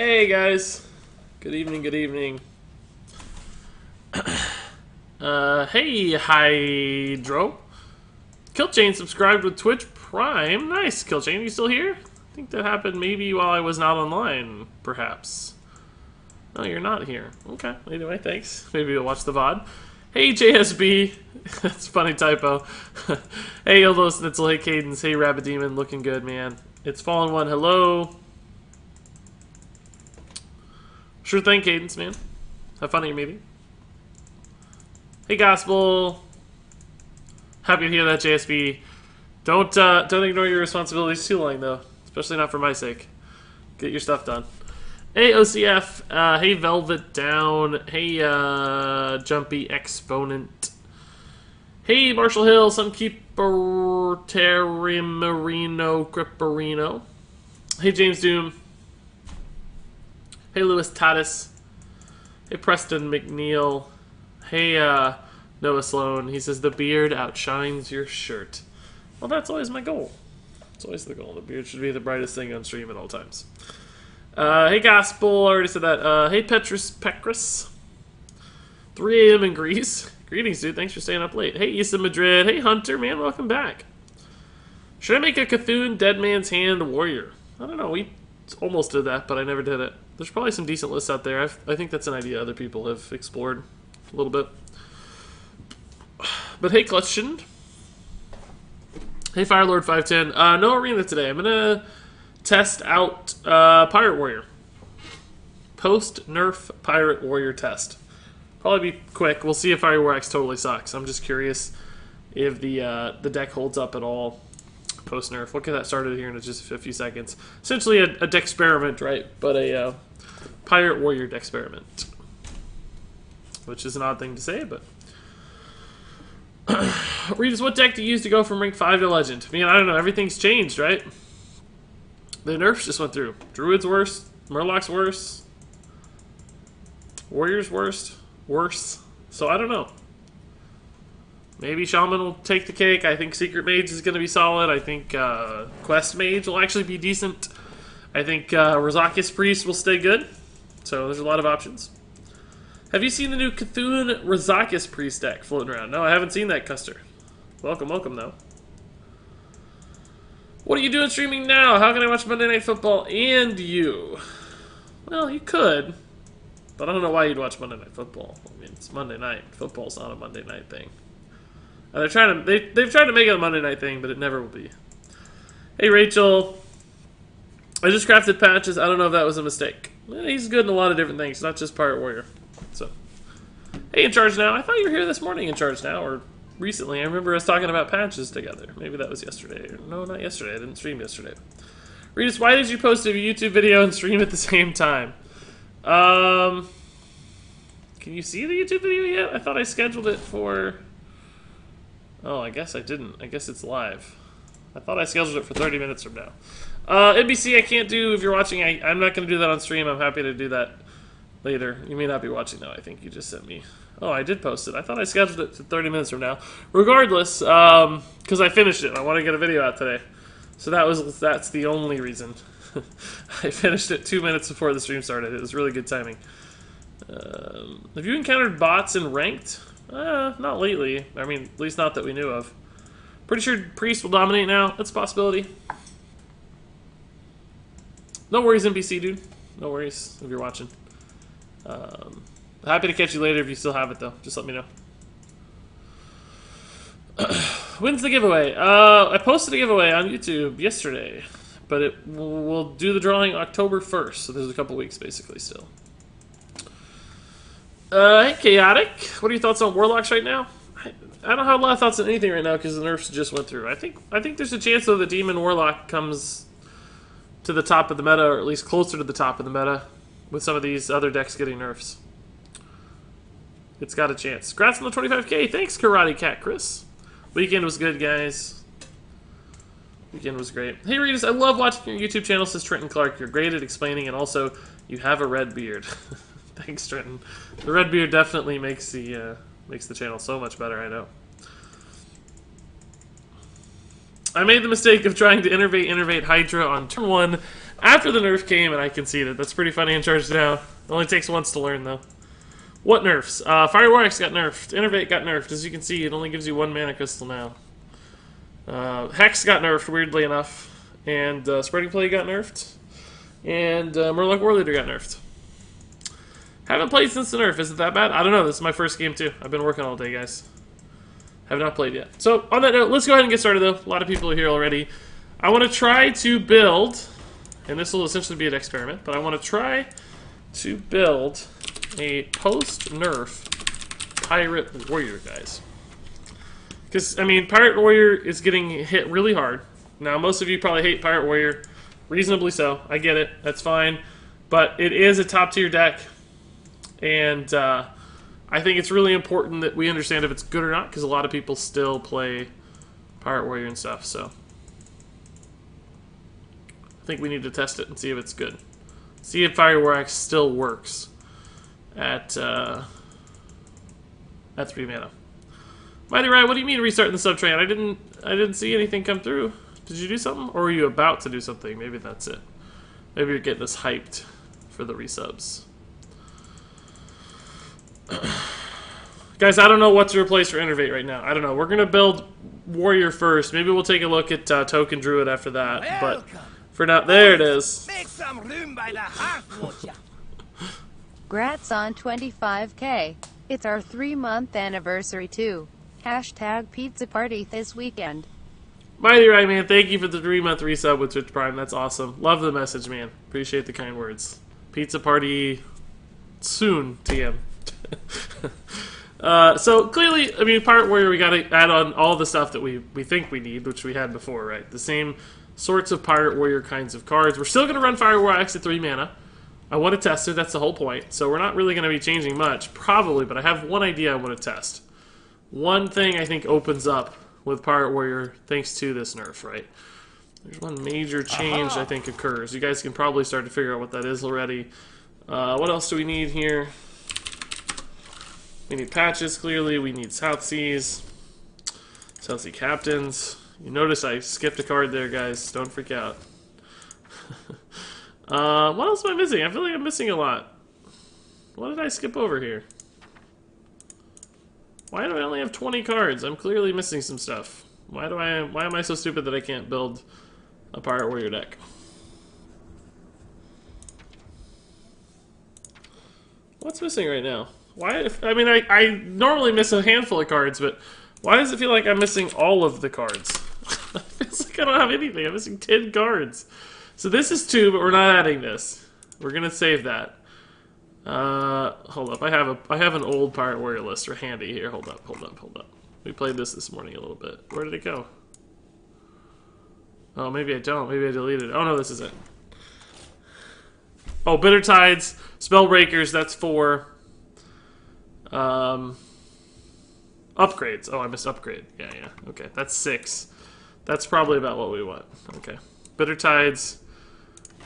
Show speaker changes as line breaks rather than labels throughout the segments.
Hey guys, good evening, good evening. Hey Hydro. Killchain subscribed with Twitch Prime. Nice, Killchain, you still here? I think that happened maybe while I was not online, perhaps. No, you're not here. Okay, anyway, thanks. Maybe you'll watch the VOD. Hey JSB. That's a funny typo. Hey Ildo Snitzel, hey Cadence, hey Rabbit Demon, looking good, man. It's Fallen One, hello. Sure thing, Cadence, man. Have fun at your meeting. Hey, Gospel. Happy to hear that, JSB. Don't ignore your responsibilities too long, though. Especially not for my sake. Get your stuff done. Hey, OCF. Hey, Velvet Down. Hey, Jumpy Exponent. Hey, Marshall Hill. Sunkeeper Terry Marino Cripperino. Hey, James Doom. Hey, Louis Tatis. Hey, Preston McNeil. Hey, Noah Sloan. He says, the beard outshines your shirt. Well, that's always my goal. It's always the goal. The beard should be the brightest thing on stream at all times. Hey, Gospel. I already said that. Hey, Petrus Peckrus. 3 a.m. in Greece. Greetings, dude. Thanks for staying up late. Hey, Issa Madrid. Hey, Hunter, man. Welcome back. Should I make a Cthulhu Dead Man's Hand Warrior? I don't know. We almost did that, but I never did it. There's probably some decent lists out there. I think that's an idea other people have explored a little bit. But hey, Clutchin. Hey, Firelord510. No arena today. I'm going to test out Pirate Warrior. Post-nerf Pirate Warrior test. Probably be quick. We'll see if Fire War X totally sucks. I'm just curious if the deck holds up at all post-nerf. We'll get that started here in just a few seconds. Essentially a deck-experiment, right? But a Pirate Warrior deck-experiment. Which is an odd thing to say, but... Regis, what deck do you use to go from rank 5 to legend? I mean, I don't know. Everything's changed, right? The nerfs just went through. Druid's worse. Murloc's worse. Warrior's worst. Worse. So I don't know. Maybe Shaman will take the cake. I think Secret Mage is going to be solid. I think Quest Mage will actually be decent. I think Rozakis Priest will stay good. So there's a lot of options. Have you seen the new Cthulhu Rozakis Priest deck floating around? No, I haven't seen that, Custer. Welcome, welcome, though. What are you doing streaming now? How can I watch Monday Night Football and you? Well, you could. But I don't know why you'd watch Monday Night Football. I mean, it's Monday night. Football's not a Monday night thing. They're trying to they've tried to make it a Monday night thing, but it never will be. Hey Rachel, I just crafted patches. I don't know if that was a mistake. Well, he's good in a lot of different things, not just Pirate Warrior. So, hey, In Charge Now. I thought you were here this morning, In Charge Now, or recently. I remember us talking about patches together. Maybe that was yesterday. No, not yesterday. I didn't stream yesterday. Regis, why did you post a YouTube video and stream at the same time? Can you see the YouTube video yet? I thought I scheduled it for... Oh, I guess I didn't. I guess it's live. I thought I scheduled it for 30 minutes from now. NBC, I can't do, if you're watching, I'm not going to do that on stream. I'm happy to do that later. You may not be watching, though. I think you just sent me... Oh, I did post it. I thought I scheduled it to 30 minutes from now. Regardless, because I finished it. I want to get a video out today. So that's the only reason. I finished it 2 minutes before the stream started. It was really good timing. Have you encountered bots in ranked? Not lately. I mean, at least not that we knew of. Pretty sure Priest will dominate now. That's a possibility. No worries, NPC, dude. No worries if you're watching. Happy to catch you later if you still have it, though. Just let me know. When's the giveaway? I posted a giveaway on YouTube yesterday. But we'll do the drawing October 1st. So there's a couple weeks, basically, still. Hey, Chaotic. What are your thoughts on Warlocks right now? I don't have a lot of thoughts on anything right now because the nerfs just went through. I think there's a chance, though, the Demon Warlock comes to the top of the meta, or at least closer to the top of the meta, with some of these other decks getting nerfs. It's got a chance. Congrats on the 25K. Thanks, Karate Cat Chris. Weekend was good, guys. Weekend was great. Hey, Regis, I love watching your YouTube channel, says Trenton Clark. You're great at explaining, and also, you have a red beard. Thanks, Trenton. The red beard definitely makes the channel so much better, I know. I made the mistake of trying to innervate Hydra on turn 1 After the nerf came, and I conceded. That's pretty funny in Charge Down. It only takes once to learn, though. What nerfs? Fire Warx got nerfed. Innervate got nerfed. As you can see, it only gives you 1 mana crystal now. Hex got nerfed, weirdly enough. And Spreading Plague got nerfed. And Murloc Warleader got nerfed. Haven't played since the nerf. Is it that bad? I don't know. This is my first game, too. I've been working all day, guys. Have not played yet. So, on that note, let's go ahead and get started, though. A lot of people are here already. I want to try to build, and this will essentially be an experiment, but I want to try to build a post-nerf Pirate Warrior, guys. Because, I mean, Pirate Warrior is getting hit really hard. Now, most of you probably hate Pirate Warrior. Reasonably so. I get it. That's fine. But it is a top-tier deck. And I think it's really important that we understand if it's good or not, because a lot of people still play Pirate Warrior and stuff, so I think we need to test it and see if it's good. See if Fire Warx still works at 3 mana. Mighty Rye, what do you mean restarting the sub-train? I didn't see anything come through. Did you do something? Or were you about to do something? Maybe that's it. Maybe you're getting us hyped for the resubs. Guys, I don't know what to replace for Innervate right now. I don't know. We're going to build Warrior first. Maybe we'll take a look at Token Druid after that. But for now, there it is.
Make some room by the hearth, won't ya?
Grats on 25K. It's our 3-month anniversary too. Hashtag pizza party this weekend.
Mighty Right, man. Thank you for the 3-month resub with Twitch Prime. That's awesome. Love the message, man. Appreciate the kind words. Pizza party soon, TM. So clearly, I mean, Pirate Warrior, we got to add on all the stuff that we think we need, which we had before, right? The same sorts of Pirate Warrior kinds of cards. We're still going to run Fire Warx at 3 mana. I want to test it. That's the whole point. So we're not really going to be changing much, probably, but I have one idea I want to test. One thing I think opens up with Pirate Warrior thanks to this nerf, right? There's one major change I think occurs. You guys can probably start to figure out what that is already. What else do we need here? We need patches, clearly. We need South Seas. South Sea Captains. You notice I skipped a card there, guys. Don't freak out. What else am I missing? I feel like I'm missing a lot. What did I skip over here? Why do I only have 20 cards? I'm clearly missing some stuff. Why am I so stupid that I can't build a Pirate Warrior deck? What's missing right now? Why? I mean, I normally miss a handful of cards, but why does it feel like I'm missing all of the cards? It feels like I don't have anything. I'm missing 10 cards. So this is 2, but we're not adding this. We're gonna save that. Hold up. I have an old Pirate Warrior list handy here. Hold up. We played this morning a little bit. Where did it go? Oh, maybe I don't. Maybe I deleted it. Oh no, this is it. Oh, Bitter Tides, Spellbreakers. That's 4. Upgrades. Oh, I missed upgrade. Yeah. Okay, that's 6. That's probably about what we want. Okay. Bitter Tides,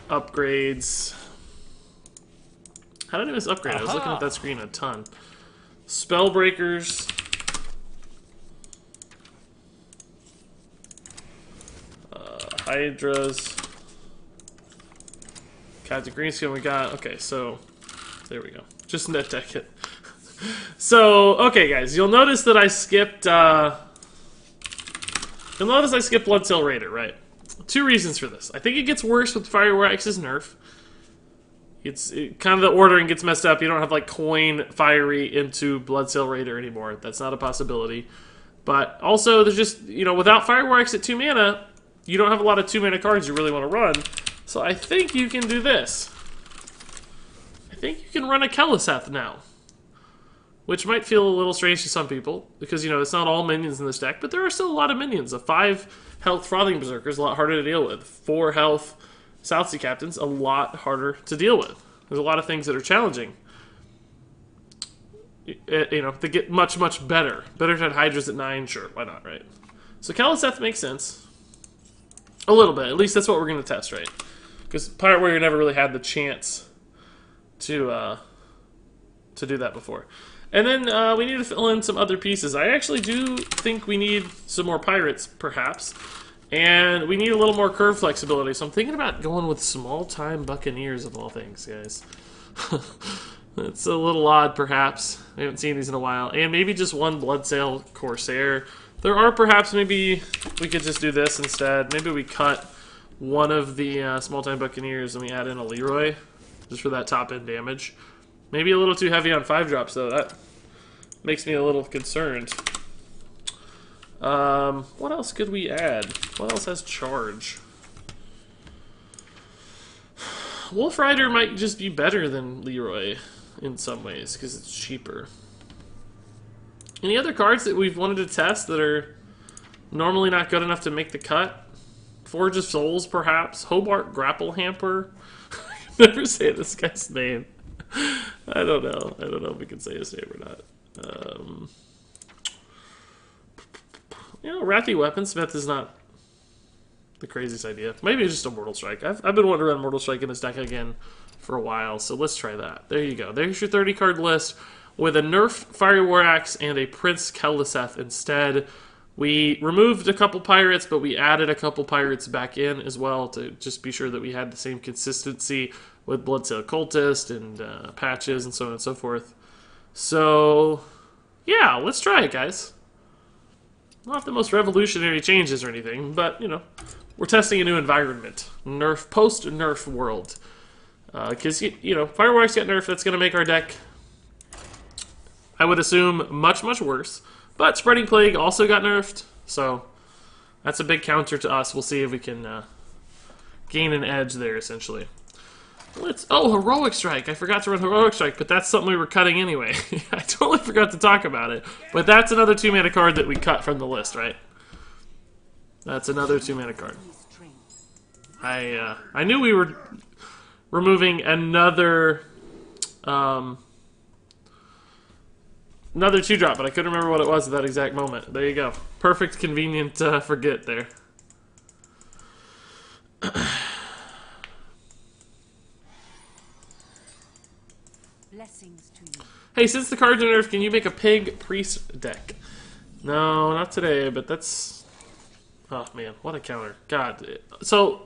upgrades. How did I miss upgrade? I was looking at that screen a ton. Spellbreakers. Hydras. Captain Greenskin we got. Okay, so there we go. Just net deck it. So, okay, guys, you'll notice that I skipped. Bloodsail Raider, right? 2 reasons for this. I think it gets worse with Fire Warx's nerf. Kind of the ordering gets messed up. You don't have like coin Fiery into Bloodsail Raider anymore. That's not a possibility. But also, there's just, without Fire Warx at 2 mana, you don't have a lot of 2 mana cards you really want to run. So I think you can do this. I think you can run a Keleseth now. Which might feel a little strange to some people, because, it's not all minions in this deck, but there are still a lot of minions. A 5 health Frothing Berserker is a lot harder to deal with. 4 health South Sea Captains, a lot harder to deal with. There's a lot of things that are challenging. They get much, much better. Better to have Hydras at 9, sure, why not, right? So Keleseth makes sense. A little bit, at least that's what we're going to test, right? Because Pirate Warrior never really had the chance to do that before. And then we need to fill in some other pieces. I actually do think we need some more pirates, perhaps. And we need a little more curve flexibility, so I'm thinking about going with small-time Buccaneers of all things, guys. It's a little odd, perhaps. We haven't seen these in a while. And maybe just one Bloodsail Corsair. There are perhaps maybe we could just do this instead. Maybe we cut one of the small-time Buccaneers and we add in a Leroy, just for that top-end damage. Maybe a little too heavy on 5-drops, though. That makes me a little concerned. What else could we add? What else has charge? Wolf Rider might just be better than Leroy in some ways, because it's cheaper. Any other cards that we've wanted to test that are normally not good enough to make the cut? Forge of Souls, perhaps? Hobart Grapple Hamper? I can never say this guy's name. I don't know. I don't know if we can say his name or not. You know, Wrathy Weaponsmith is not the craziest idea. Maybe just a Mortal Strike. I've been wanting to run Mortal Strike in this deck again for a while, so let's try that. There you go. There's your 30-card list with a Nerf Fiery War Axe and a Prince Kel'Thuzad instead. We removed a couple pirates, but we added a couple pirates back in as well to just be sure that we had the same consistency with Bloodsail Cultist and patches and so on and so forth. So, yeah, let's try it, guys. Not the most revolutionary changes or anything, but, you know, we're testing a new environment. Nerf, post-Nerf world. Because, you know, Fireworks get nerfed, that's going to make our deck, I would assume, much, much worse. But Spreading Plague also got nerfed, so that's a big counter to us. We'll see if we can gain an edge there, essentially. Oh, Heroic Strike. I forgot to run Heroic Strike, but that's something we were cutting anyway. I totally forgot to talk about it. But that's another 2-mana card that we cut from the list, right? That's another 2-mana card. I knew we were removing another 2-drop, but I couldn't remember what it was at that exact moment. There you go. Perfect, convenient forget there.
Blessings to you.
Hey, since the cards are nerfed, can you make a Pig Priest deck? No, not today, but that's... Oh, man, what a counter. God. So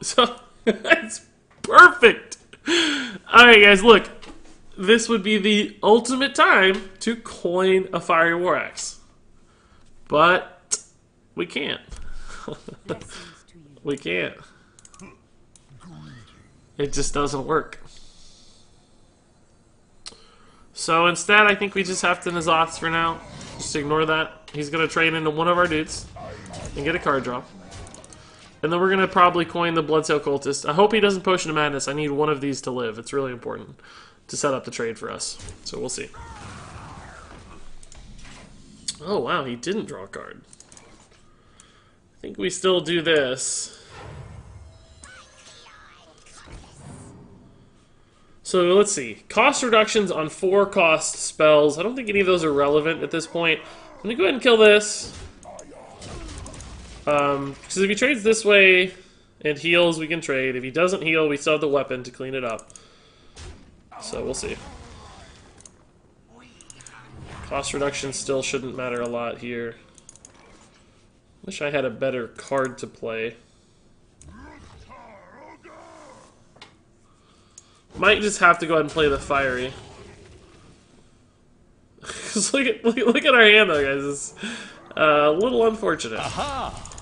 it's perfect! Alright, guys, look. This would be the ultimate time to coin a Fiery War Axe. But we can't. We can't. It just doesn't work. So instead, I think we just have to N'Zoth for now. Just ignore that. He's going to trade into one of our dudes and get a card draw. And then we're going to probably coin the Bloodsail Cultist. I hope he doesn't Potion of Madness. I need one of these to live. It's really important to set up the trade for us. So we'll see. Oh, wow. He didn't draw a card. I think we still do this. So let's see. Cost reductions on 4-cost spells. I don't think any of those are relevant at this point. I'm going to go ahead and kill this. Because if he trades this way and heals, we can trade. If he doesn't heal, we still have the weapon to clean it up. So we'll see. Cost reduction still shouldn't matter a lot here. Wish I had a better card to play. Might just have to go ahead and play the Fiery. Because look at our hand though, guys. It's a little unfortunate.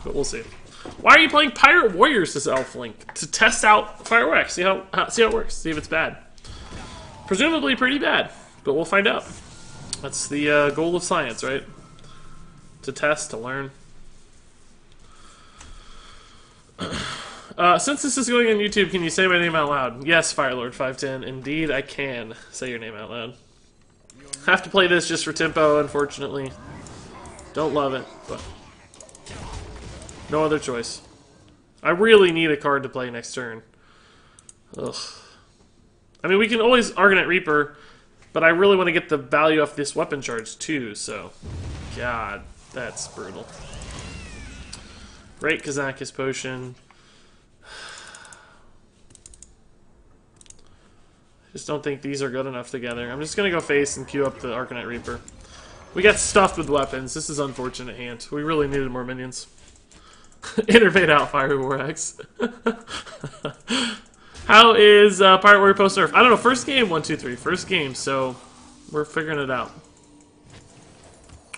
But we'll see. Why are you playing Pirate Warriors this Elf Link? To test out Fireworks. See how it works. See if it's bad. Presumably pretty bad. But we'll find out. That's the goal of science, right? To test, to learn. Since this is going on YouTube, can you say my name out loud? Yes, Firelord510. Indeed, I can say your name out loud. Have to play this just for tempo, unfortunately. Don't love it, but no other choice. I really need a card to play next turn. Ugh. I mean, we can always Argonite Reaper, but I really want to get the value off this weapon charge too, so... God, that's brutal. Great Kazakis Potion. Just don't think these are good enough together. I'm just going to go face and queue up the Arcanite Reaper. We got stuffed with weapons. This is unfortunate hand. We really needed more minions. Innervate out Fire Warx. How is Pirate Warrior post nerf? I don't know. First game, 1, 2, 3. First game, so we're figuring it out.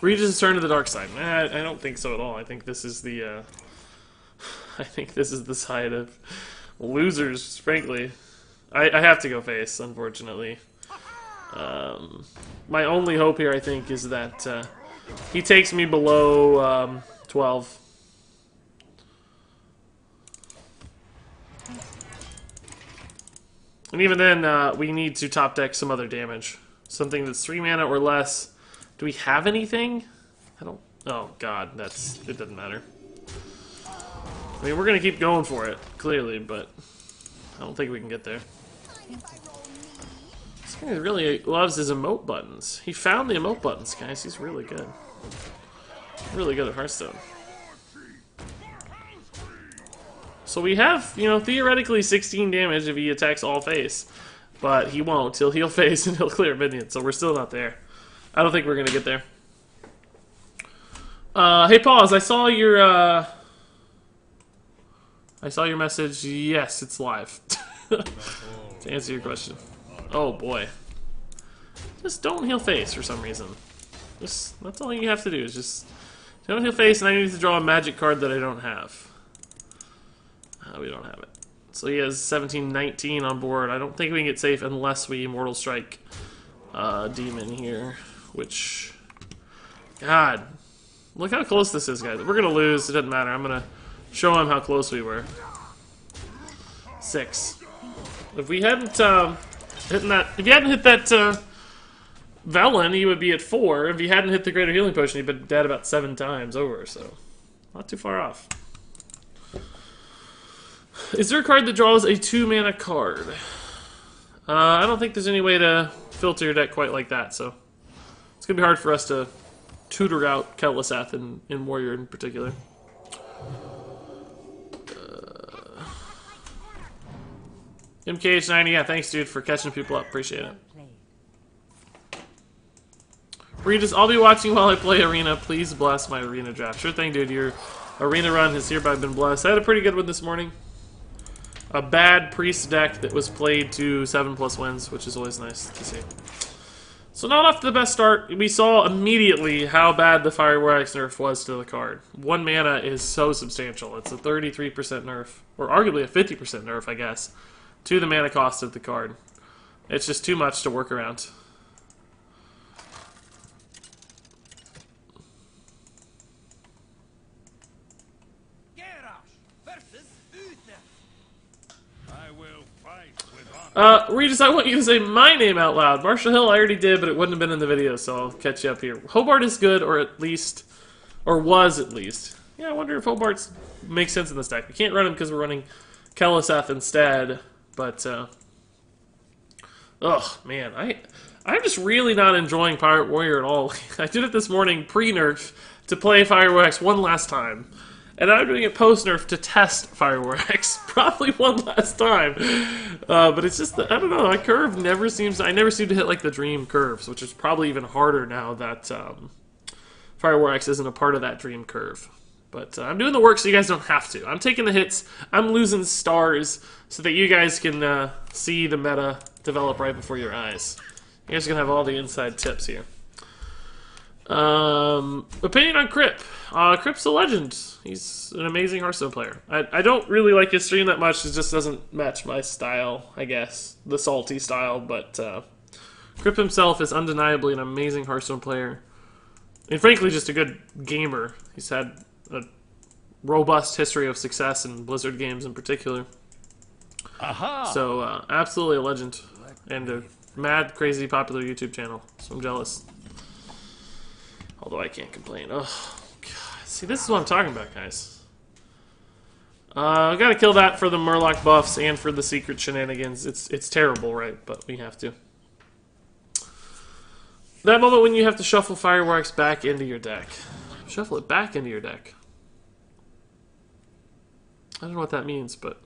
Regis' turn to the dark side. I don't think so at all. I think this is the I think this is the side of losers, frankly. I have to go face, unfortunately. My only hope here, I think, is that he takes me below 12. And even then, we need to top deck some other damage. Something that's 3 mana or less. Do we have anything? I don't... Oh, God, that's... It doesn't matter. I mean, we're going to keep going for it, clearly, but I don't think we can get there. This guy really loves his emote buttons. He found the emote buttons, guys. He's really good. Really good at Hearthstone. So we have, you know, theoretically 16 damage if he attacks all face. But he won't. He'll heal face and he'll clear minions, so we're still not there. I don't think we're going to get there. Hey, Pause, I saw your message. Yes, it's live. To answer your question. Oh, boy. Just don't heal face for some reason. That's all you have to do, is just don't heal face, and I need to draw a magic card that I don't have. We don't have it. So he has 17-19 on board. I don't think we can get safe unless we Immortal Strike Demon here, which... God. Look how close this is, guys. We're going to lose. It doesn't matter. I'm going to show him how close we were. 6. If we hadn't hit that Velen, he would be at 4. If he hadn't hit the Greater Healing Potion, he'd been dead about 7 times over, so not too far off. Is there a card that draws a 2-mana card? I don't think there's any way to filter your deck quite like that, so it's going to be hard for us to tutor out Kel'Thuzad in Warrior in particular. MKH90, yeah, thanks, dude, for catching people up. Appreciate it. Regis, I'll be watching while I play Arena. Please bless my Arena draft. Sure thing, dude. Your Arena run has hereby been blessed. I had a pretty good one this morning. A bad Priest deck that was played to 7+ wins, which is always nice to see. So not off to the best start. We saw immediately how bad the Fire Warx nerf was to the card. 1 mana is so substantial. It's a 33% nerf, or arguably a 50% nerf, I guess, to the mana cost of the card. It's just too much to work around. Regis, I want you to say my name out loud. Marshall Hill, I already did, but it wouldn't have been in the video, so I'll catch you up here. Hobart is good, or at least, or was at least. Yeah, I wonder if Hobart makes sense in this deck. We can't run him because we're running Kel'Thuzad instead, but, ugh, man, I'm just really not enjoying Pirate Warrior at all. I did it this morning, pre-nerf, to play Fire Warx one last time. And I'm doing it post-nerf to test Fire Warx, probably one last time. But it's just, I don't know, my curve never seems, I never seem to hit like the dream curves, which is probably even harder now that Fire Warx isn't a part of that dream curve. But I'm doing the work so you guys don't have to. I'm taking the hits, I'm losing stars, so that you guys can see the meta develop right before your eyes. You guys are going to have all the inside tips here. Opinion on Crip. Crip's a legend. He's an amazing Hearthstone player. I don't really like his stream that much. It just doesn't match my style, I guess. The salty style, but Crip himself is undeniably an amazing Hearthstone player. And frankly, just a good gamer. He's had a robust history of success in Blizzard games in particular.
Aha!
So, absolutely a legend. And a mad, crazy, popular YouTube channel. So I'm jealous. Although I can't complain. Oh, God. See, this is what I'm talking about, guys. I gotta kill that for the Murloc buffs and for the secret shenanigans. It's terrible, right? But we have to. That moment when you have to shuffle Fire Warx back into your deck. Shuffle it back into your deck. I don't know what that means, but...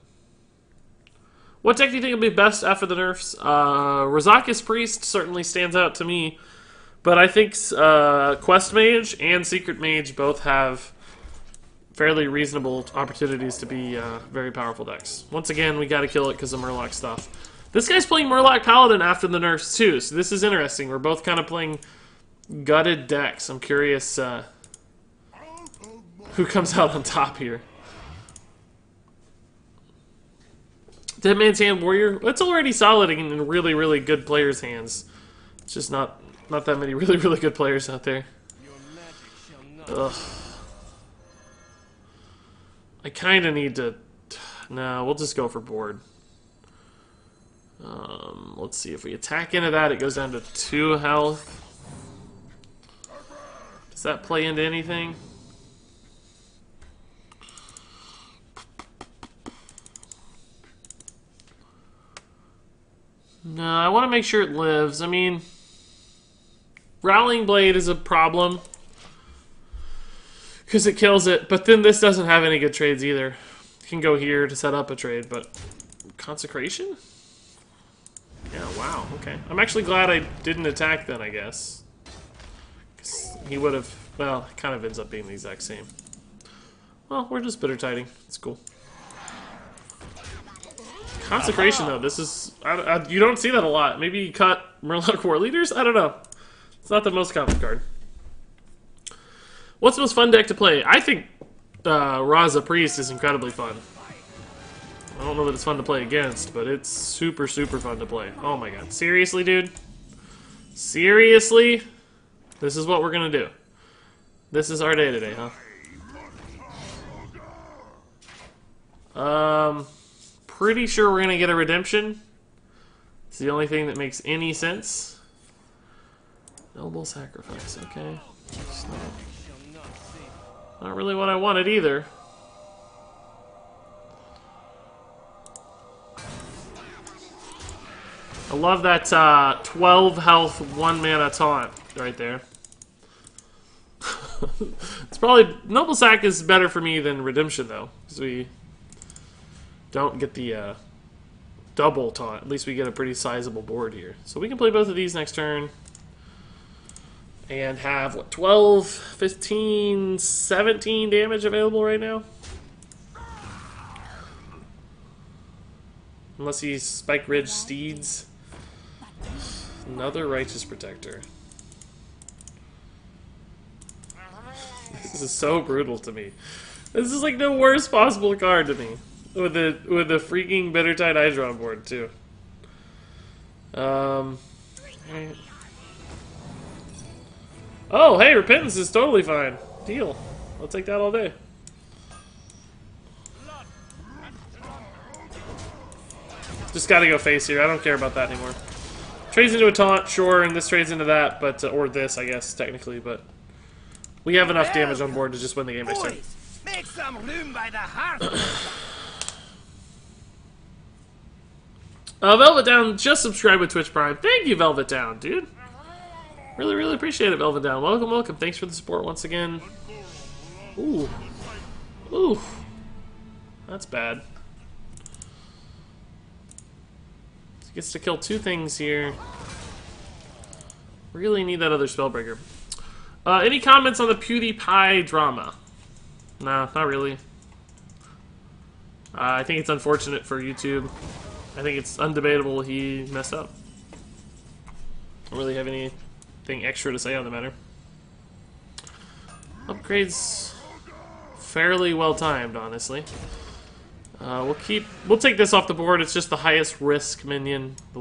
What deck do you think will be best after the nerfs? Razakis Priest certainly stands out to me. But I think Quest Mage and Secret Mage both have fairly reasonable opportunities to be very powerful decks. Once again, we got to kill it because of Murloc stuff. This guy's playing Murloc Paladin after the nerfs too, so this is interesting. We're both kind of playing gutted decks. I'm curious who comes out on top here. Dead Man's Hand Warrior. It's already solid in really, really good players' hands. It's just not that many really, really good players out there. Ugh. I kind of need to... No, we'll just go for board. Let's see. If we attack into that, it goes down to 2 health. Does that play into anything? No, I want to make sure it lives. I mean, Rallying Blade is a problem because it kills it, but then this doesn't have any good trades either. You can go here to set up a trade, but Consecration? Yeah, wow, okay. I'm actually glad I didn't attack then, I guess. 'Cause he would have, well, it kind of ends up being the exact same. Well, we're just bitter tiding. It's cool. Consecration, though, this is... you don't see that a lot. Maybe you cut Murloc War Leaders? I don't know. It's not the most common card. What's the most fun deck to play? I think Raza Priest is incredibly fun. I don't know that it's fun to play against, but it's super, super fun to play. Oh my god. Seriously, dude? Seriously? This is what we're gonna do. This is our day today, huh? Pretty sure we're gonna get a redemption. It's the only thing that makes any sense. Noble Sacrifice, okay. It's not really what I wanted either. I love that 12 health, 1 mana taunt right there. It's probably... Noble Sac is better for me than Redemption, though, because we don't get the double taunt. At least we get a pretty sizable board here. So we can play both of these next turn. And have, what, 12, 15, 17 damage available right now? Unless he's Spike Ridge Steeds. Another Righteous Protector. This is so brutal to me. This is like the worst possible card to me. With the freaking Bittertide Hydra on board too. Right. Oh, hey, Repentance is totally fine. Deal. I'll take that all day. Just gotta go face here. I don't care about that anymore. Trades into a taunt, sure, and this trades into that, but or this, I guess, technically, but we have enough damage on board to just win the game next turn.
Make some room by the hearth.
Velvet Down just subscribed with Twitch Prime. Thank you, Velvet Down, dude. Really, really appreciate it, Velvet Down. Welcome, welcome. Thanks for the support once again. Ooh. Ooh. That's bad. So he gets to kill 2 things here. Really need that other Spellbreaker. Any comments on the PewDiePie drama? Nah, not really. I think it's unfortunate for YouTube. I think it's undebatable he messed up. Don't really have anything extra to say on the matter. Upgrades fairly well timed, honestly. We'll take this off the board. It's just the highest risk minion, the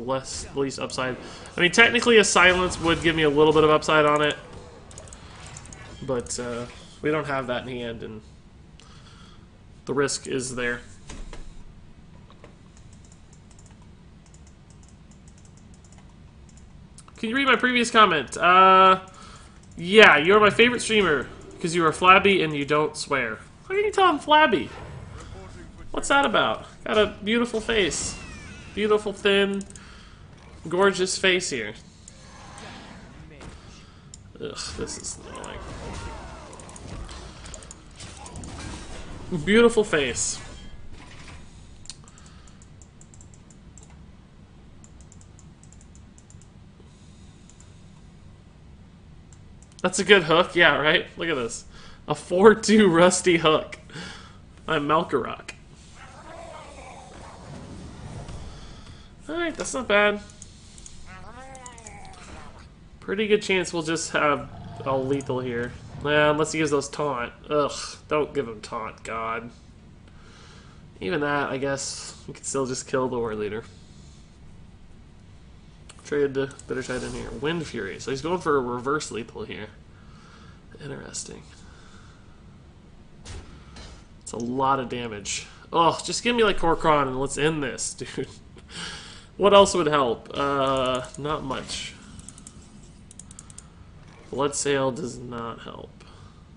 least upside. I mean, technically a silence would give me a little bit of upside on it, but we don't have that in hand, and the risk is there. Can you read my previous comment? Yeah, you're my favorite streamer because you are flabby and you don't swear. How can you tell I'm flabby? What's that about? Got a beautiful face. Beautiful, thin, gorgeous face here. Ugh, this is annoying. Beautiful face. That's a good hook, yeah, right? Look at this. A 4-2 Rusty Hook. I'm Malkarok. Alright, that's not bad. Pretty good chance we'll just have a lethal here. Yeah, unless he gives those taunt. Ugh, don't give him taunt, God. Even that, I guess, we could still just kill the War Leader. Trade the Bittertide in here. Wind Fury. So he's going for a reverse lethal here. Interesting. It's a lot of damage. Oh, just give me like Korkron and let's end this, dude. What else would help? Not much. Blood Sail does not help.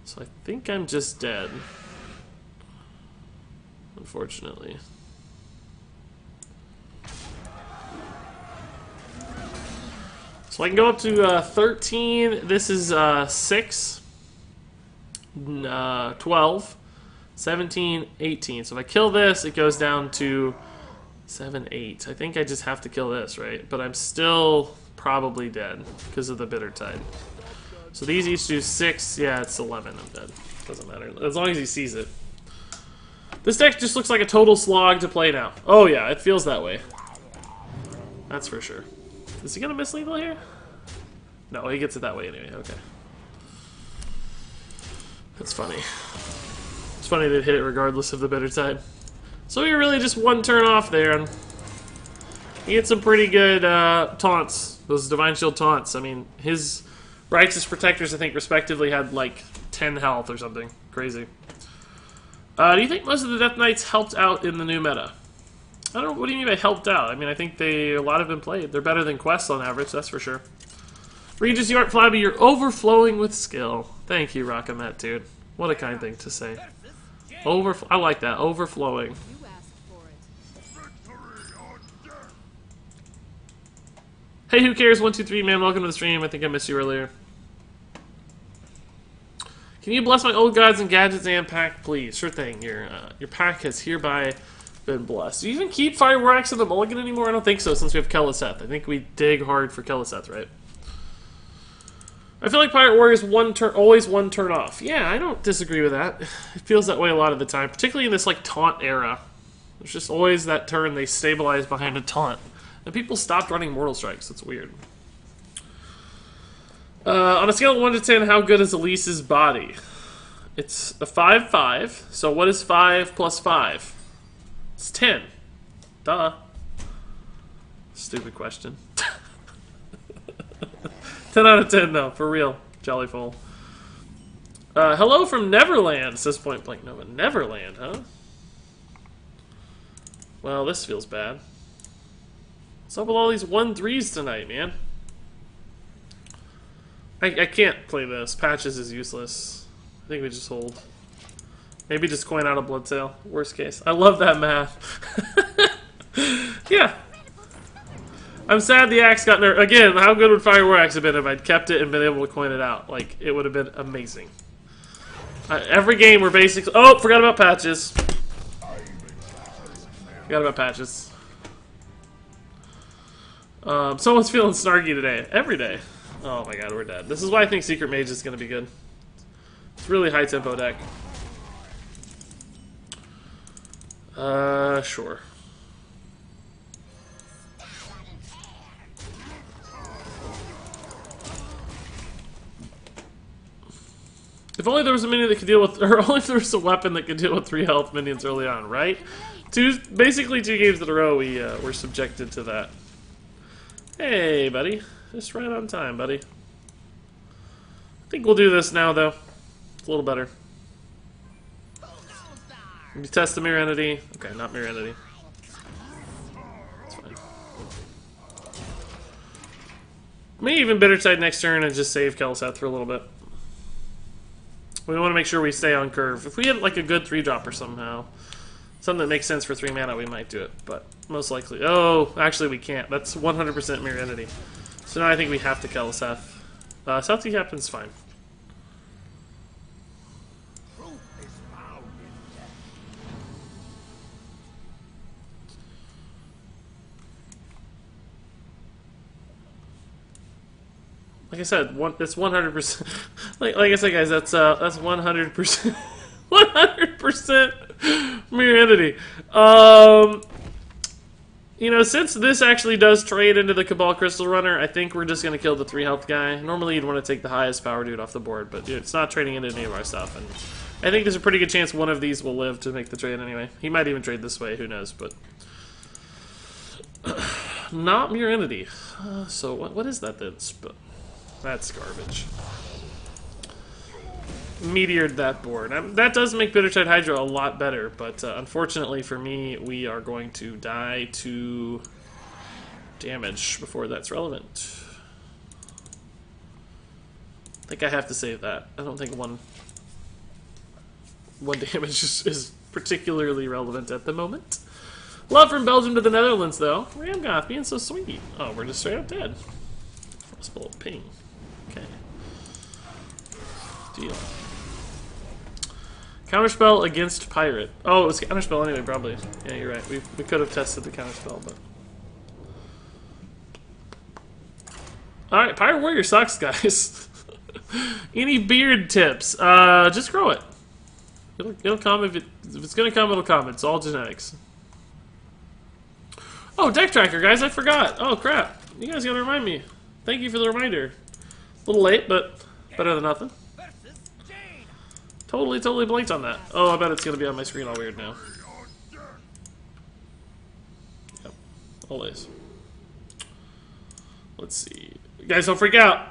So I think I'm just dead. Unfortunately. So I can go up to 13. This is 6. 12. 17, 18. So if I kill this, it goes down to 7, 8. I think I just have to kill this, right? But I'm still probably dead because of the Bittertide. So these each do 6. Yeah, it's 11. I'm dead. Doesn't matter. As long as he sees it. This deck just looks like a total slog to play now. Oh yeah, it feels that way. That's for sure. Is he gonna miss lethal here? No, he gets it that way anyway. Okay. That's funny. It's funny they'd hit it regardless of the Bittertide. So you're really just one turn off there, and he gets some pretty good taunts. Those Divine Shield taunts. I mean, his Righteous Protectors, I think, respectively, had like 10 health or something. Crazy. Do you think most of the Death Knights helped out in the new meta? I don't know. What do you mean by helped out? I mean, I think a lot have been played. They're better than quests on average, that's for sure. Regis, you aren't flabby. You're overflowing with skill. Thank you, rocking that, dude. What a kind thing to say. I like that. Overflowing.
You asked for it.
Hey, who cares? 123, man. Welcome to the stream. I think I missed you earlier. Can you bless my old gods and gadgets and pack, please? Sure thing. Your pack has hereby been blessed. Do you even keep Fire War Axe in the mulligan anymore? I don't think so, since we have Keleseth. I think we dig hard for Keleseth, right? I feel like Pirate Warrior is always one turn off. Yeah, I don't disagree with that. It feels that way a lot of the time, particularly in this like taunt era. There's just always that turn they stabilize behind a taunt, and people stopped running Mortal Strikes. It's weird. On a scale of 1 to 10, how good is Elise's body? It's a 5/5. So what is 5 plus 5? It's 10. Duh. Stupid question. 10 out of 10, though, for real. Jollyful. Hello from Neverland, says Point Blank Nova. Neverland, huh? Well, this feels bad. What's up with all these 1-3s tonight, man? I can't play this. Patches is useless. I think we just hold. Maybe just coin out a Blood Sail. Worst case. I love that math. Yeah. I'm sad the axe got nerfed. Again, how good would Fire War Axe have been if I'd kept it and been able to coin it out? Like, it would have been amazing. Every game we're basically... Oh, forgot about patches. Forgot about patches. Someone's feeling snarky today. Every day. Oh my god, we're dead. This is why I think Secret Mage is going to be good. It's really high tempo deck. Sure. If only there was a minion that could deal with, or only if there was a weapon that could deal with 3 health minions early on, right? Basically 2 games in a row we were subjected to that. Hey, buddy. Just right on time, buddy. I think we'll do this now, though. It's a little better. You test the Mirror Entity. Okay, not Mirror Entity. It's fine. Maybe even Bittertide next turn and just save Keleseth for a little bit. We want to make sure we stay on curve. If we had like a good 3-dropper somehow, something that makes sense for 3 mana, we might do it. But most likely... Oh, actually we can't. That's 100% Mirror Entity. So now I think we have to Keleseth. South Captain's fine. Like I said, it's 100%. Like I said, guys, that's 100%. 100% mirror entity. You know, since this actually does trade into the Cabal Crystal Runner, I think we're just going to kill the 3 health guy. Normally you'd want to take the highest power dude off the board, but it's not trading into any of our stuff. And I think there's a pretty good chance one of these will live to make the trade anyway. He might even trade this way, who knows, but... not mirror entity. So what is that then? That's garbage. Meteored that board. That does make Bittertide Hydra a lot better, but unfortunately for me, we are going to die to damage before that's relevant. I think I have to save that. I don't think one damage is particularly relevant at the moment. Love from Belgium to the Netherlands, though. Ramgoth being so sweet. Oh, we're just straight up dead. Frostbolt ping. Okay. Deal. Counterspell against Pirate. Oh, it was Counterspell anyway, probably. Yeah, you're right. We could have tested the Counterspell, but... Alright, Pirate Warrior sucks, guys. Any beard tips? Just grow it. It'll come if it's gonna come, it'll come. It's all genetics. Oh, deck tracker, guys, I forgot. Oh, crap. You guys gotta remind me. Thank you for the reminder. A little late, but better than nothing. Totally blanked on that. Oh, I bet it's gonna be on my screen all weird now. Yep, always. Let's see. You guys don't freak out.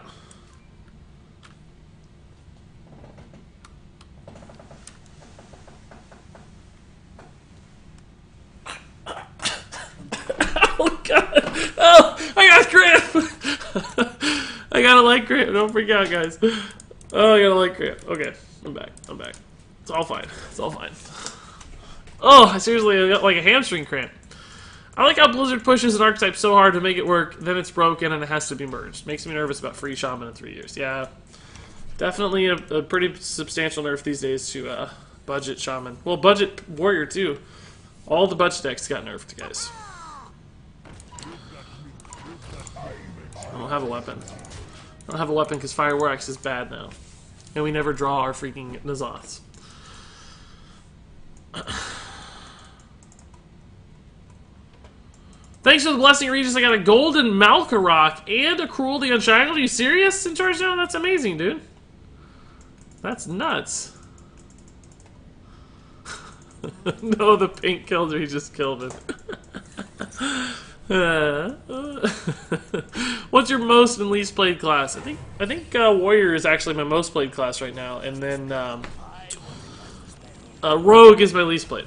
Oh, God. Oh, I got cramp. I got a leg cramp. Don't freak out, guys. Oh, I got a leg cramp. Okay. I'm back. It's all fine. Oh, I seriously got like a hamstring cramp. I like how Blizzard pushes an archetype so hard to make it work, then it's broken and it has to be merged. Makes me nervous about free Shaman in 3 years. Yeah, definitely a pretty substantial nerf these days to budget Shaman. Well, budget Warrior too. All the budget decks got nerfed, guys. I don't have a weapon. I don't have a weapon because Fire War Axe is bad now. And we never draw our freaking Nazoths. Thanks for the blessing, Regis. I got a golden Malkarok and a Cruelty Unshackled. Are you serious in charge now? That's amazing, dude. That's nuts. No, the pink killed her. He just killed it. What's your most and least played class? I think Warrior is actually my most played class right now, and then Rogue is my least played.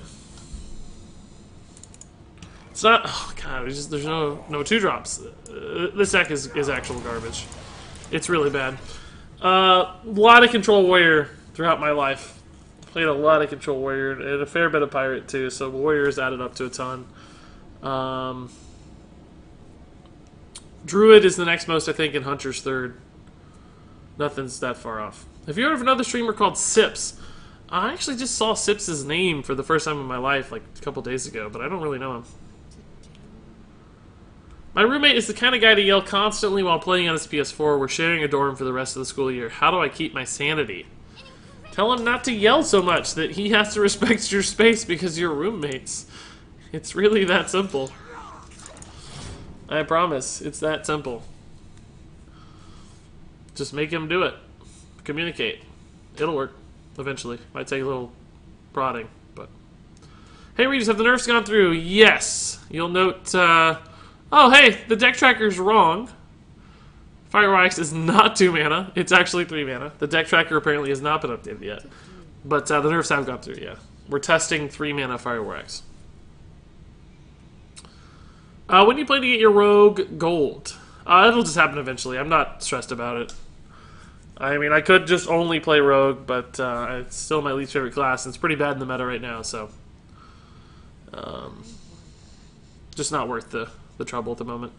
It's not. Oh God, there's no 2-drops. This deck is actual garbage. It's really bad. A lot of Control Warrior throughout my life. Played a lot of Control Warrior and a fair bit of Pirate too. So Warrior's added up to a ton. Druid is the next most, I think, and Hunter's third. Nothing's that far off. Have you heard of another streamer called Sips? I actually just saw Sips' name for the first time in my life, like a couple days ago, but I don't really know him. My roommate is the kind of guy to yell constantly while playing on his PS4. We're sharing a dorm for the rest of the school year. How do I keep my sanity? Tell him not to yell so much, that he has to respect your space because you're roommates. It's really that simple. I promise, it's that simple. Just make him do it. Communicate. It'll work, eventually. Might take a little prodding, but... Hey, Regis, have the nerfs gone through? Yes! You'll note, oh, hey, the deck tracker's wrong. Fire Wax is not 2 mana. It's actually 3 mana. The deck tracker apparently has not been updated yet. But the nerfs have gone through, yeah. We're testing 3 mana Fire Wax. When do you plan to get your Rogue Gold? It'll just happen eventually. I'm not stressed about it. I mean, I could just only play Rogue, but it's still my least favorite class, and it's pretty bad in the meta right now, so... just not worth the trouble at the moment.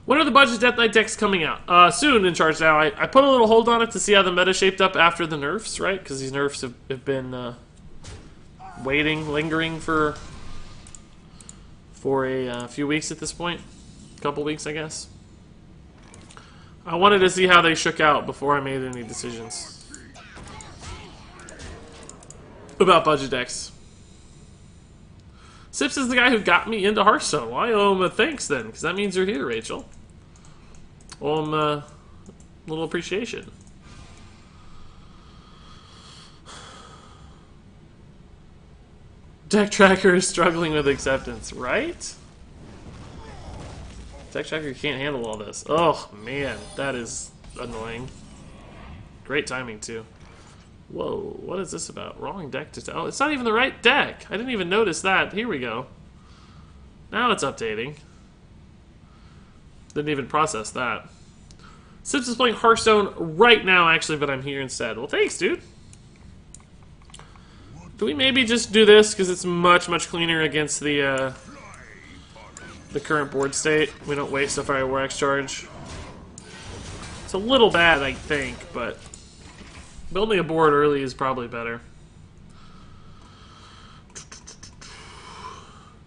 When are the budget Death Knight decks coming out? Soon, in charge now. I put a little hold on it to see how the meta shaped up after the nerfs, right? Because these nerfs have been lingering for a few weeks at this point. A couple weeks, I guess. I wanted to see how they shook out before I made any decisions about budget decks. Sips is the guy who got me into Hearthstone. Well, I owe him a thanks then, because that means you're here, Rachel. Owe him a little appreciation. Deck Tracker is struggling with acceptance, right? Deck Tracker can't handle all this. Oh, man, that is annoying. Great timing, too. Whoa, what is this about? Wrong deck to... Oh, it's not even the right deck. I didn't even notice that. Here we go. Now it's updating. Didn't even process that. Sips is playing Hearthstone right now, actually, but I'm here instead. Well, thanks, dude. Do we maybe just do this, because it's much, much cleaner against the current board state? We don't waste a Fire War Axe charge. It's a little bad, I think, but... building a board early is probably better.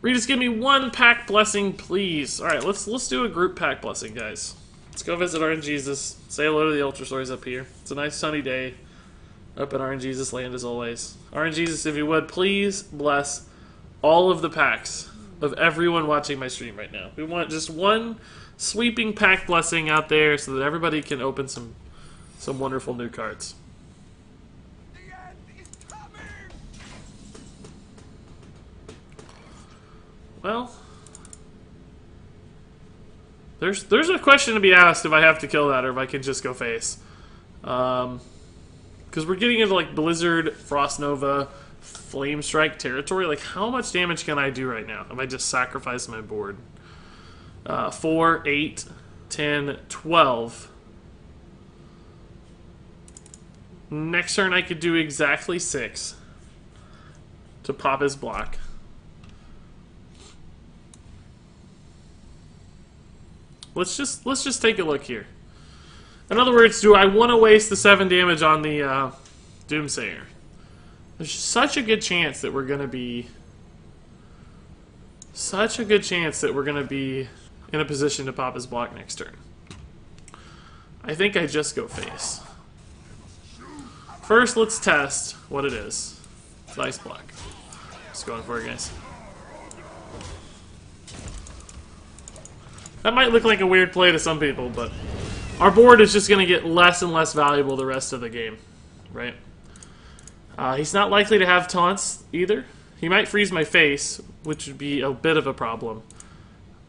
Regis, give me one pack blessing, please. Alright, let's do a group pack blessing, guys. Let's go visit RNGesus. Say hello to the Ultra Stories up here. It's a nice sunny day up in RNGesus land as always. RNGesus, if you would, please bless all of the packs of everyone watching my stream right now. We want just one sweeping pack blessing out there so that everybody can open some wonderful new cards. Well, there's a question to be asked if I have to kill that or if I can just go face. Because we're getting into like Blizzard, Frost Nova, Flame Strike territory. Like, how much damage can I do right now if I just sacrifice my board? 4, 8, 10, 12. Next turn I could do exactly 6 to pop his block. Let's just take a look here. In other words, do I want to waste the 7 damage on the Doomsayer? There's such a good chance that we're gonna be in a position to pop his block next turn. I think I just go face. First, let's test what it is. It's ice block. Just going for it, guys. That might look like a weird play to some people, but our board is just going to get less and less valuable the rest of the game, right? He's not likely to have taunts either. He might freeze my face, which would be a bit of a problem.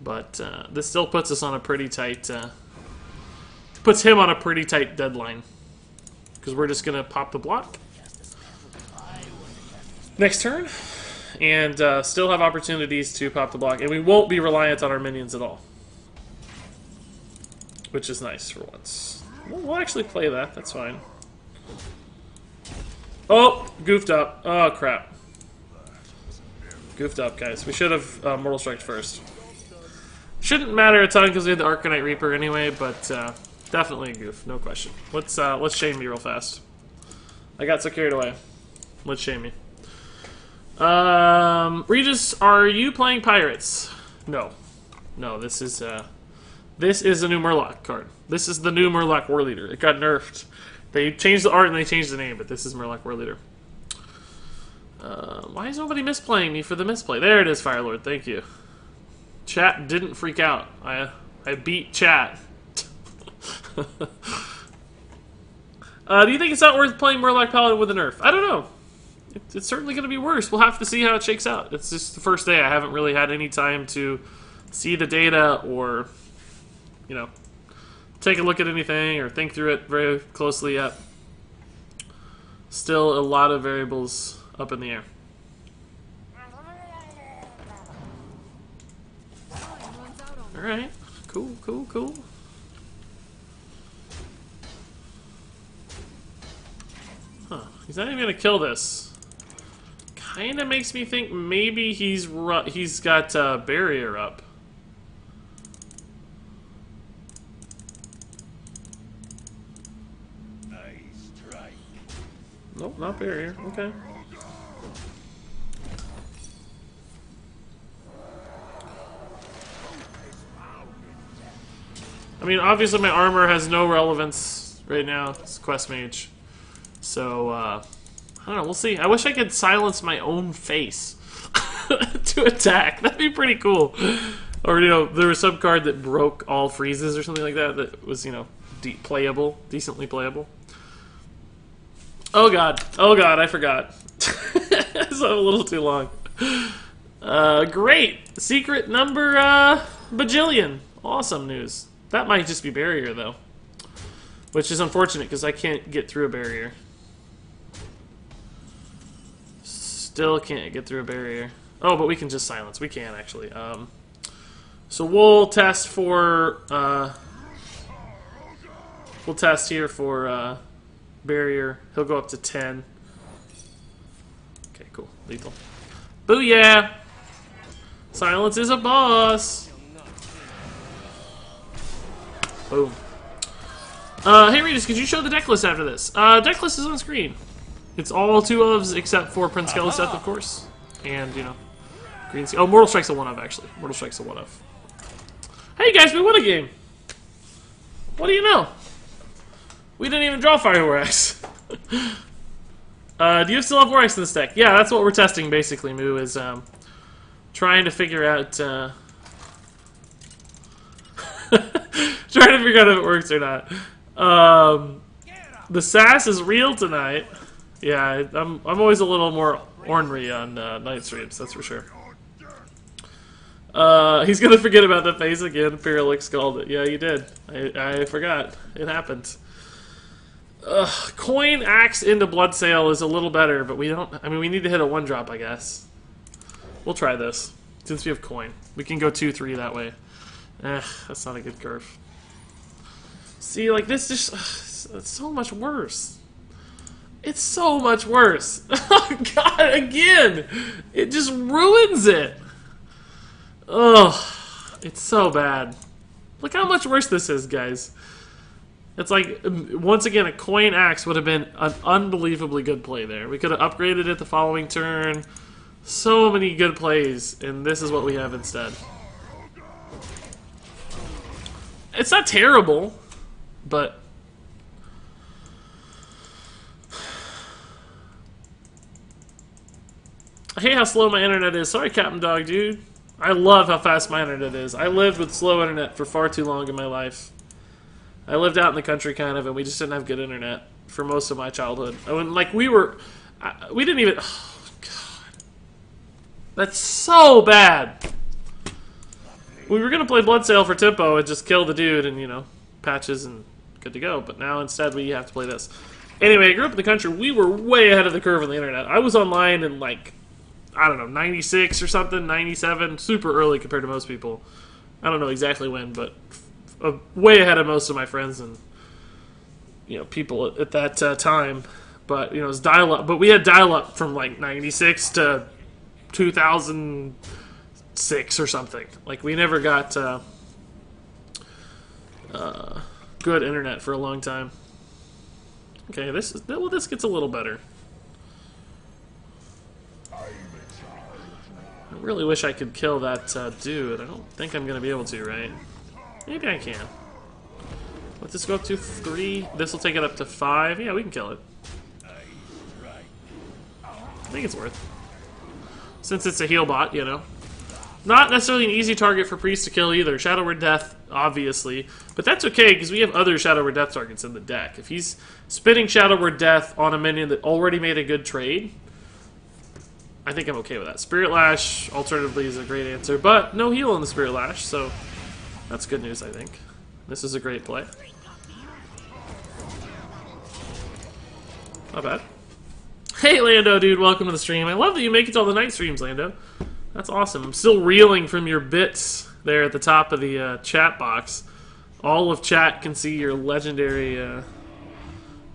But this still puts us on a pretty tight... puts him on a pretty tight deadline. Because we're just going to pop the block next turn. And still have opportunities to pop the block. And we won't be reliant on our minions at all. Which is nice for once. We'll actually play that. That's fine. Oh! Goofed up. Oh, crap. Goofed up, guys. We should have Mortal Strike first. Shouldn't matter a ton because we had the Arcanite Reaper anyway, but definitely a goof. No question. Let's shame me real fast. I got so carried away. Let's shame me. Regis, are you playing Pirates? No. No, this is a new Murloc card. This is the new Murloc War Leader. It got nerfed. They changed the art and they changed the name, but this is Murloc War Leader. Why is nobody misplaying me for the misplay? There it is, Firelord. Thank you. Chat didn't freak out. I beat chat. Do you think it's not worth playing Murloc Paladin with a nerf? I don't know. It's certainly going to be worse. We'll have to see how it shakes out. It's just the first day. I haven't really had any time to see the data or... you know, take a look at anything or think through it very closely yet. Still a lot of variables up in the air. Alright, cool, cool, cool. Huh, he's not even gonna kill this. Kinda makes me think maybe he's got barrier up. Nope, not barrier. Okay. I mean, obviously my armor has no relevance right now. It's Quest Mage. So, I don't know. We'll see. I wish I could silence my own face to attack. That'd be pretty cool. Or, you know, there was some card that broke all freezes or something like that that was, you know, playable. Decently playable. Oh god. Oh god, I forgot. It's a little too long. Great! Secret number, bajillion. Awesome news. That might just be barrier, though. Which is unfortunate, because I can't get through a barrier. Still can't get through a barrier. Oh, but we can just silence. We can, actually. So we'll test for, we'll test here for, barrier. He'll go up to 10. Okay, cool. Lethal. Booyah! Silence is a boss! Boom. Hey Regis, could you show the deck list after this? Deck list is on screen. It's all 2 ofs except for Prince Keleseth, of course. And, you know, Green Sea. Oh, Mortal Strike's a 1-of, actually. Mortal Strike's a 1-of. Hey guys, we won a game! What do you know? We didn't even draw Fire Wax. Do you still have Warx in this deck? Yeah, that's what we're testing, basically, Moo, is trying to figure out... trying to figure out if it works or not. The sass is real tonight. Yeah, I'm always a little more ornery on night streams, that's for sure. He's gonna forget about the face again. Pyrrhix called it. Yeah, you did. I forgot. It happened. Coin axe into Bloodsail is a little better, but we don't... I mean, we need to hit a 1-drop, I guess. We'll try this. Since we have coin. We can go 2-3 that way. That's not a good curve. See, like, this just... it's so much worse. It's so much worse. Oh, God, again! It just ruins it. Ugh. It's so bad. Look how much worse this is, guys. It's like, once again, a coin axe would have been an unbelievably good play there. We could have upgraded it the following turn. So many good plays, and this is what we have instead. It's not terrible, but... I hate how slow my internet is. Sorry, Captain Dog, dude. I love how fast my internet is. I lived with slow internet for far too long in my life. I lived out in the country, kind of, and we just didn't have good internet for most of my childhood. I mean, like, we didn't even... Oh, God. That's so bad. We were going to play Bloodsail for tempo and just kill the dude and, you know, patches and good to go. But now, instead, we have to play this. Anyway, I grew up in the country. We were way ahead of the curve on the internet. I was online in, like, I don't know, 96 or something, 97. Super early compared to most people. I don't know exactly when, but... way ahead of most of my friends and, you know, people at that time. But, you know, it was dial-up. But we had dial-up from, like, 96 to 2006 or something. Like, we never got good internet for a long time. Okay, this gets a little better. I really wish I could kill that dude. I don't think I'm going to be able to, right? Maybe I can. Let this go up to 3. This will take it up to 5. Yeah, we can kill it. I think it's worth. Since it's a heal bot, you know. Not necessarily an easy target for Priest to kill either. Shadow Word Death, obviously. But that's okay, because we have other Shadow Word Death targets in the deck. If he's spinning Shadow Word Death on a minion that already made a good trade, I think I'm okay with that. Spirit Lash, alternatively, is a great answer. But no heal on the Spirit Lash, so... that's good news, I think. This is a great play. Not bad. Hey, Lando, dude, welcome to the stream. I love that you make it to all the night streams, Lando. That's awesome. I'm still reeling from your bits there at the top of the chat box. All of chat can see your legendary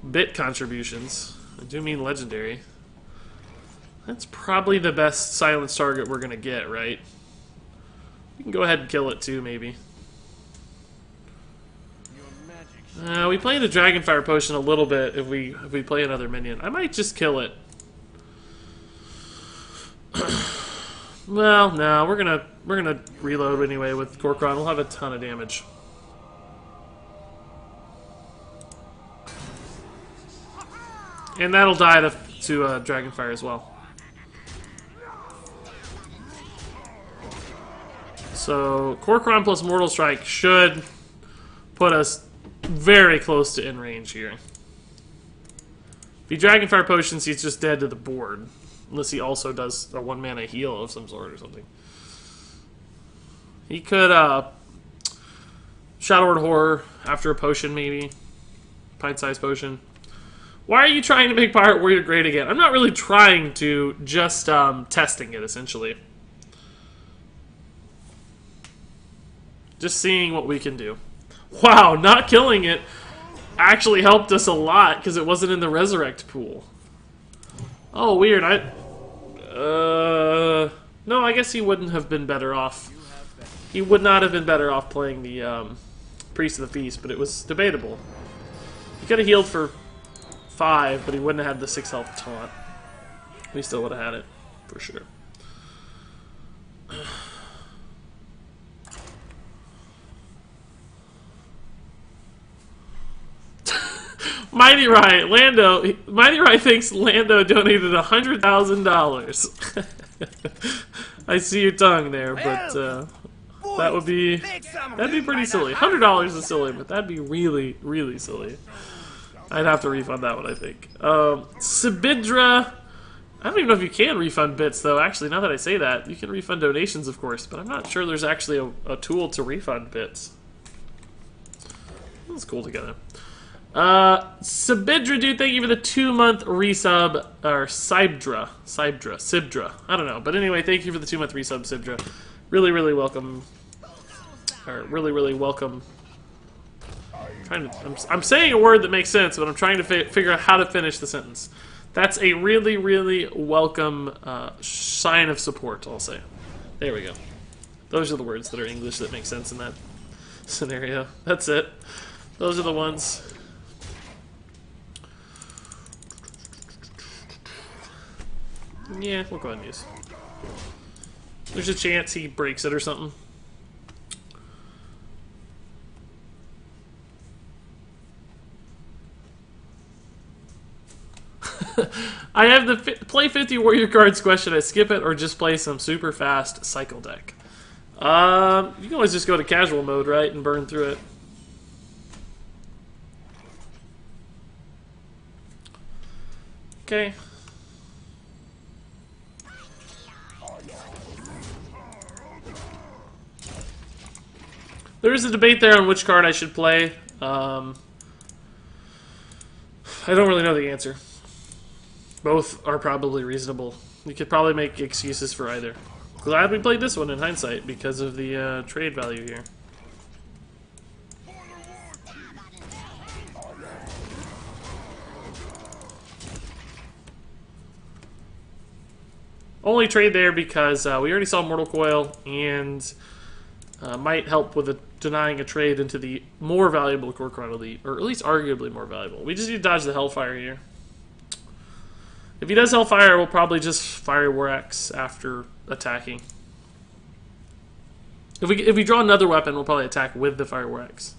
bit contributions. I do mean legendary. That's probably the best silence target we're going to get, right? We can go ahead and kill it, too, maybe. We play the Dragonfire Potion a little bit if we play another minion. I might just kill it. Well, no, we're gonna reload anyway with Korkron. We'll have a ton of damage. And that'll die to Dragonfire as well. So, Kor'kron plus Mortal Strike should put us very close to in range here. If he Dragonfire Potions, he's just dead to the board. Unless he also does a 1-mana heal of some sort or something. He could, Shadow Word Horror after a potion, maybe. Pint-sized potion. Why are you trying to make Pirate Warrior great again? I'm not really trying to, just testing it, essentially. Just seeing what we can do. Wow, not killing it actually helped us a lot because it wasn't in the Resurrect pool. Oh, weird. No, I guess he wouldn't have been better off. He would not have been better off playing the Priest of the Feast, but it was debatable. He could have healed for 5, but he wouldn't have had the 6 health taunt. We still would have had it, for sure. Mighty Rai thinks Lando donated $100,000. I see your tongue there, but that'd be pretty silly. $100 is silly, but that'd be really, really silly. I'd have to refund that one, I think. Sibidra, I don't even know if you can refund bits, though. Actually, now that I say that, you can refund donations, of course, but I'm not sure there's actually a tool to refund bits. That's cool together. Sibidra, dude, thank you for the 2-month resub, or Sibdra, I don't know, but anyway, thank you for the 2-month resub, Sibdra. Really, really welcome, or really, really welcome. I'm saying a word that makes sense, but I'm trying to figure out how to finish the sentence. That's a really, really welcome sign of support, I'll say. There we go. Those are the words that are English that make sense in that scenario. That's it. Those are the ones. Yeah, we'll go ahead and use. There's a chance he breaks it or something. I have the play 50 warrior cards question. I skip it or just play some super fast cycle deck. You can always just go to casual mode, right, and burn through it. Okay. There is a debate there on which card I should play. I don't really know the answer. Both are probably reasonable. You could probably make excuses for either. Glad we played this one in hindsight because of the trade value here. Only trade there because we already saw Mortal Coil and might help with denying a trade into the more valuable Kor'kron Elite, or at least arguably more valuable. We just need to dodge the Hellfire here. If he does Hellfire, we'll probably just fire War Axe after attacking. If we draw another weapon, we'll probably attack with the Fire War Axe.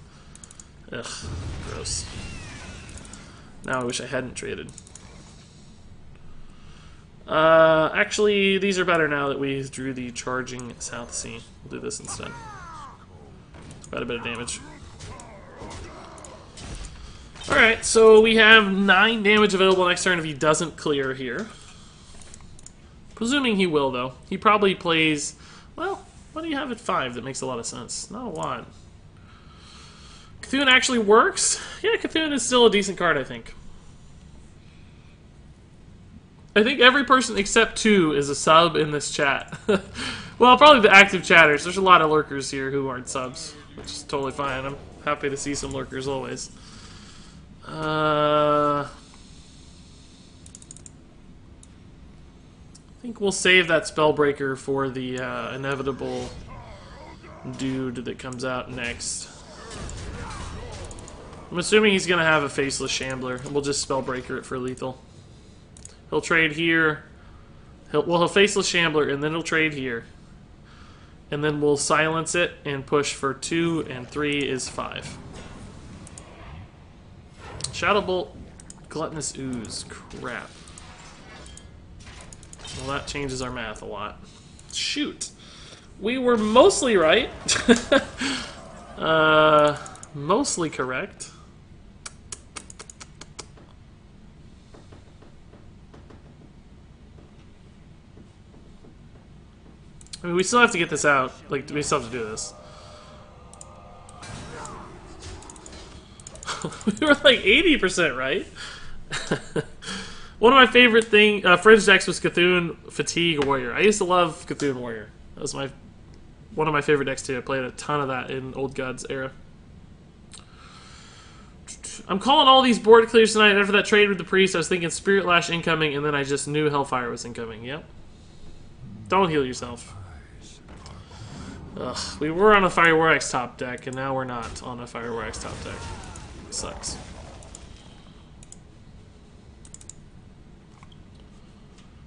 Ugh, gross. Now I wish I hadn't traded. Actually, these are better now that we drew the Charging South Sea. We'll do this instead. Quite a bit of damage. Alright, so we have 9 damage available next turn if he doesn't clear here. Presuming he will, though. He probably plays... Well, what do you have at 5 that makes a lot of sense? Not a lot. Cthulhu actually works? Yeah, Cthulhu is still a decent card, I think. I think every person except 2 is a sub in this chat. Well, probably the active chatters. There's a lot of lurkers here who aren't subs, which is totally fine. I'm happy to see some lurkers always. I think we'll save that Spellbreaker for the inevitable dude that comes out next. I'm assuming he's going to have a Faceless Shambler, and we'll just Spellbreaker it for lethal. He'll trade here. He'll Faceless Shambler, and then he'll trade here. And then we'll silence it and push for 2, and 3 is 5. Shadow Bolt Gluttonous Ooze. Crap. Well, that changes our math a lot. Shoot. We were mostly right. Mostly correct. I mean, we still have to get this out. Like, we still have to do this. We were like 80% right. One of my favorite fringe decks was Cthulhu Fatigue Warrior. I used to love Cthulhu Warrior. That was one of my favorite decks too. I played a ton of that in Old Gods era. I'm calling all these board clears tonight. After that trade with the priest, I was thinking Spirit Lash incoming, and then I just knew Hellfire was incoming. Yep. Don't heal yourself. Ugh. We were on a Fire War X top deck, and now we're not on a Fire War X top deck. Sucks.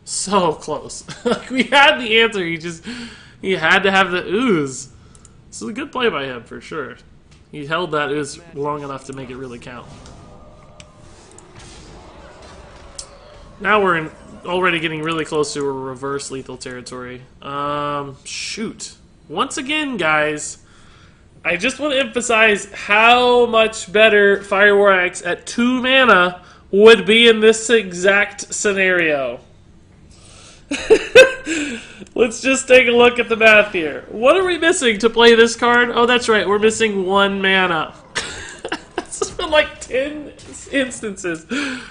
So close. We had the answer. He had to have the ooze. This is a good play by him for sure. He held that ooze long enough to make it really count. Now we're already getting really close to a reverse lethal territory. Shoot. Once again, guys, I just want to emphasize how much better Fire War Axe at 2 mana would be in this exact scenario. Let's just take a look at the math here. What are we missing to play this card? Oh, that's right. We're missing 1 mana. This has been like 10 instances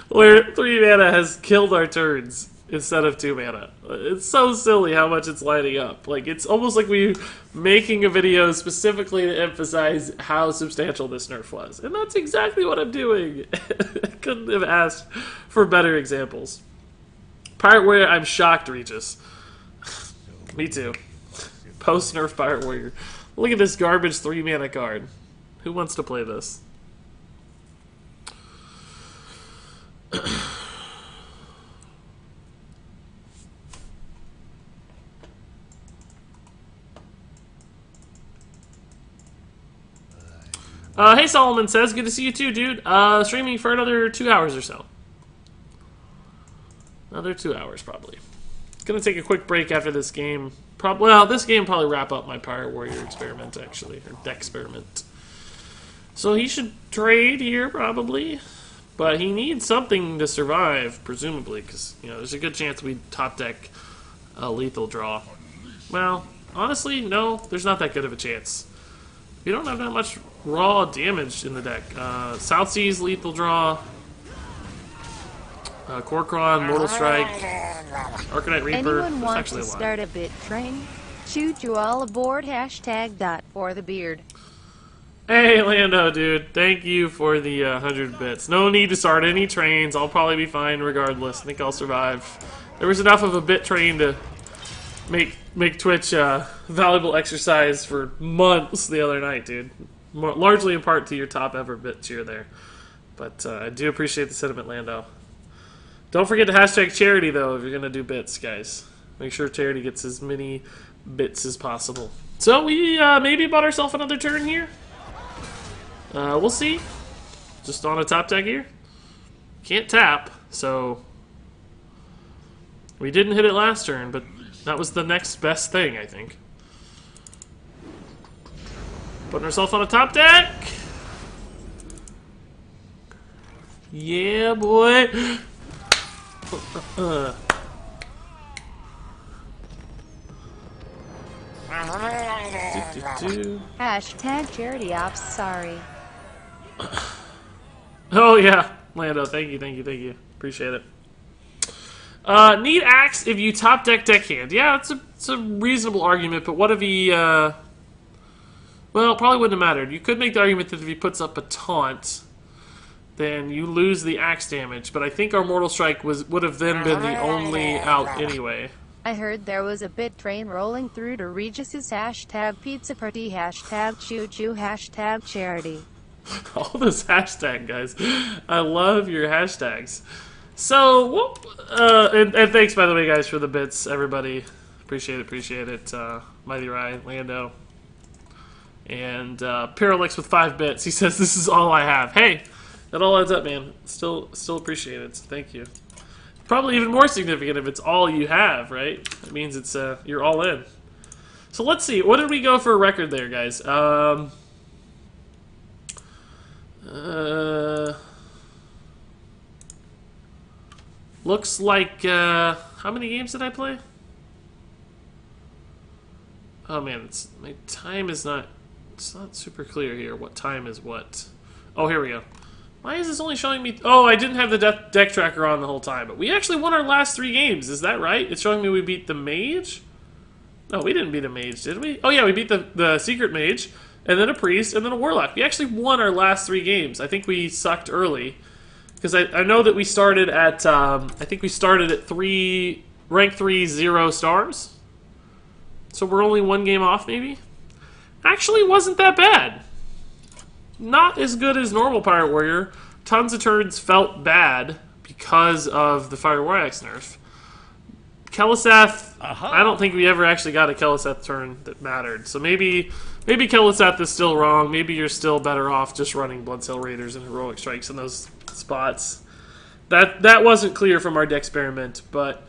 where 3 mana has killed our turns instead of 2 mana. It's so silly how much it's lighting up. Like, it's almost like we're making a video specifically to emphasize how substantial this nerf was. And that's exactly what I'm doing. I couldn't have asked for better examples. Pirate Warrior, I'm shocked, Regis. Me too. Post-nerf Pirate Warrior. Look at this garbage 3 mana card. Who wants to play this? Hey, Solomon says, good to see you too, dude. Streaming for another 2 hours or so. Another 2 hours, probably. Gonna take a quick break after this game. Well, this game probably wrap up my Pirate Warrior experiment, actually. Or deck experiment. So he should trade here, probably. But he needs something to survive, presumably. Because, you know, there's a good chance we top deck a lethal draw. Well, honestly, no. There's not that good of a chance. We don't have that much raw damage in the deck. South Seas, lethal draw. Korkron, Mortal Strike, Arcanite Reaper.
Anyone wants to start a bit train? Shoot you all aboard. #for_the_beard.
Hey, Lando, dude. Thank you for the 100 bits. No need to start any trains. I'll probably be fine regardless. I think I'll survive. There was enough of a bit train to make Twitch valuable exercise for months the other night, dude. Largely in part to your top ever bit cheer there. But I do appreciate the sentiment, Lando. Don't forget to hashtag charity, though, if you're going to do bits, guys. Make sure charity gets as many bits as possible. So we maybe bought ourselves another turn here. We'll see. Just on a top deck here. Can't tap, so we didn't hit it last turn, but that was the next best thing, I think. Putting ourselves on a top deck. Yeah, boy.
Hashtag charity ops, sorry.
Oh yeah, Lando, thank you. Appreciate it. Need axe if you top deck deckhand. Yeah, it's a reasonable argument, but what if he well, it probably wouldn't have mattered. You could make the argument that if he puts up a taunt, then you lose the axe damage, but I think our Mortal Strike would have then been the only out anyway.
I heard there was a bit train rolling through to Regis's #pizza party, #choo-choo, #charity.
All those hashtag guys. I love your hashtags. So, and thanks by the way, guys, for the bits, everybody. Appreciate it. Mighty Rye, Lando, and Parallax with 5 bits. He says, "This is all I have." Hey, That all adds up, man. Still appreciated. So thank you. Probably even more significant if it's all you have, right? It means it's you're all in. So let's see. What did we go for a record there, guys? Looks like how many games did I play? Oh man, my time is not. It's not super clear here. What time is what? Oh, here we go. Why is this only showing me? Oh, I didn't have the deck tracker on the whole time, but we actually won our last 3 games. Is that right? It's showing me we beat the mage. No, we didn't beat a mage, did we? Oh yeah, we beat the secret mage, and then a priest, and then a warlock. We actually won our last 3 games. I think we sucked early. Because I know that we started at, I think we started at rank 3, 0 stars. So we're only 1 game off, maybe? Actually, wasn't that bad. Not as good as normal Pirate Warrior. Tons of turns felt bad because of the Fire War Axe nerf. Kel'Theth, I don't think we ever actually got a Kel'Theth turn that mattered. So maybe Kel'Theth is still wrong. Maybe you're still better off just running Bloodsail Raiders and Heroic Strikes in those spots. That wasn't clear from our deck experiment, but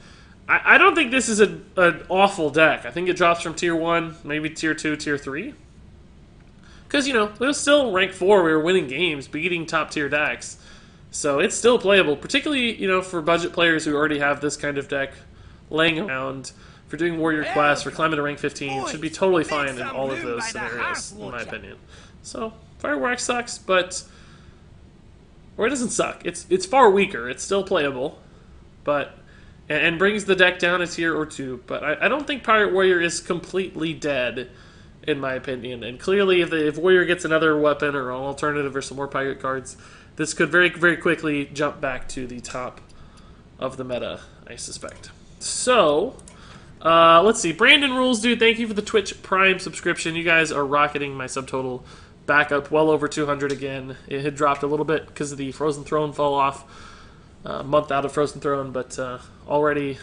I don't think this is an awful deck. I think it drops from tier 1, maybe tier 2, tier 3. Because, you know, it was still rank 4. We were winning games, beating top tier decks. So it's still playable, particularly, you know, for budget players who already have this kind of deck laying around. For doing Warrior Quest, for climbing to rank 15, should be totally fine in all of those scenarios, in my opinion. So, Firework sucks, but... Or it doesn't suck. It's far weaker. It's still playable, but... And brings the deck down a tier or 2. But I don't think Pirate Warrior is completely dead, in my opinion. And clearly, if Warrior gets another weapon or an alternative or some more pirate cards, this could very, very quickly jump back to the top of the meta, I suspect. So, let's see. Brandon Rules, dude, thank you for the Twitch Prime subscription. You guys are rocketing my subtotal back up well over 200 again. It had dropped a little bit because of the Frozen Throne fall off. A month out of Frozen Throne, but already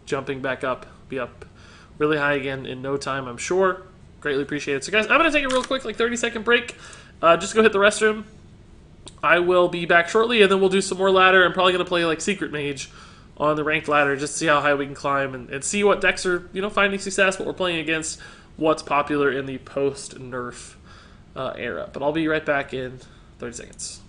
jumping back up. Be up really high again in no time, I'm sure. Greatly appreciate it. So guys, I'm going to take a real quick, like 30-second break. Just go hit the restroom. I will be back shortly, and then we'll do some more ladder. I'm probably going to play like Secret Mage on the ranked ladder, just to see how high we can climb and see what decks are, you know, finding success, what we're playing against, what's popular in the post-nerf era. But I'll be right back in 30 seconds.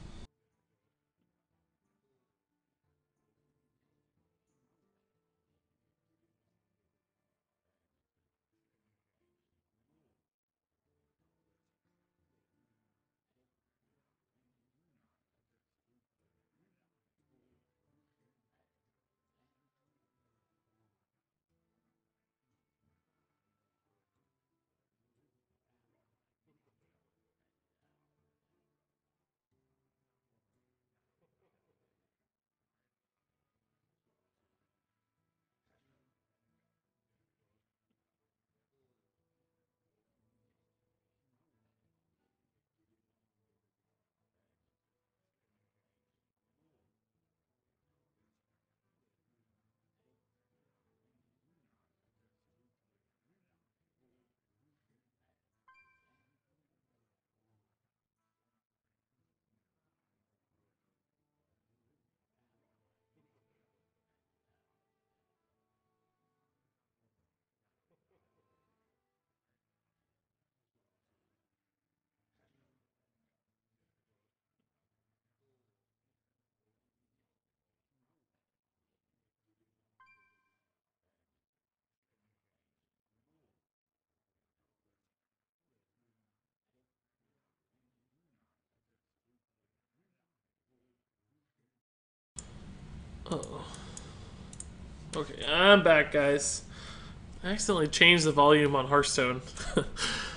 Uh-oh. Okay, I'm back, guys. I accidentally changed the volume on Hearthstone.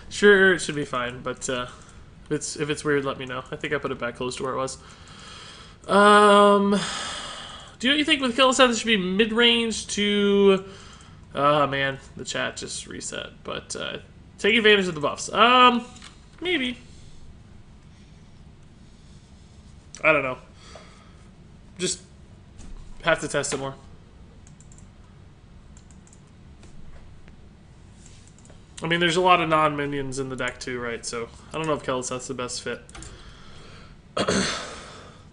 Sure, it should be fine, but if it's weird, let me know. I think I put it back close to where it was. Do you know what you think with Kel'Theth? It should be mid-range to... Oh, man, the chat just reset. But take advantage of the buffs. Maybe. I don't know. Just have to test it more. I mean, there's a lot of non-minions in the deck too, right? So I don't know if Kel'Theth's the best fit.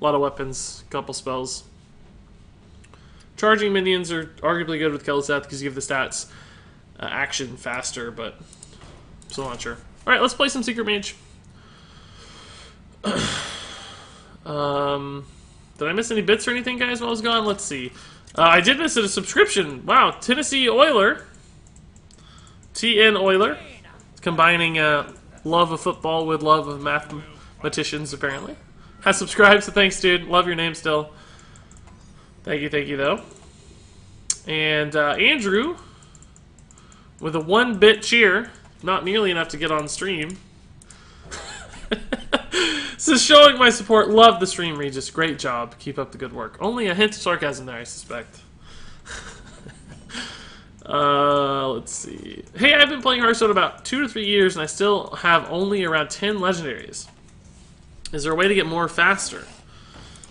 A lot of weapons, couple spells. Charging minions are arguably good with Kel's death because you give the stats action faster, but I'm still not sure. Alright, let's play some Secret Mage. Did I miss any bits or anything, guys, while I was gone? Let's see. I did miss a subscription. Wow, Tennessee Oiler. TN Oiler. Combining love of football with love of mathematicians, apparently. Has subscribed, so thanks, dude. Love your name still. Thank you, though. And Andrew, with a 1-bit cheer. Not nearly enough to get on stream. This is showing my support. Love the stream, Regis. Great job. Keep up the good work. Only a hint of sarcasm there, I suspect. Let's see. Hey, I've been playing Hearthstone about 2 to 3 years, and I still have only around 10 legendaries. Is there a way to get more faster?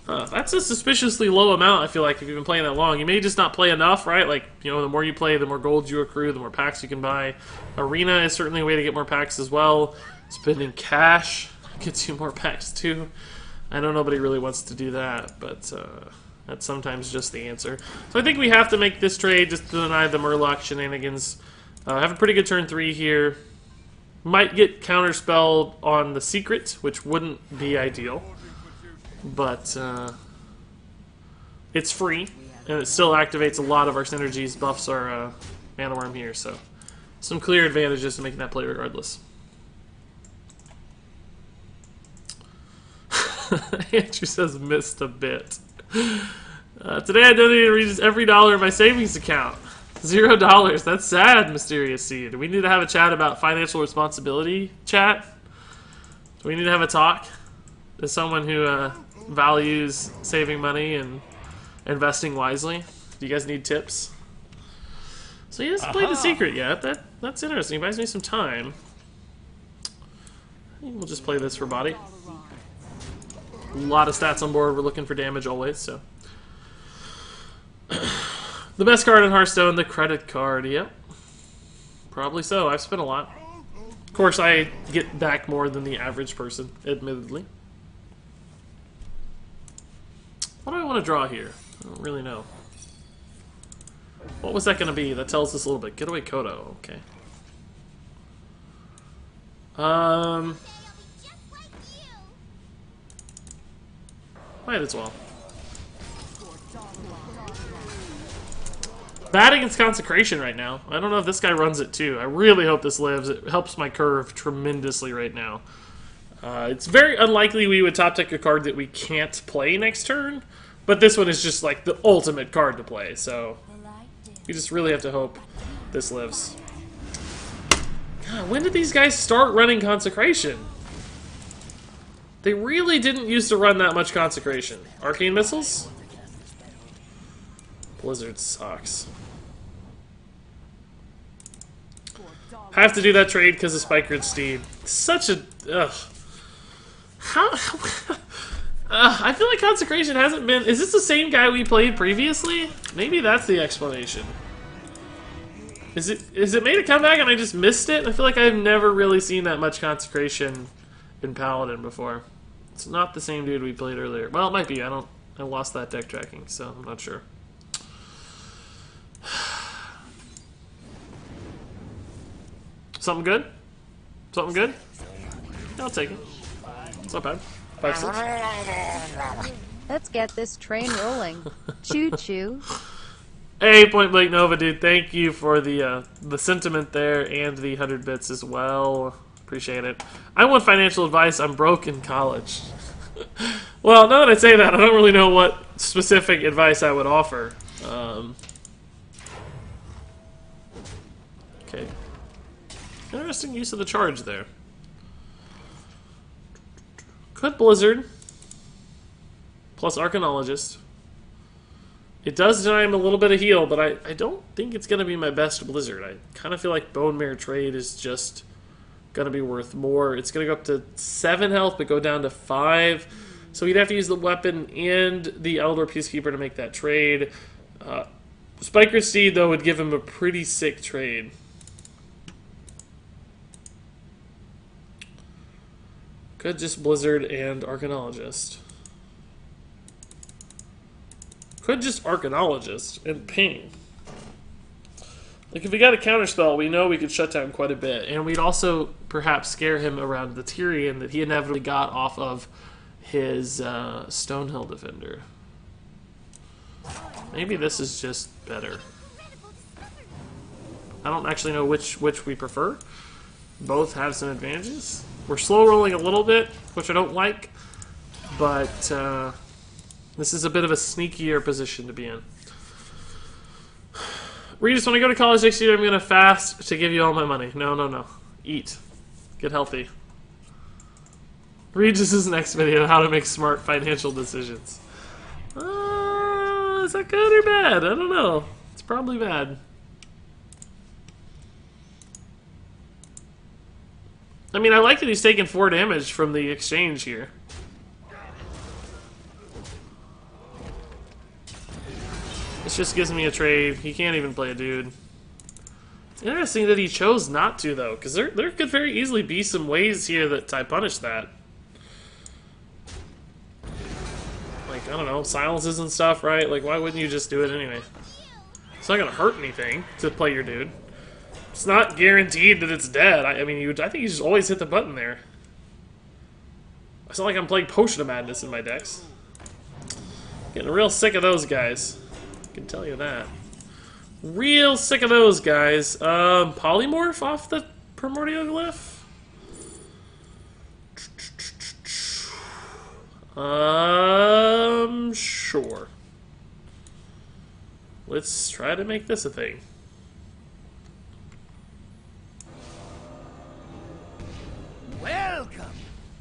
That's a suspiciously low amount, I feel like, if you've been playing that long. You may just not play enough, right? Like, you know, the more you play, the more gold you accrue, the more packs you can buy. Arena is certainly a way to get more packs as well. Spending cash gets you more packs too. I know nobody really wants to do that, but that's sometimes just the answer. So I think we have to make this trade just to deny the Murloc shenanigans. Have a pretty good turn 3 here. Might get counterspelled on the secret, which wouldn't be ideal. But it's free, and it still activates a lot of our synergies, buffs our Mana Worm here, so some clear advantages to making that play regardless. Andrew says missed a bit. Today I donated Regis every dollar in my savings account. $0. That's sad, Mysterious Seed. We need to have a chat about financial responsibility, chat. Do we need to have a talk? As someone who values saving money and investing wisely. Do you guys need tips? So he hasn't played the secret yet. That's interesting. He buys me some time. I think we'll just play this for body. A lot of stats on board. We're looking for damage always, so. The best card in Hearthstone, the credit card. Yep. Probably so. I've spent a lot. Of course, I get back more than the average person, admittedly. What do I want to draw here? I don't really know. What was that going to be? That tells us a little bit. Getaway Kodo. Okay. Might as well. Bad against Consecration right now. I don't know if this guy runs it too. I really hope this lives. It helps my curve tremendously right now. It's very unlikely we would top deck a card that we can't play next turn, but this one is just like the ultimate card to play, so we just really have to hope this lives. God, when did these guys start running Consecration? They really didn't used to run that much Consecration. Arcane Missiles? Blizzard sucks. Have to do that trade because of Spikered Steed. Such a... Ugh. How... I feel like Consecration hasn't been... Is this the same guy we played previously? Maybe that's the explanation. Is it made a comeback and I just missed it? I feel like I've never really seen that much Consecration in Paladin before. It's not the same dude we played earlier. Well, it might be. I lost that deck tracking, so I'm not sure. Something good? Something good? I'll take it. It's not bad. 5-6.
Let's get this train rolling. Choo choo.
Hey, Point Blank Nova, dude. Thank you for the sentiment there and the 100 bits as well. Appreciate it. I want financial advice. I'm broke in college. Well, now that I say that, I don't really know what specific advice I would offer. Okay. Interesting use of the charge there. Could Blizzard. Plus Arcanologist. It does deny him a little bit of heal, but I don't think it's going to be my best Blizzard. I kind of feel like Bone Mare Trade is just going to be worth more. It's going to go up to 7 health, but go down to 5. So he'd have to use the weapon and the Eldor Peacekeeper to make that trade. Spiker Steed, though, would give him a pretty sick trade. Could just Blizzard and Arcanologist. Could just Archaeologist and ping. Like, if we got a counterspell, we know we could shut down quite a bit. And we'd also perhaps scare him around the Tyrion that he inevitably got off of his Stonehill Defender. Maybe this is just better. I don't actually know which we prefer. Both have some advantages. We're slow rolling a little bit, which I don't like. But this is a bit of a sneakier position to be in. Regis, when I go to college next year, I'm going to fast to give you all my money. No, no, no. Eat. Get healthy. Regis' next video, how to make smart financial decisions. Is that good or bad? I don't know. It's probably bad. I mean, I like that he's taking 4 damage from the exchange here. This just gives me a trade. He can't even play a dude. It's interesting that he chose not to, though, because there could very easily be some ways here that I punish that. Like, I don't know, silences and stuff, right? Like, why wouldn't you just do it anyway? It's not gonna hurt anything to play your dude. It's not guaranteed that it's dead. I mean, I think you just always hit the button there. It's not like I'm playing Potion of Madness in my decks. Getting real sick of those guys. I can tell you that. Real sick of those guys. Polymorph off the Primordial Glyph? Sure. Let's try to make this a thing.
Welcome.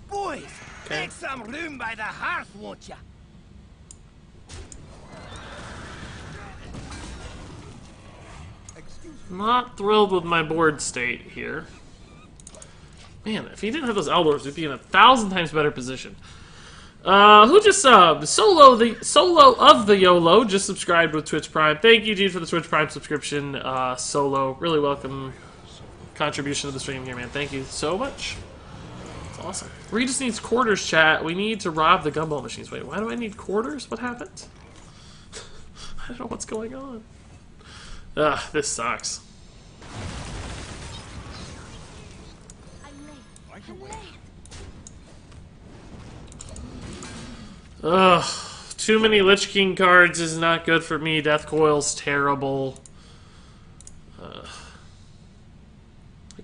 Boys,
Okay.
make some room by the hearth, won't ya?
Not thrilled with my board state here. Man, if he didn't have those Eldors, we'd be in 1,000 times better position. Who just subbed? Solo of the YOLO just subscribed with Twitch Prime. Thank you, dude, for the Twitch Prime subscription. Solo, really welcome contribution to the stream here, man. Thank you so much. It's awesome. Regis needs quarters, chat. We need to rob the gumball machines. Wait, why do I need quarters? What happened? I don't know what's going on. Ugh, this sucks. Ugh, too many Lich King cards is not good for me. Death Coil's terrible. I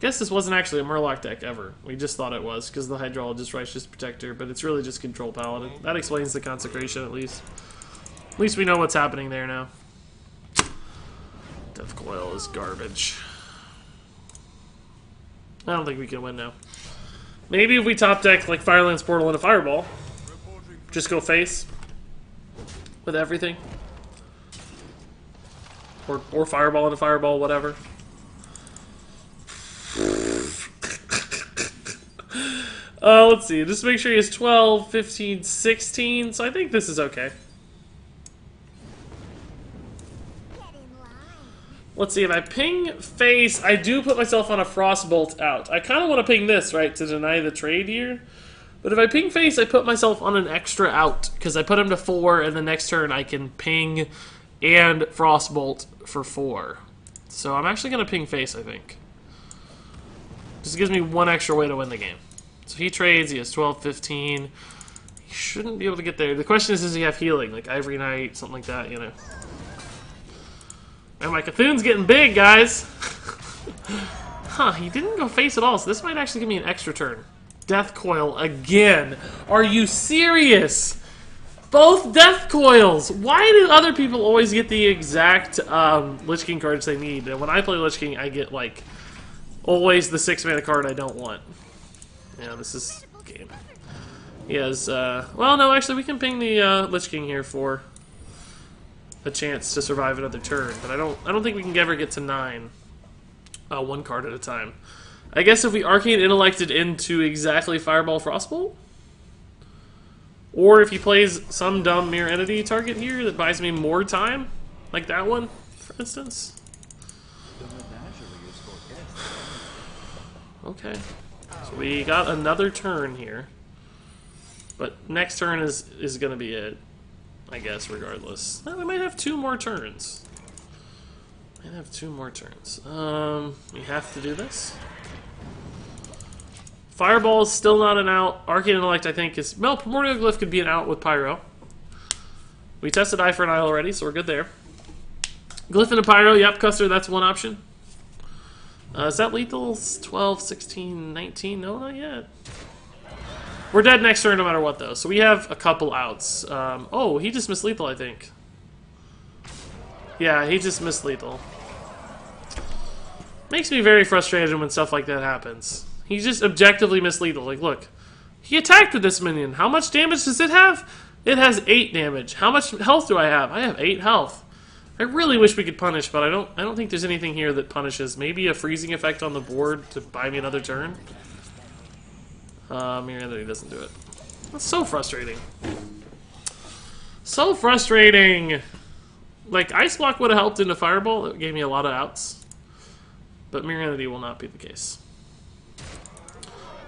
guess this wasn't actually a Murloc deck ever. We just thought it was because of the Hydrologist, Righteous Protector, but it's really just Control Paladin. That explains the Consecration at least. At least we know what's happening there now. Death Coil is garbage. I don't think we can win now. Maybe if we top deck like Firelands Portal and a Fireball. Just go face with everything. Or Fireball and a Fireball, whatever. Let's see. Just make sure he has 12, 15, 16. So I think this is okay. Let's see. If I ping face, I do put myself on a Frostbolt out. I kind of want to ping this, right, to deny the trade here. But if I ping face, I put myself on an extra out, because I put him to 4, and the next turn I can ping and Frostbolt for 4. So I'm actually going to ping face, I think. Just gives me one extra way to win the game. So he trades, he has 12, 15. He shouldn't be able to get there. The question is, does he have healing? Like Ivory Knight, something like that, you know. And my Cthulhu's getting big, guys! Huh, he didn't go face at all, so this might actually give me an extra turn. Death Coil again. Are you serious? Both Death Coils. Why do other people always get the exact Lich King cards they need? And when I play Lich King, I get, like, always the 6-mana card I don't want. Yeah, this is game. He has, well, no, actually, we can ping the Lich King here for a chance to survive another turn. But I don't think we can ever get to 9 one card at a time. I guess if we Arcane Intellected into exactly Fireball Frostbolt? Or if he plays some dumb Mirror Entity target here that buys me more time? Like that one, for instance? Okay. So we got another turn here. But next turn is going to be it. I guess, regardless. We might have 2 more turns. Might have 2 more turns. We have to do this. Fireball is still not an out. Arcane Intellect, I think, is... Well, Primordial Glyph could be an out with Pyro. We tested Eye for an Eye already, so we're good there. Glyph into Pyro, yep, Custer, that's one option. Is that lethal? 12, 16, 19? No, not yet. We're dead next turn no matter what, though. So we have a couple outs. Oh, he just missed lethal, I think. Yeah, he just missed lethal. Makes me very frustrated when stuff like that happens. He just objectively missed lethal. Like, look. He attacked with this minion. How much damage does it have? It has 8 damage. How much health do I have? I have 8 health. I really wish we could punish, but I don't think there's anything here that punishes. Maybe a freezing effect on the board to buy me another turn. Miranda doesn't do it. That's so frustrating. So frustrating! Like, Ice Block would have helped into Fireball. It gave me a lot of outs. But Miranda will not be the case.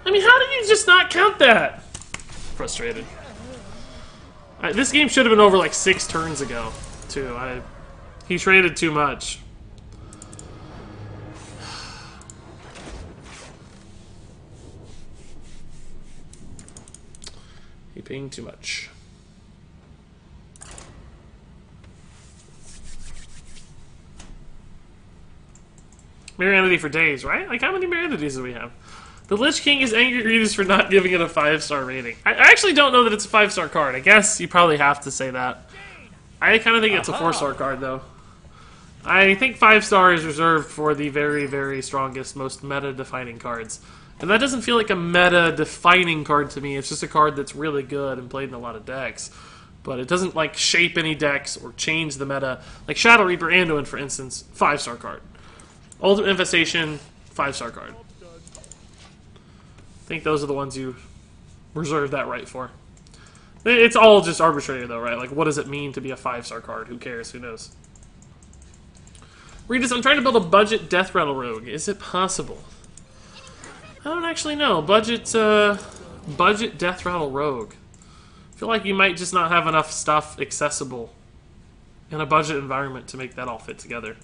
I mean, how did you just not count that? Frustrated. This game should have been over like 6 turns ago, too. He traded too much. He paying too much. Mirror Entity for days, right? Like, how many Mirror Entities do we have? The Lich King is angry at Regis for not giving it a 5-star rating. I actually don't know that it's a 5-star card. I guess you probably have to say that. I kind of think it's a 4-star card, though. I think 5-star is reserved for the very, very strongest, most meta-defining cards. And that doesn't feel like a meta-defining card to me. It's just a card that's really good and played in a lot of decks. But it doesn't, like, shape any decks or change the meta. Like Shadow Reaper Anduin, for instance, 5-star card. Ultimate Infestation, 5-star card. I think those are the ones you reserve that right for. It's all just arbitrary, though, right? Like, what does it mean to be a 5-star card? Who cares? Who knows? Regis, I'm trying to build a budget Death Rattle Rogue. Is it possible? I don't actually know. Budget Death Rattle Rogue. I feel like you might just not have enough stuff accessible in a budget environment to make that all fit together.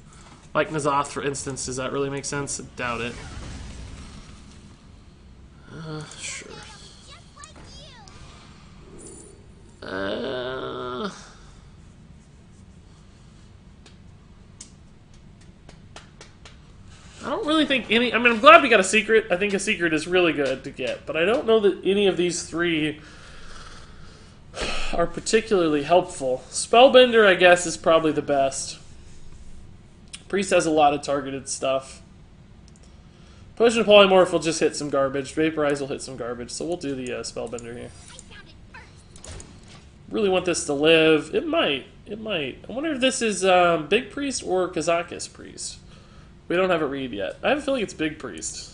Like N'Zoth, for instance. Does that really make sense? I doubt it. Sure. I don't really think any... I mean, I'm glad we got a secret. I think a secret is really good to get. But I don't know that any of these 3 are particularly helpful. Spellbender, I guess, is probably the best. Priest has a lot of targeted stuff. Potion of Polymorph will just hit some garbage. Vaporize will hit some garbage. So we'll do the Spellbender here. Really want this to live. It might. It might. I wonder if this is Big Priest or Kazakus Priest. We don't have it read yet. I have a feeling it's Big Priest.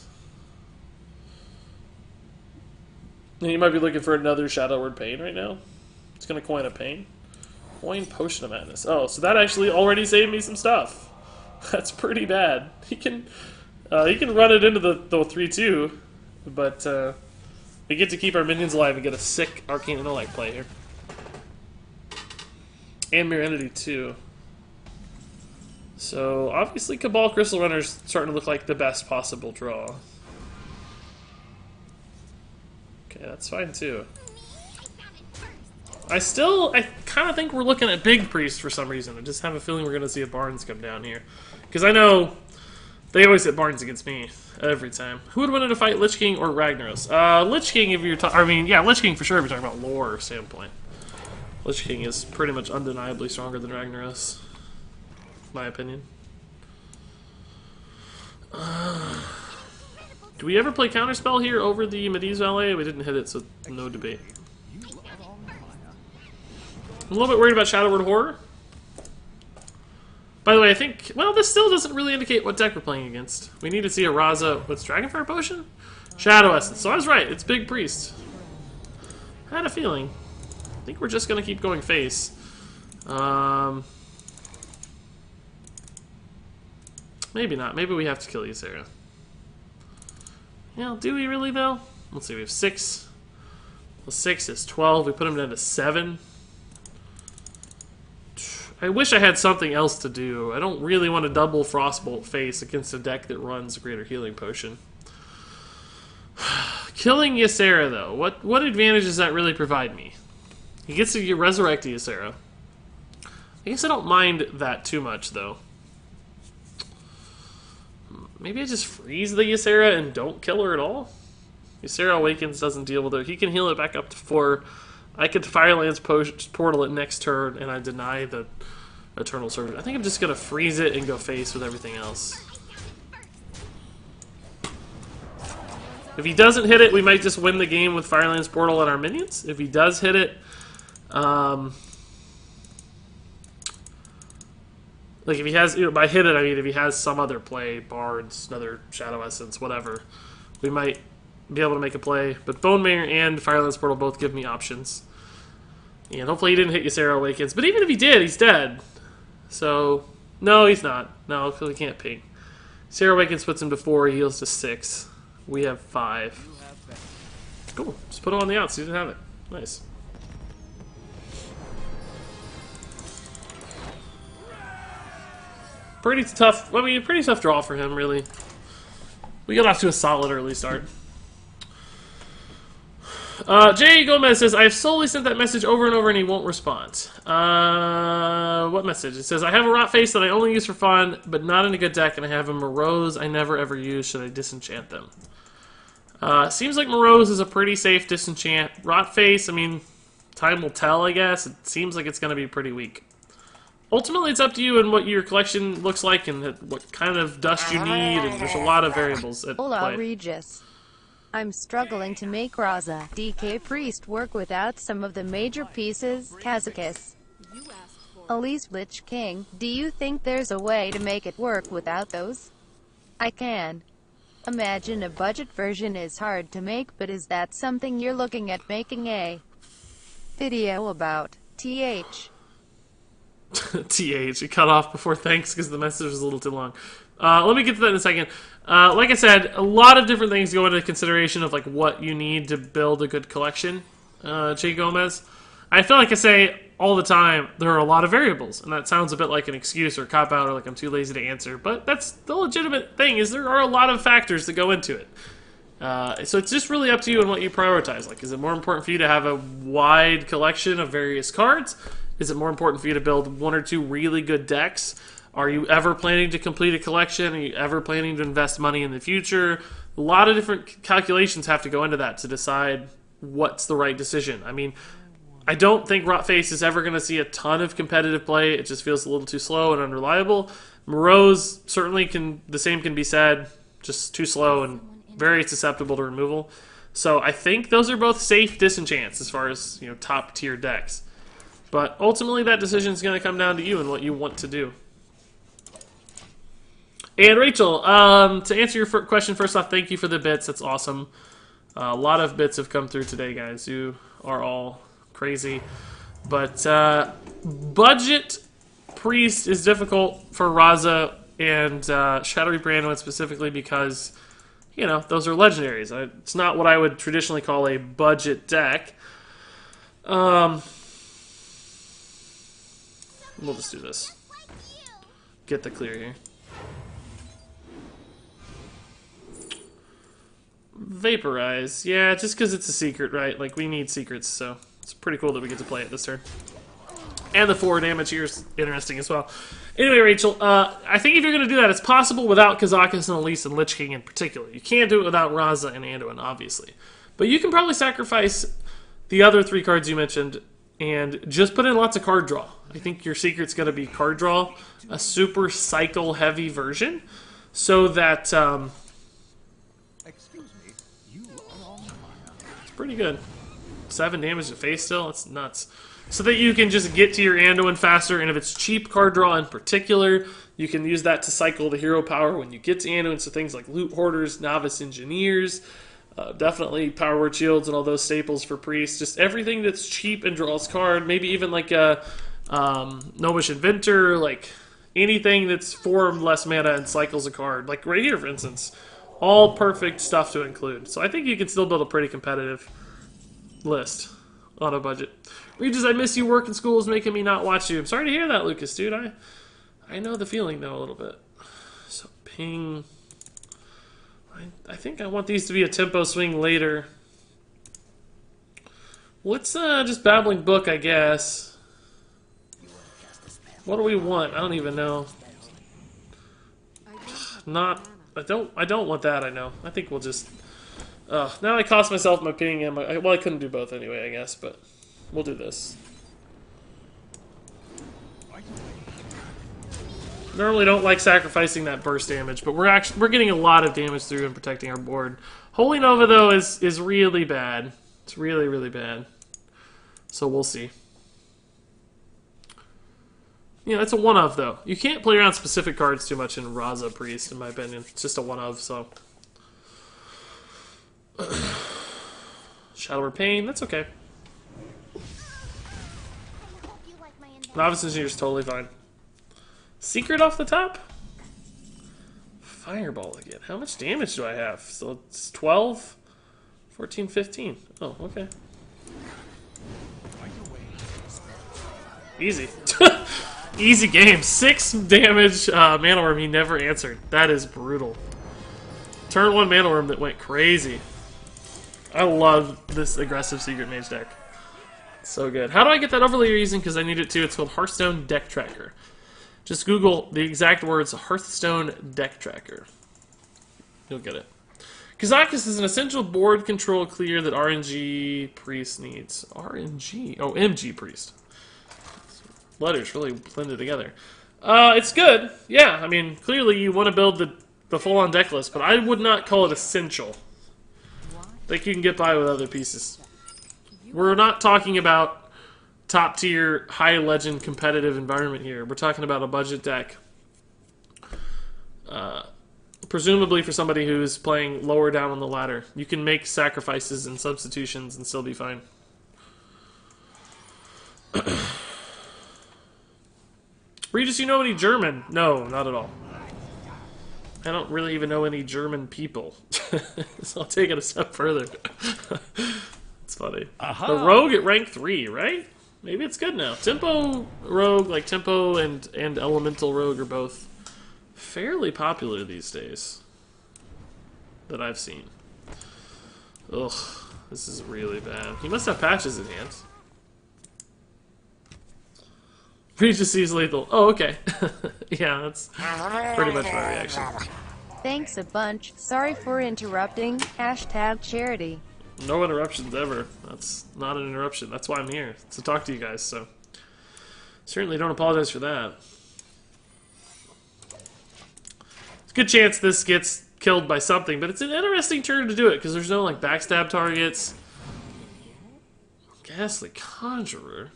And you might be looking for another Shadow Word Pain right now. It's going to coin a Pain. Coin Potion of Madness. Oh, so that actually already saved me some stuff. That's pretty bad. He can run it into the 3-2, but we get to keep our minions alive and get a sick Arcane Intellect play here. And Mirror Entity, too. So, obviously, Cabal Crystal Runner's starting to look like the best possible draw. Okay, that's fine, too. I kind of think we're looking at Big Priest for some reason. I just have a feeling we're going to see a Barnes come down here. Because I know they always hit Barnes against me every time. Who would win in a fight, Lich King or Ragnaros? Lich King, if you're Lich King for sure if you're talking about lore standpoint. Lich King is pretty much undeniably stronger than Ragnaros. My opinion. Do we ever play Counterspell here over the Mediz Valet? We didn't hit it, so no debate. I'm a little bit worried about Shadow Word Horror. By the way, I think... Well, this still doesn't really indicate what deck we're playing against. We need to see a Raza... What's Dragonfire Potion? Shadow Essence. So I was right. It's Big Priest. I had a feeling. I think we're just going to keep going face. Maybe not. Maybe we have to kill Ysera. Yeah, do we really, though? Let's see. We have 6. Well, 6 is 12. We put him down to 7. I wish I had something else to do. I don't really want to double Frostbolt face against a deck that runs Greater Healing Potion. Killing Ysera, though. What advantage does that really provide me? He gets to resurrect Ysera. I guess I don't mind that too much, though. Maybe I just freeze the Ysera and don't kill her at all? Ysera Awakens doesn't deal with her. He can heal it back up to 4. I could Firelands Portal it next turn, and I deny the Eternal Servant. I think I'm just going to freeze it and go face with everything else. If he doesn't hit it, we might just win the game with Firelands Portal and our minions. If he does hit it, like if he has, by hit it I mean if he has some other play, Bards, another Shadow Essence, whatever, we might be able to make a play. But Bone Mare and Firelands Portal both give me options. And hopefully he didn't hit Ysera Awakens. But even if he did, he's dead. So, no, he's not. No, because we can't ping. Ysera Awakens puts him to 4, he heals to 6. We have 5. Cool. Just put it on the outs. He didn't have it. Nice. Pretty tough. I mean, pretty tough draw for him, really. We got off to a solid early start. Jay Gomez says, I've slowly sent that message over and over and he won't respond. What message? It says, I have a Rot Face that I only use for fun, but not in a good deck, and I have a Morose I never ever use. Should I disenchant them? Seems like Morose is a pretty safe disenchant. Rot Face, I mean, time will tell, I guess. It seems like it's going to be pretty weak. Ultimately, it's up to you and what your collection looks like and what kind of dust you need, and there's a lot of variables at
Hola,
play.
Regis. I'm struggling to make Raza DK Priest work without some of the major pieces. Kazakus. Elise Lich King, do you think there's a way to make it work without those? I can. Imagine a budget version is hard to make, but is that something you're looking at making a video about? TH.
TH. It cut off before thanks because the message was a little too long. Let me get to that in a second. Like I said, a lot of different things go into consideration of like what you need to build a good collection. Jay Gomez, I feel like I say all the time there are a lot of variables, and that sounds a bit like an excuse or cop out or like I'm too lazy to answer. But that's the legitimate thing: is there are a lot of factors that go into it. So it's just really up to you and what you prioritize. Like, is it more important for you to have a wide collection of various cards? Is it more important for you to build 1 or 2 really good decks? Are you ever planning to complete a collection? Are you ever planning to invest money in the future? A lot of different calculations have to go into that to decide what's the right decision. I mean, I don't think Rotface is ever going to see a ton of competitive play. It just feels a little too slow and unreliable. Morose certainly the same can be said, just too slow and very susceptible to removal. So I think those are both safe disenchants as far as, top tier decks. But ultimately that decision is going to come down to you and what you want to do. And Rachel, to answer your question, first off, thank you for the bits. That's awesome. A lot of bits have come through today, guys. You are all crazy. But budget Priest is difficult for Raza and Shadowy Branduin specifically because, those are legendaries. It's not what I would traditionally call a budget deck. We'll just do this. Get the clear here. Vaporize. Yeah, just because it's a secret, right? Like, we need secrets, so it's pretty cool that we get to play it this turn. And the 4 damage here is interesting as well. Anyway, Rachel, I think if you're going to do that, it's possible without Kazakus and Elise and Lich King in particular. You can't do it without Raza and Anduin, obviously. But you can probably sacrifice the other 3 cards you mentioned and just put in lots of card draw. I think your secret's going to be card draw, a super cycle-heavy version, so that...
Excuse me, you are on fire.
It's pretty good. 7 damage to face still? That's nuts. So that you can just get to your Anduin faster, and if it's cheap card draw in particular, you can use that to cycle the hero power when you get to Anduin, so things like Loot Hoarders, Novice Engineers, definitely Power Word Shields and all those staples for Priests, just everything that's cheap and draws card, maybe even like a Gnomish Inventor, like anything that's 4 less mana and cycles a card, like right here for instance. All perfect stuff to include. So I think you can still build a pretty competitive list. on a budget. Regis, I miss you. Work and school is making me not watch you. I'm sorry to hear that, Lucas, dude. I know the feeling though a little bit. So ping. I think I want these to be a tempo swing later. Let's just babbling book, I guess. What do we want? I don't even know. I don't want that, I know. I think we'll just now I cost myself my ping and my, well, I couldn't do both anyway, I guess, but we'll do this. Normally don't like sacrificing that burst damage, but we're getting a lot of damage through and protecting our board. Holy Nova though is really bad. It's really, really bad. So we'll see. Yeah, it's a one-of, though. You can't play around specific cards too much in Raza Priest, in my opinion. It's just a one-of, so... Shadow or Pain, that's okay. Novice Engineer's totally fine. Secret off the top? Fireball again. How much damage do I have? So it's 12? 14, 15. Oh, okay. Easy. Easy game. 6 damage Mana Worm he never answered. That is brutal. Turn 1 Mana Worm that went crazy. I love this aggressive Secret Mage deck. So good. How do I get that overlay you're using? Because I need it too. It's called Hearthstone Deck Tracker. Just Google the exact words Hearthstone Deck Tracker. You'll get it. Kazakus is an essential board control clear that RNG Priest needs. RNG? Oh, MG Priest. Letters really blended together. It's good. Yeah, I mean, clearly you want to build the full-on deck list, but I would not call it essential. I think you can get by with other pieces. We're not talking about top-tier, high-legend competitive environment here. We're talking about a budget deck. Presumably for somebody who's playing lower down on the ladder. You can make sacrifices and substitutions and still be fine. Regis, you know any German? No, not at all. I don't really even know any German people. So I'll take it a step further. It's funny. The Rogue at rank 3, right? Maybe it's good now. Tempo Rogue, like Tempo and Elemental Rogue are both fairly popular these days. That I've seen. Ugh, this is really bad. He must have patches in hand. Regis sees lethal. Oh, okay. Yeah, that's pretty much my reaction.
Thanks a bunch. Sorry for interrupting. Hashtag charity.
No interruptions ever. That's not an interruption. That's why I'm here, to talk to you guys, so... Certainly don't apologize for that. It's a good chance this gets killed by something, but it's an interesting turn to do it, because there's no, like, backstab targets. Ghastly Conjurer.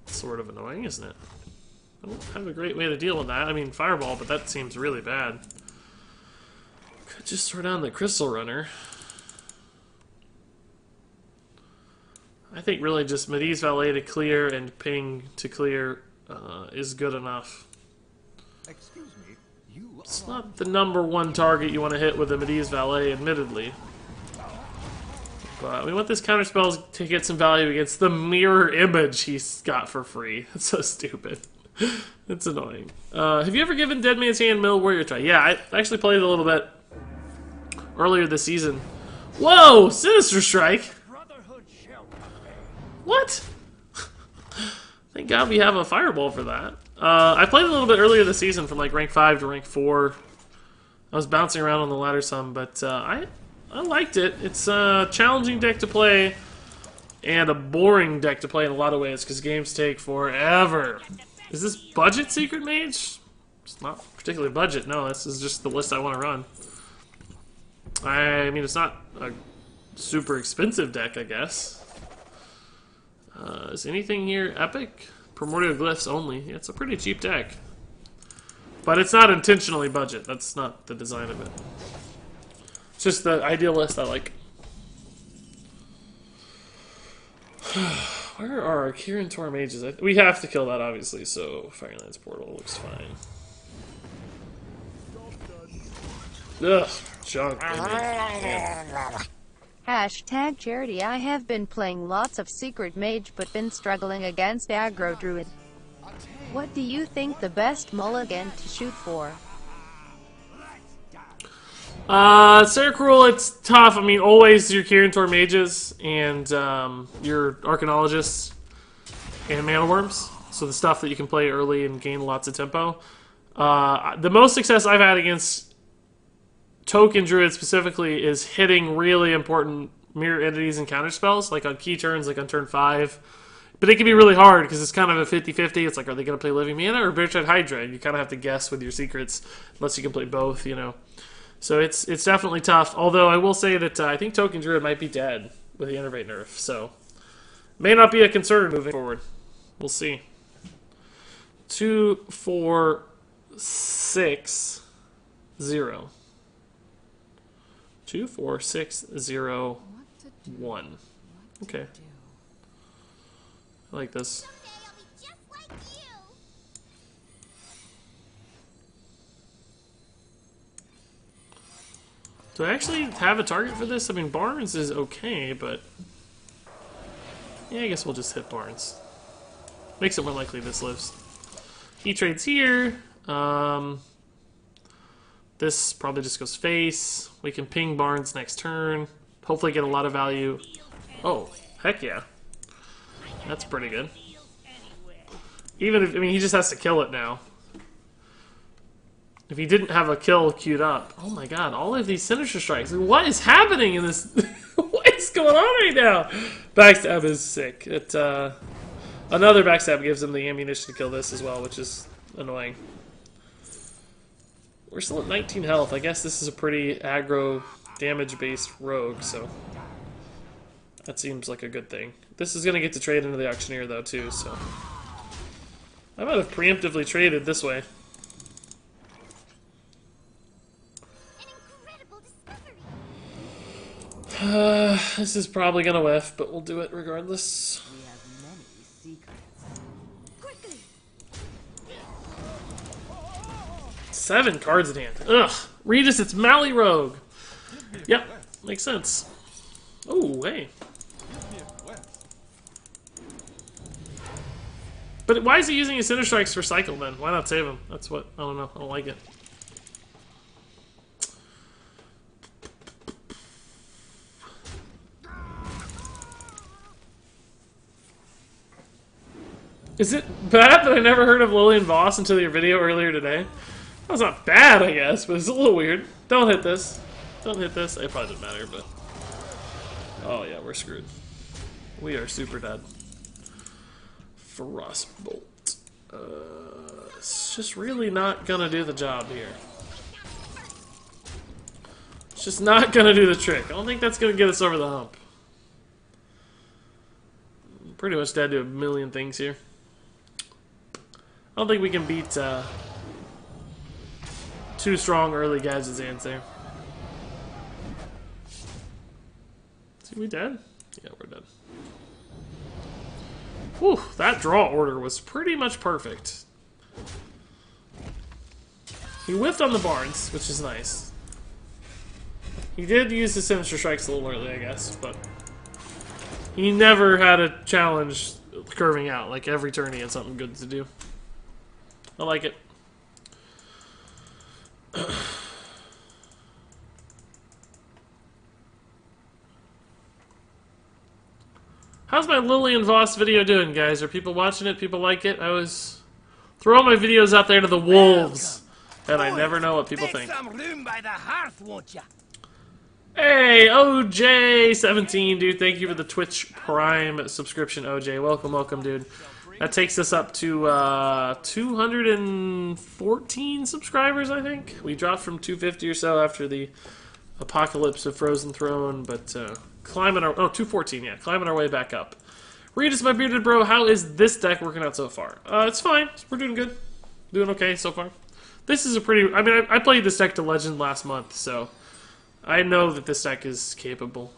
Sort of annoying, isn't it? I don't have a great way to deal with that. I mean, Fireball, but that seems really bad. Could just throw down the Crystal Runner. I think really just Medivh Valet to clear and Ping to clear is good enough.
Excuse me,
it's not the #1 target you want to hit with a Medivh Valet, admittedly. But we want this counterspell to get some value against the mirror image he's got for free. It's so stupid. It's annoying. Have you ever given Dead Man's Hand Mill Warrior a try? Yeah, I actually played it a little bit earlier this season. Whoa! Sinister Strike! What? Thank God we have a Fireball for that. I played a little bit earlier this season from like rank 5 to rank 4. I was bouncing around on the ladder some, but I liked it. It's a challenging deck to play and a boring deck to play in a lot of ways because games take forever. Is this budget Secret Mage? It's not particularly budget. No, this is just the list I want to run. I mean, it's not a super expensive deck, I guess. Is anything here epic? Primordial Glyphs only. Yeah, it's a pretty cheap deck. But it's not intentionally budget. That's not the design of it. It's just the ideal list I like. Where are our Kirin Tor mages? We have to kill that, obviously, so Firelands Portal looks fine. Ugh, junk.
Hashtag charity. I have been playing lots of Secret Mage but been struggling against Aggro Druid. What do you think the best mulligan to shoot for?
Cruel, it's tough. I mean, always your Kirintor mages and your Arcanologists and Mana Worms. So the stuff that you can play early and gain lots of tempo. The most success I've had against Token Druid specifically is hitting really important mirror entities and counter spells, like on key turns, like on turn 5. But it can be really hard because it's kind of a 50-50. It's like, are they going to play Living Mana or Beartread Hydra? And you kind of have to guess with your secrets, unless you can play both, you know. So it's definitely tough. Although I will say that I think Token Druid might be dead with the Innervate nerf. So may not be a concern moving forward. We'll see. 2, 4, 6, 0. 2, 4, 6, 0, 1. Okay. I like this. Do I actually have a target for this? I mean, Barnes is okay, but... yeah, I guess we'll just hit Barnes. Makes it more likely this lives. He trades here. This probably just goes face. We can ping Barnes next turn. Hopefully get a lot of value. Oh, heck yeah. That's pretty good. Even if, I mean, he just has to kill it now. If he didn't have a kill queued up. Oh my god, all of these Sinister Strikes. What is happening in this? What is going on right now? Backstab is sick. Another backstab gives him the ammunition to kill this as well, which is annoying. We're still at 19 health. I guess this is a pretty aggro damage-based rogue, so that seems like a good thing. This is going to get to trade into the Auctioneer, though, too, so I might have preemptively traded this way. This is probably going to whiff, but we'll do it regardless.
We have many secrets. Quickly.
7 cards in hand. Ugh. Regis, it's Mally Rogue. Yep, makes sense. Oh, hey. But why is he using his Cinder Strikes for cycle then? Why not save him? That's what, I don't know. I don't like it. Is it bad that I never heard of Lillian Voss until your video earlier today? That's not bad, I guess, but it's a little weird. Don't hit this. Don't hit this. It probably doesn't matter, but... oh yeah, we're screwed. We are super dead. Frostbolt. It's just really not gonna do the job here. It's just not gonna do the trick. I don't think that's gonna get us over the hump. Pretty much dead to a million things here. I don't think we can beat two strong early Gadget's Ants there. See, we dead? Yeah, we're dead. Whew, that draw order was pretty much perfect. He whiffed on the Barnes, which is nice. He did use the Sinister Strikes a little early, I guess, but he never had a challenge curving out. Like, every turn he had something good to do. I like it. How's my Lillian Voss video doing, guys? Are people watching it? People like it? I was throwing my videos out there to the wolves, and I never know what people think.
Make some room by the hearth, won't ya?
Hey, OJ17, dude. Thank you for the Twitch Prime subscription, OJ. Welcome, welcome, dude. That takes us up to 214 subscribers, I think. We dropped from 250 or so after the apocalypse of Frozen Throne, but climbing our... oh, 214, yeah. Climbing our way back up. Regis, my bearded bro, how is this deck working out so far? It's fine. We're doing good. Doing okay so far. This is a pretty... I mean, I played this deck to Legend last month, so I know that this deck is capable.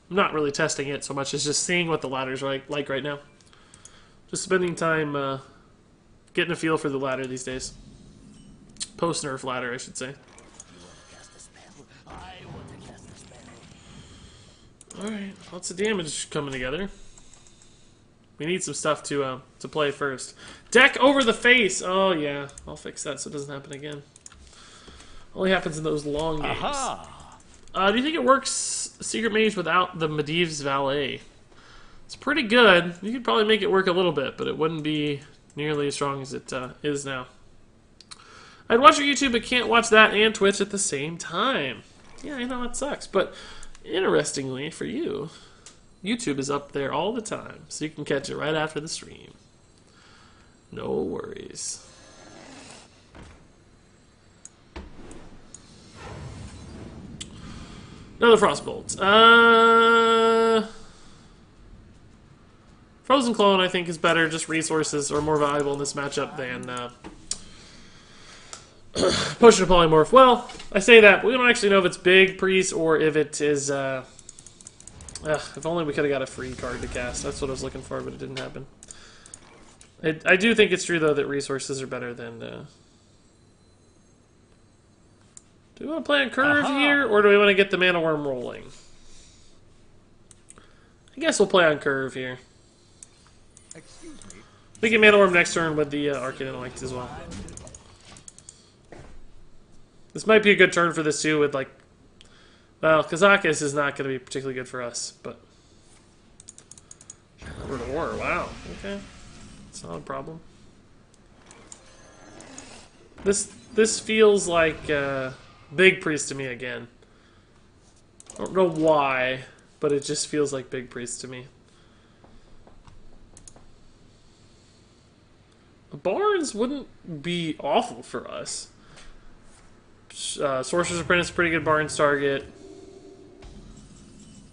I'm not really testing it so much as just seeing what the ladder's like right now. Just spending time getting a feel for the ladder these days. Post-nerf ladder, I should say. Alright, lots of damage coming together. We need some stuff to play first. Deck over the face! Oh yeah, I'll fix that so it doesn't happen again. Only happens in those long games. Do you think it works Secret Mage without the Medivh's Valet? It's pretty good. You could probably make it work a little bit, but it wouldn't be nearly as strong as it is now. I'd watch your YouTube but can't watch that and Twitch at the same time. Yeah, I know it sucks, but interestingly for you, YouTube is up there all the time, so you can catch it right after the stream. No worries. Another Frostbolt. Frozen Clone, I think, is better. Just resources are more valuable in this matchup than Potion of Polymorph. Well, I say that, but we don't actually know if it's Big Priest or if it is... if only we could have got a free card to cast. That's what I was looking for, but it didn't happen. I do think it's true, though, that resources are better than... Do we want to play on Curve here, or do we want to get the Mana Worm rolling? I guess we'll play on Curve here.
Excuse me.
We get Mana Worm next turn with the Arcane Intellect as well. This might be a good turn for this too, with like... Well, Kazakus is not going to be particularly good for us, but... Over to War, wow, okay. It's not a problem. This feels like Big Priest to me again. I don't know why, but it just feels like Big Priest to me. Barnes wouldn't be awful for us. Sorcerer's Apprentice, pretty good Barnes target.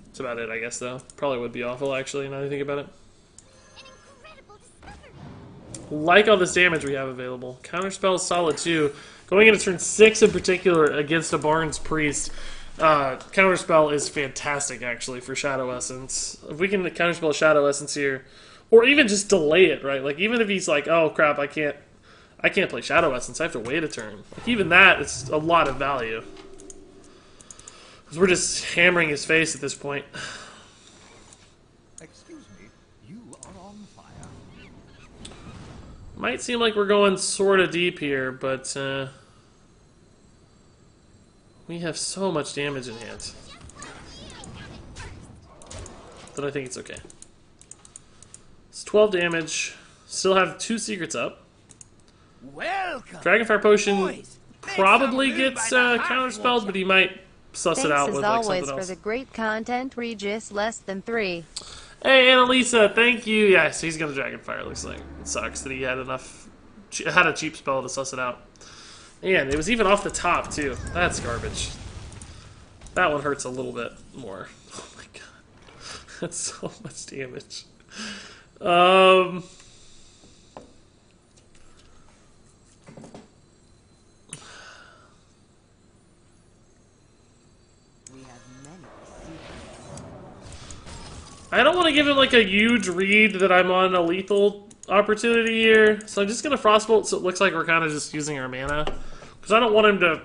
That's about it, I guess, though. Probably would be awful, actually, now that I think about it. Like all this damage we have available. Counterspell is solid, too. Going into turn 6 in particular against a Barnes Priest, Counterspell is fantastic, actually, for Shadow Essence. If we can Counterspell Shadow Essence here, or even just delay it, right? Like, even if he's like, oh, crap, I can't play Shadow Essence, I have to wait a turn. Like, even that, it's a lot of value. Because we're just hammering his face at this point.
Excuse me. You are on fire.
Might seem like we're going sort of deep here, but we have so much damage in hand that I think it's okay. It's 12 damage. Still have 2 secrets up.
Welcome.
Dragonfire Potion
Boys,
probably gets counterspelled, but he might suss it out with like something else.
Thanks as always for the great content, Regis. Less than 3.
Hey, Annalisa, thank you. Yes, he's gonna Dragonfire. Looks like it sucks that he had a cheap spell to suss it out. And it was even off the top too. That's garbage. That one hurts a little bit more. Oh my god, that's so much damage. I don't want to give him like a huge read that I'm on a lethal opportunity here, so I'm just going to Frostbolt so it looks like we're kind of just using our mana. Because I don't want him to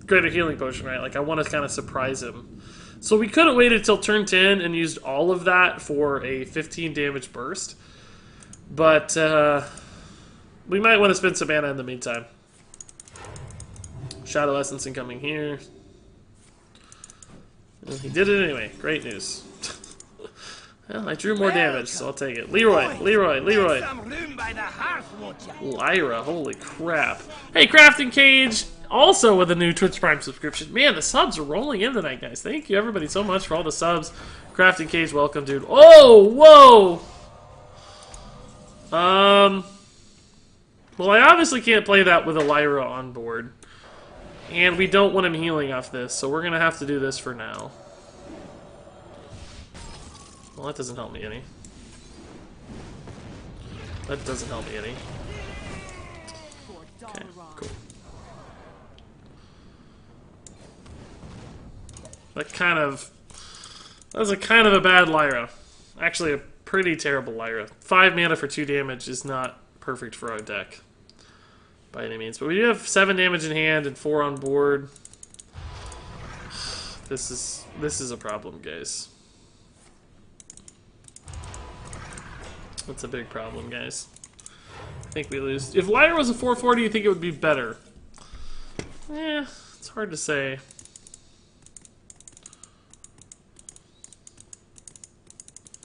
create a healing potion, right? Like I want to kind of surprise him. So we could have waited till turn 10 and used all of that for a 15 damage burst. But we might want to spend some mana in the meantime. Shadow Essence incoming here. Well, he did it anyway. Great news. Well, I drew more damage, so I'll take it. Leroy. Lyra, holy crap. Hey, Crafting Cage, also with a new Twitch Prime subscription. Man, the subs are rolling in tonight, guys. Thank you, everybody, so much for all the subs. Crafting Cage, welcome, dude. Oh, whoa! Well, I obviously can't play that with a Lyra on board. And we don't want him healing off this, so we're going to have to do this for now. Well, that doesn't help me any. That doesn't help me any. Okay, cool. That was a kind of a bad Lyra. Actually, a pretty terrible Lyra. 5 mana for 2 damage is not perfect for our deck. By any means. But we do have 7 damage in hand and 4 on board. This is a problem, guys. That's a big problem, guys. I think we lose. If Liar was a 4-4, do you think it would be better? Eh, it's hard to say.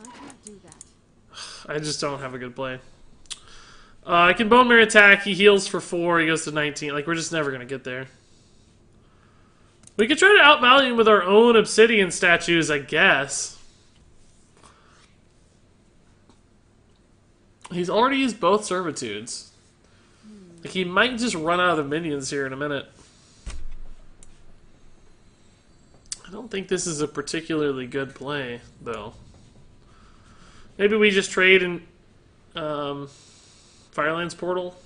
I can't do that.
I just don't have a good play. I can Bone Mirror attack. He heals for 4. He goes to 19. Like, we're just never going to get there. We could try to outvalue him with our own obsidian statues, I guess. He's already used both servitudes. Like, he might just run out of the minions here in a minute. I don't think this is a particularly good play, though. Maybe we just trade in Firelands Portal.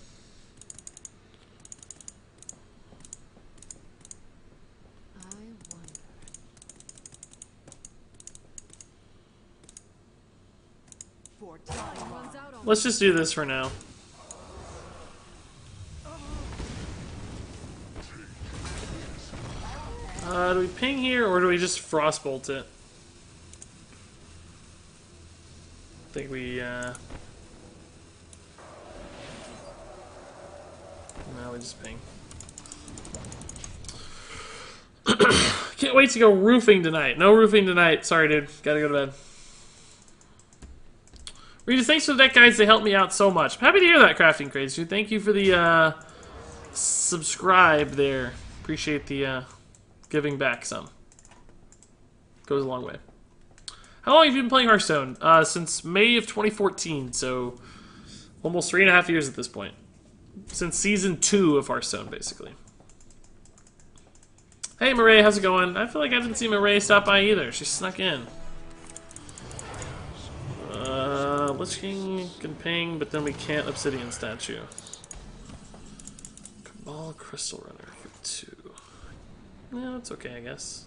I wonder. For time runs out on
Let's just do this for now. Do we ping here, or do we just frostbolt it? I think we, no, we just ping. Can't wait to go roofing tonight. No roofing tonight. Sorry, dude. Gotta go to bed. Regis, thanks for the deck, guys. They helped me out so much. I'm happy to hear that, Crafting Craze, dude. Thank you for the, subscribe there. Appreciate the, giving back some. Goes a long way. How long have you been playing Hearthstone? Since May of 2014, so almost 3.5 years at this point. Since Season 2 of Hearthstone, basically. Hey, Marae, how's it going? I feel like I didn't see Marae stop by either. She snuck in. Lich King can ping, but then we can't Obsidian Statue. Cabal Crystal Runner for 2. Yeah, that's okay, I guess.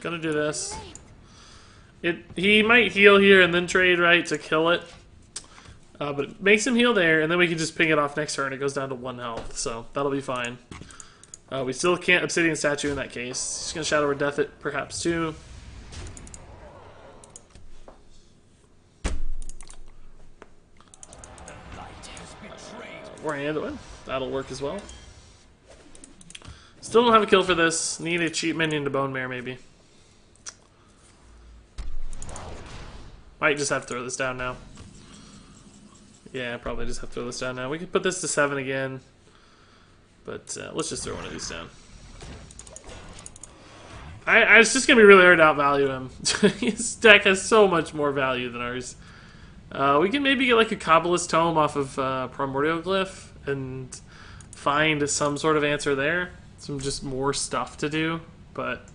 Gonna do this. He might heal here and then trade, right, to kill it. But it makes him heal there, and then we can just ping it off next turn. It goes down to 1 health, so that'll be fine. We still can't Obsidian Statue in that case. He's gonna Shadow or Death it, perhaps, too. We're handling. That'll work as well. Still don't have a kill for this. Need a cheap minion to Bone Mare, maybe. Might just have to throw this down now. Yeah, probably just have to throw this down now. We could put this to 7 again. But let's just throw one of these down. It's just going to be really hard to outvalue him. His deck has so much more value than ours. We can maybe get like a Kabbalist Tome off of Primordial Glyph and find some sort of answer there. Some just more stuff to do, but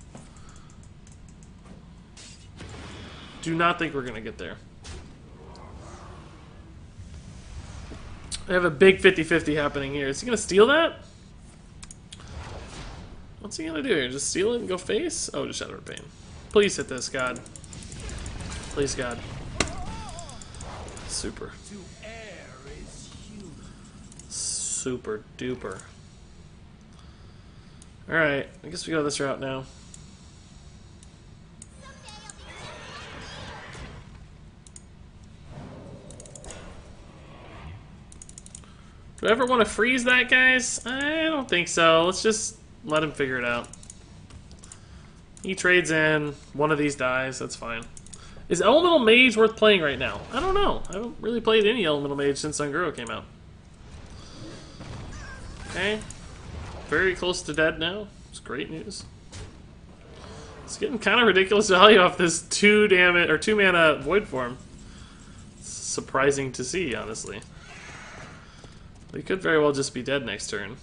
do not think we're going to get there. I have a big 50-50 happening here. Is he going to steal that? What's he going to do here? Just steal it and go face? Oh, just Shadow of Pain. Please hit this, God. Please, God. Super. Super duper. Alright, I guess we go this route now. Do I ever want to freeze that, guys? I don't think so. Let's just let him figure it out. He trades in, one of these dies, that's fine. Is Elemental Mage worth playing right now? I don't know. I haven't really played any Elemental Mage since Unguro came out. Okay. Very close to dead now. It's great news. It's getting kind of ridiculous value off this 2 mana Void Form. It's surprising to see, honestly. We could very well just be dead next turn.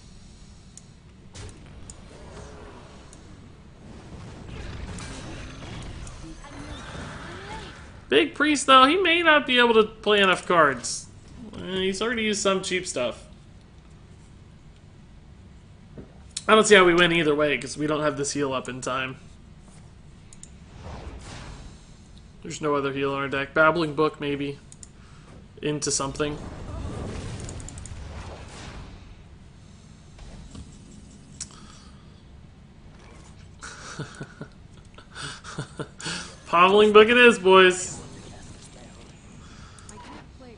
Big Priest, though, he may not be able to play enough cards. He's already used some cheap stuff. I don't see how we win either way, because we don't have this heal up in time. There's no other heal on our deck. Babbling Book, maybe. Into something. Pommeling book it is, boys.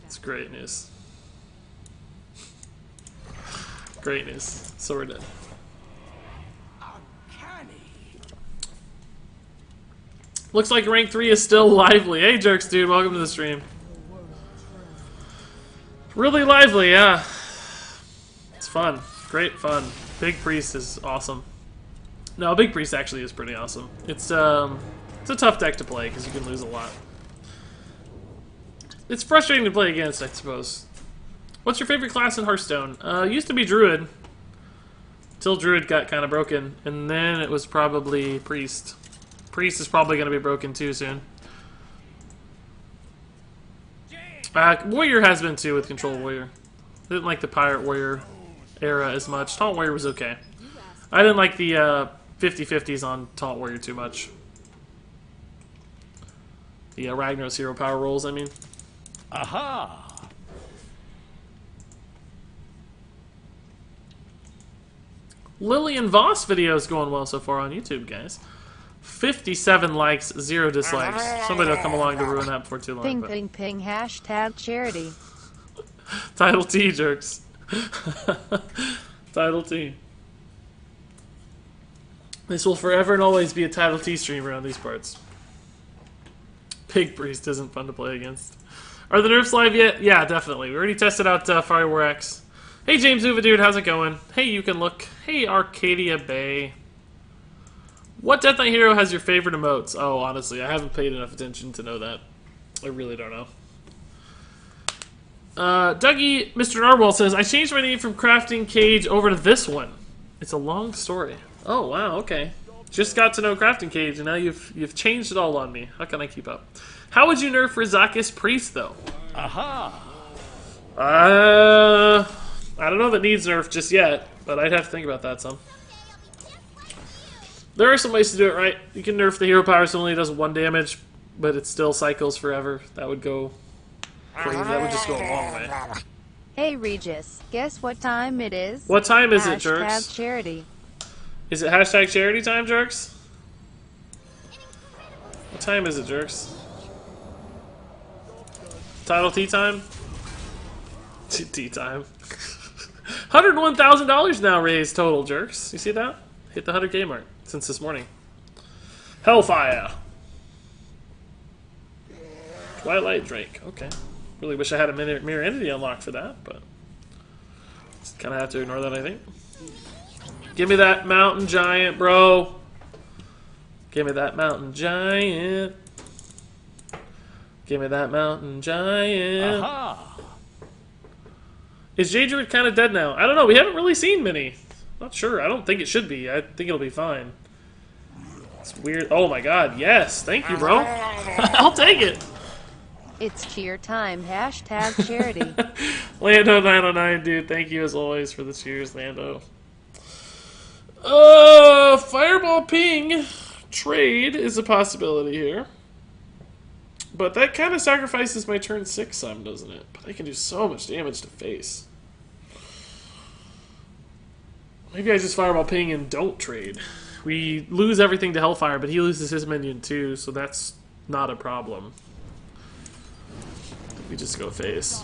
It's great news. Great news. So we're dead. Looks like rank 3 is still lively. Hey, Jerks, dude, welcome to the stream. Really lively, yeah. It's fun. Great fun. Big Priest is awesome. No, Big Priest actually is pretty awesome. It's a tough deck to play because you can lose a lot. It's frustrating to play against, I suppose. What's your favorite class in Hearthstone? Used to be Druid. Till Druid got kind of broken. And then it was probably Priest. Priest is probably going to be broken too soon. Warrior has been too with Control Warrior. I didn't like the Pirate Warrior era as much. Taunt Warrior was okay. I didn't like the 50-50s on Taunt Warrior too much. The Ragnar's hero power rolls, I mean.
Aha!
Lillian Voss video is going well so far on YouTube, guys. 57 likes, 0 dislikes. Somebody will come along to ruin that before too long.
Ping, ping, ping, hashtag charity.
Title T, Jerks. Title T. This will forever and always be a Title T stream around these parts. Pig Priest isn't fun to play against. Are the nerfs live yet? Yeah, definitely. We already tested out Fire War X. Hey, James Uva, dude, how's it going? Hey, You Can Look. Hey, Arcadia Bay. What Death Knight hero has your favorite emotes? Oh, honestly, I haven't paid enough attention to know that. I really don't know. Dougie, Mr. Narwhal says, I changed my name from Crafting Cage over to this one. It's a long story. Oh, wow, okay. Just got to know Crafting Cage, and now you've changed it all on me. How can I keep up? How would you nerf Rizakis Priest, though?
Aha!
I don't know if it needs nerf just yet, but I'd have to think about that some. There are some ways to do it right. You can nerf the hero power so it only does 1 damage, but it still cycles forever. That would go crazy. That would just go a long way.
Hey, Regis, guess what time it is?
What time is it, Jerks?
Hashtag charity.
Is it hashtag charity time, Jerks? What time is it, Jerks? Title T time? T time. $101,000 now raised total, Jerks. You see that? Hit the 100K mark since this morning. Hellfire. Twilight Drake. Okay. Really wish I had a Mirror Entity unlocked for that, but just kind of have to ignore that, I think. Give me that Mountain Giant, bro. Give me that Mountain Giant. Give me that Mountain Giant.
Aha!
Is J Druid kind of dead now? I don't know. We haven't really seen many. Not sure. I don't think it should be. I think it'll be fine. It's weird. Oh my god. Yes. Thank you, bro. I'll take it.
It's cheer time. Hashtag charity.
Lando909, dude. Thank you as always for the cheers, Lando. Fireball Ping trade is a possibility here. But that kind of sacrifices my turn 6 some, doesn't it? But I can do so much damage to face. Maybe I just Fireball Ping and don't trade. We lose everything to Hellfire, but he loses his minion too, so that's not a problem. We just go face.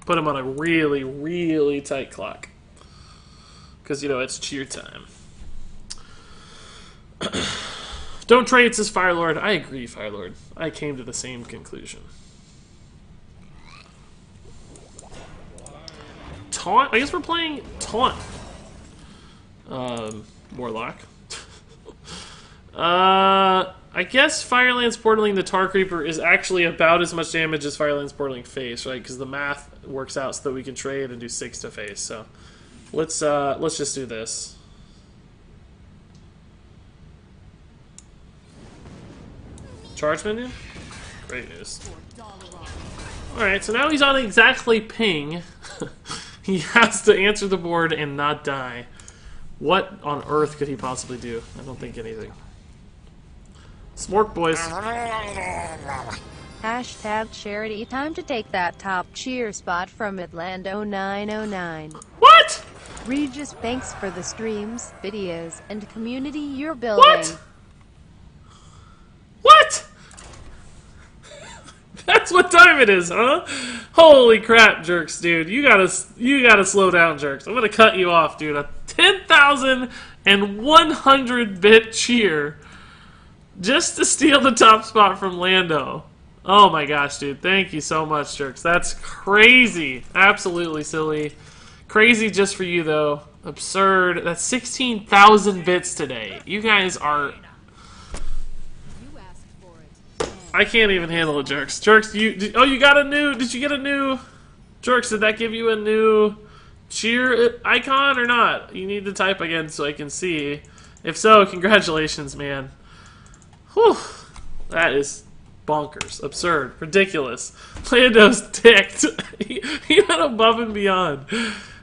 Put him on a really, really tight clock. Because, you know, it's cheer time. Don't trade, says Firelord. I agree, Firelord. I came to the same conclusion. Taunt? I guess we're playing Taunt. Warlock. I guess Firelands Portaling the Tar Creeper is actually about as much damage as Firelands Portaling Face, right? Because the math works out so that we can trade and do 6 to face. So let's just do this. Charge minion? Great news. Alright, so now he's on exactly ping. He has to answer the board and not die. What on earth could he possibly do? I don't think anything. Smork, boys.
Hashtag charity. Time to take that top cheer spot from Atlando909.
What?
Regis, thanks for the streams, videos, and community you're building.
What? What? That's what time it is, huh? Holy crap, Jerks, dude. You gotta slow down, Jerks. I'm gonna cut you off, dude. A 10,100 bit cheer just to steal the top spot from Lando. Oh my gosh, dude. Thank you so much, Jerks. That's crazy. Absolutely silly. Crazy just for you, though. Absurd. That's 16,000 bits today. You guys are... I can't even handle it, Jerks. Jerks, you got a new... Did you get a new... Jerks, did that give you a new cheer icon or not? You need to type again so I can see. If so, congratulations, man. Whew. That is bonkers. Absurd. Ridiculous. Lando's ticked. He went above and beyond.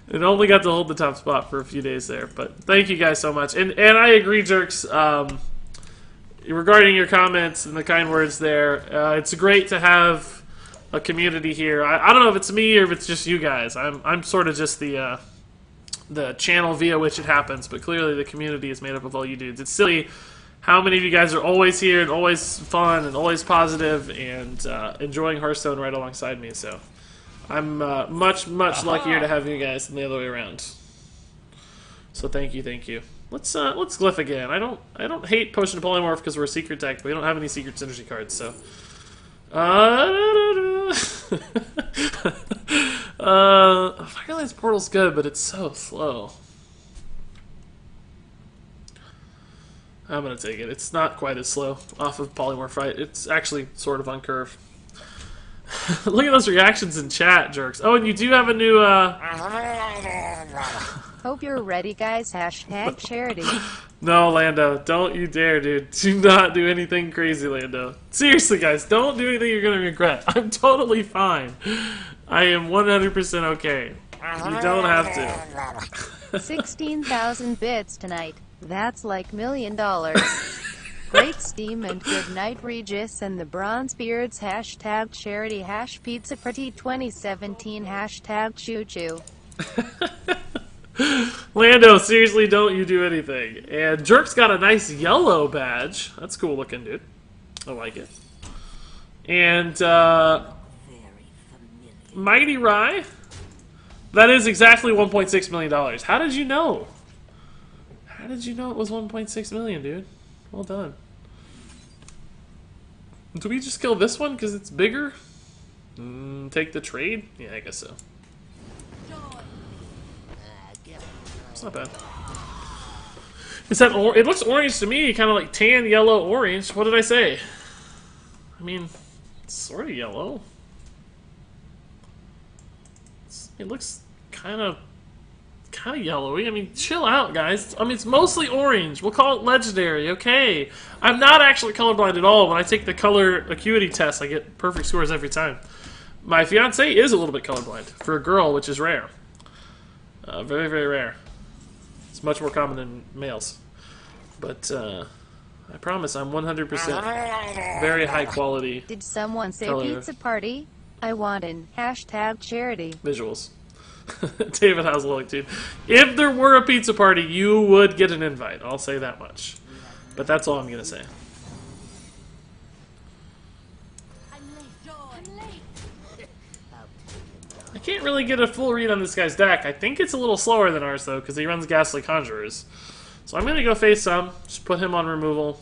It only got to hold the top spot for a few days there. But thank you guys so much. And I agree, Jerks, regarding your comments and the kind words there. It's great to have a community here. I don't know if it's me or if it's just you guys. I'm sort of just the channel via which it happens, but clearly the community is made up of all you dudes. It's silly how many of you guys are always here and always fun and always positive and enjoying Hearthstone right alongside me. So I'm much luckier to have you guys than the other way around. So thank you, thank you. Let's glyph again. I don't hate Potion to Polymorph because we're a secret deck, but we don't have any secret synergy cards. So Firelight Portal's good, but it's so slow. I'm gonna take it. It's not quite as slow off of Polymorph, right? It's actually sort of on curve. Look at those reactions in chat, Jerks. Oh, and you do have a new,
Hope you're ready, guys. Hashtag charity.
No, Lando. Don't you dare, dude. Do not do anything crazy, Lando. Seriously, guys. Don't do anything you're gonna regret. I'm totally fine. I am 100% okay. You don't have to.
16,000 bits tonight. That's like $1 million. Great Steam and good night, Regis and the Bronzebeards. Hashtag charity. Hash pizza pretty 2017. Hashtag choo choo.
Lando, seriously, don't you do anything. And Jerk's got a nice yellow badge. That's cool looking, dude. I like it. And Mighty Rye. That is exactly $1.6 million. How did you know? How did you know it was 1.6 million, dude? Well done. Do we just kill this one because it's bigger? Take the trade? Yeah, I guess so. It's not bad. Is that it looks orange to me, kind of like tan, yellow, orange. What did I say? I mean, it's sort of yellow. It looks kind of yellowy. I mean, chill out, guys. I mean, it's mostly orange. We'll call it legendary, okay? I'm not actually colorblind at all. When I take the color acuity test, I get perfect scores every time. My fiance is a little bit colorblind for a girl, which is rare. Very, very rare. It's much more common in males. But I promise I'm 100% very high quality.
Did someone say
color.
pizza party? I want in. Hashtag charity.
Visuals. David Haslock, dude. If there were a pizza party, you would get an invite. I'll say that much. But that's all I'm going to say. I can't really get a full read on this guy's deck. I think it's a little slower than ours, though, because he runs Ghastly Conjurers. So I'm going to go face some. Just put him on removal.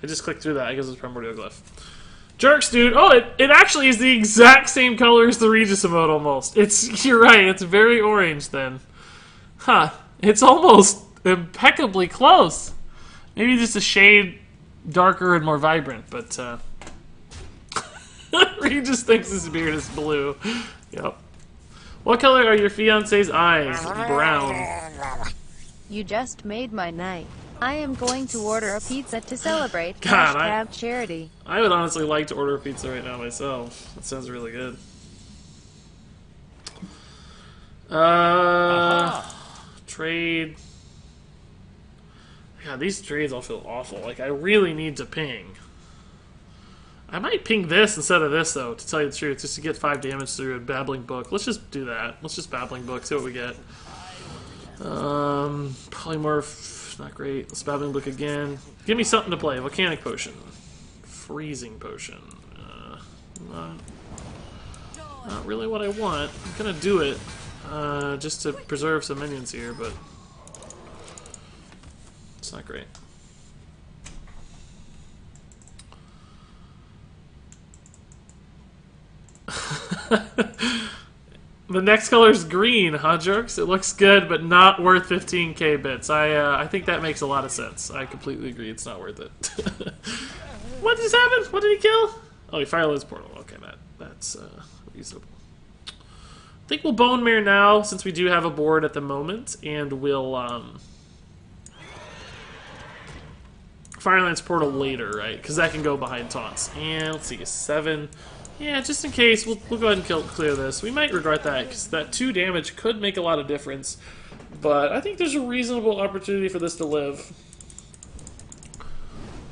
I just clicked through that. I guess it's Primordial Glyph. Jerks, dude. Oh, it actually is the exact same color as the Regis emote, almost. You're right. It's very orange, then. Huh. It's almost impeccably close. Maybe just a shade darker and more vibrant, but Regis thinks his beard is blue. Yep. What color are your fiance's eyes? Brown.
You just made my night. I am going to order a pizza to celebrate.
God,
Hashtag charity.
I would honestly like to order a pizza right now myself. That sounds really good. Trade. God, these trades all feel awful. Like, I really need to ping. I might ping this instead of this, though, to tell you the truth, just to get 5 damage through a Babbling Book. Let's just do that. Let's just Babbling Book, see what we get. Polymorph, not great. Let's Babbling Book again. Give me something to play. Volcanic Potion. Freezing Potion. Not really what I want. I'm gonna do it, just to preserve some minions here, but it's not great. The next color is green, huh, Jerks? It looks good, but not worth 15k bits. I think that makes a lot of sense. I completely agree. It's not worth it. What just happened? What did he kill? Oh, he fired his portal. Okay, that's reasonable. I think we'll Bone Mare now, since we do have a board at the moment, and we'll Fireland's portal later, right? Because that can go behind taunts. And let's see, 7. Yeah, just in case, we'll go ahead and clear this. We might regret that, because that 2 damage could make a lot of difference. But I think there's a reasonable opportunity for this to live.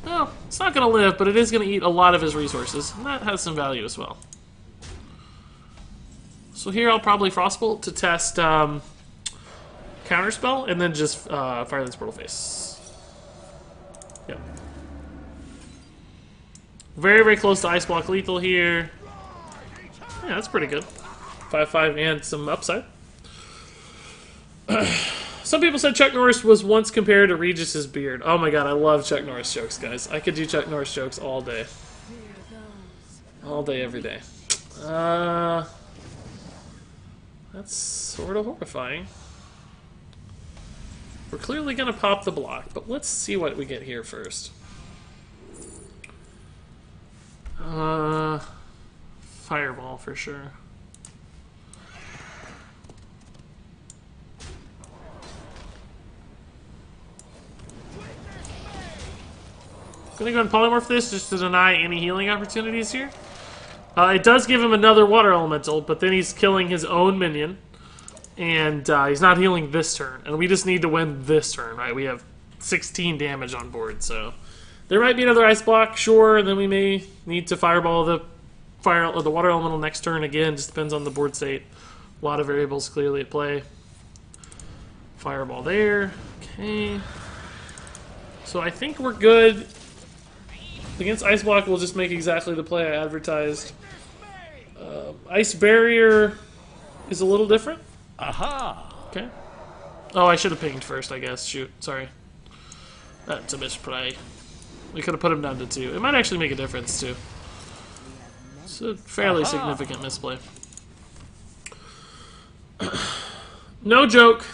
Well, it's not going to live, but it is going to eat a lot of his resources. And that has some value as well. So here I'll probably Frostbolt to test Counterspell, and then just Fireland's Portal Face. Yep. Very, very close to Ice Block Lethal here. Yeah, that's pretty good. 5/5 and some upside. Some people said Chuck Norris was once compared to Regis's beard. Oh my god, I love Chuck Norris jokes, guys. I could do Chuck Norris jokes all day. All day, every day. That's sort of horrifying. We're clearly going to pop the block, but let's see what we get here first. Fireball for sure. Gonna go and polymorph this just to deny any healing opportunities here. It does give him another water elemental, but then he's killing his own minion. And he's not healing this turn. And we just need to win this turn, right? We have 16 damage on board, so... There might be another ice block, sure, and then we may need to fireball the water elemental next turn again. Just depends on the board state. A lot of variables clearly at play. Fireball there. Okay. So I think we're good. Against ice block, we'll just make exactly the play I advertised. Ice barrier is a little different.
Aha!
Okay. Oh, I should have pinged first, I guess. Shoot, sorry. That's a misplay. We could have put him down to 2. It might actually make a difference, too. It's a fairly significant misplay. No joke.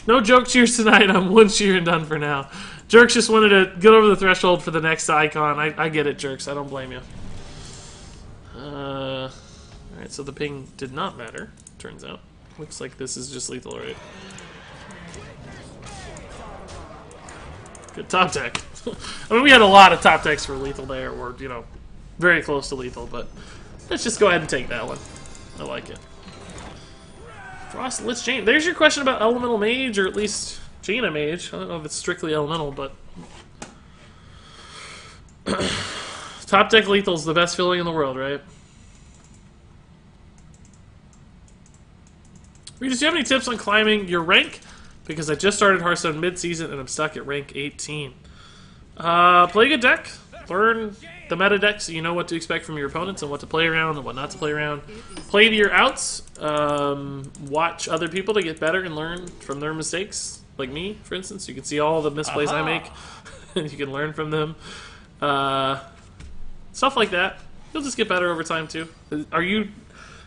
No joke cheers tonight. I'm 1 cheer and done for now. Jerks just wanted to get over the threshold for the next icon. I get it, Jerks. I don't blame you. Alright, so the ping did not matter, turns out. Looks like this is just lethal, right? Good top deck. I mean, we had a lot of top decks for lethal there, or, you know, very close to lethal, but let's just go ahead and take that one. I like it. Frost Lich Jaina. There's your question about Elemental Mage, or at least Jaina Mage. I don't know if it's strictly Elemental, but... Top deck lethal's the best feeling in the world, right? Regis, do you have any tips on climbing your rank? Because I just started Hearthstone mid-season and I'm stuck at rank 18. Play a good deck. Learn the meta deck so you know what to expect from your opponents and what to play around and what not to play around. Play to your outs. Watch other people to get better and learn from their mistakes. Like me, for instance. You can see all the misplays I make and you can learn from them. Stuff like that. You'll just get better over time too. Are you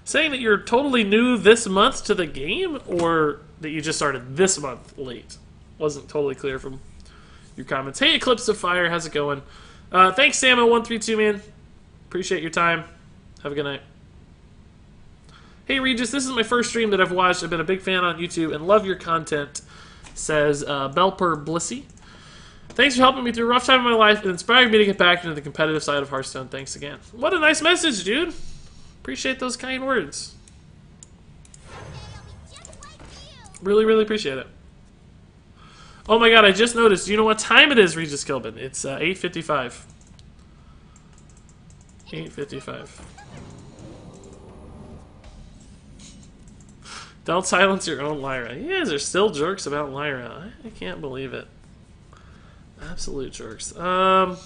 saying that you're totally new this month to the game, or that you just started this month late? Wasn't totally clear from your comments. Hey, Eclipse of Fire, how's it going? Thanks, Samo132, man. Appreciate your time. Have a good night. Hey, Regis, this is my first stream that I've watched. I've been a big fan on YouTube and love your content, says Belper Blissy. Thanks for helping me through a rough time in my life and inspiring me to get back into the competitive side of Hearthstone. Thanks again. What a nice message, dude. Appreciate those kind words. Really, really appreciate it. Oh my god, I just noticed. Do you know what time it is, Regis Kilbin? It's 8:55. 8:55. Don't silence your own Lyra. You guys are still jerks about Lyra. I can't believe it. Absolute jerks. Part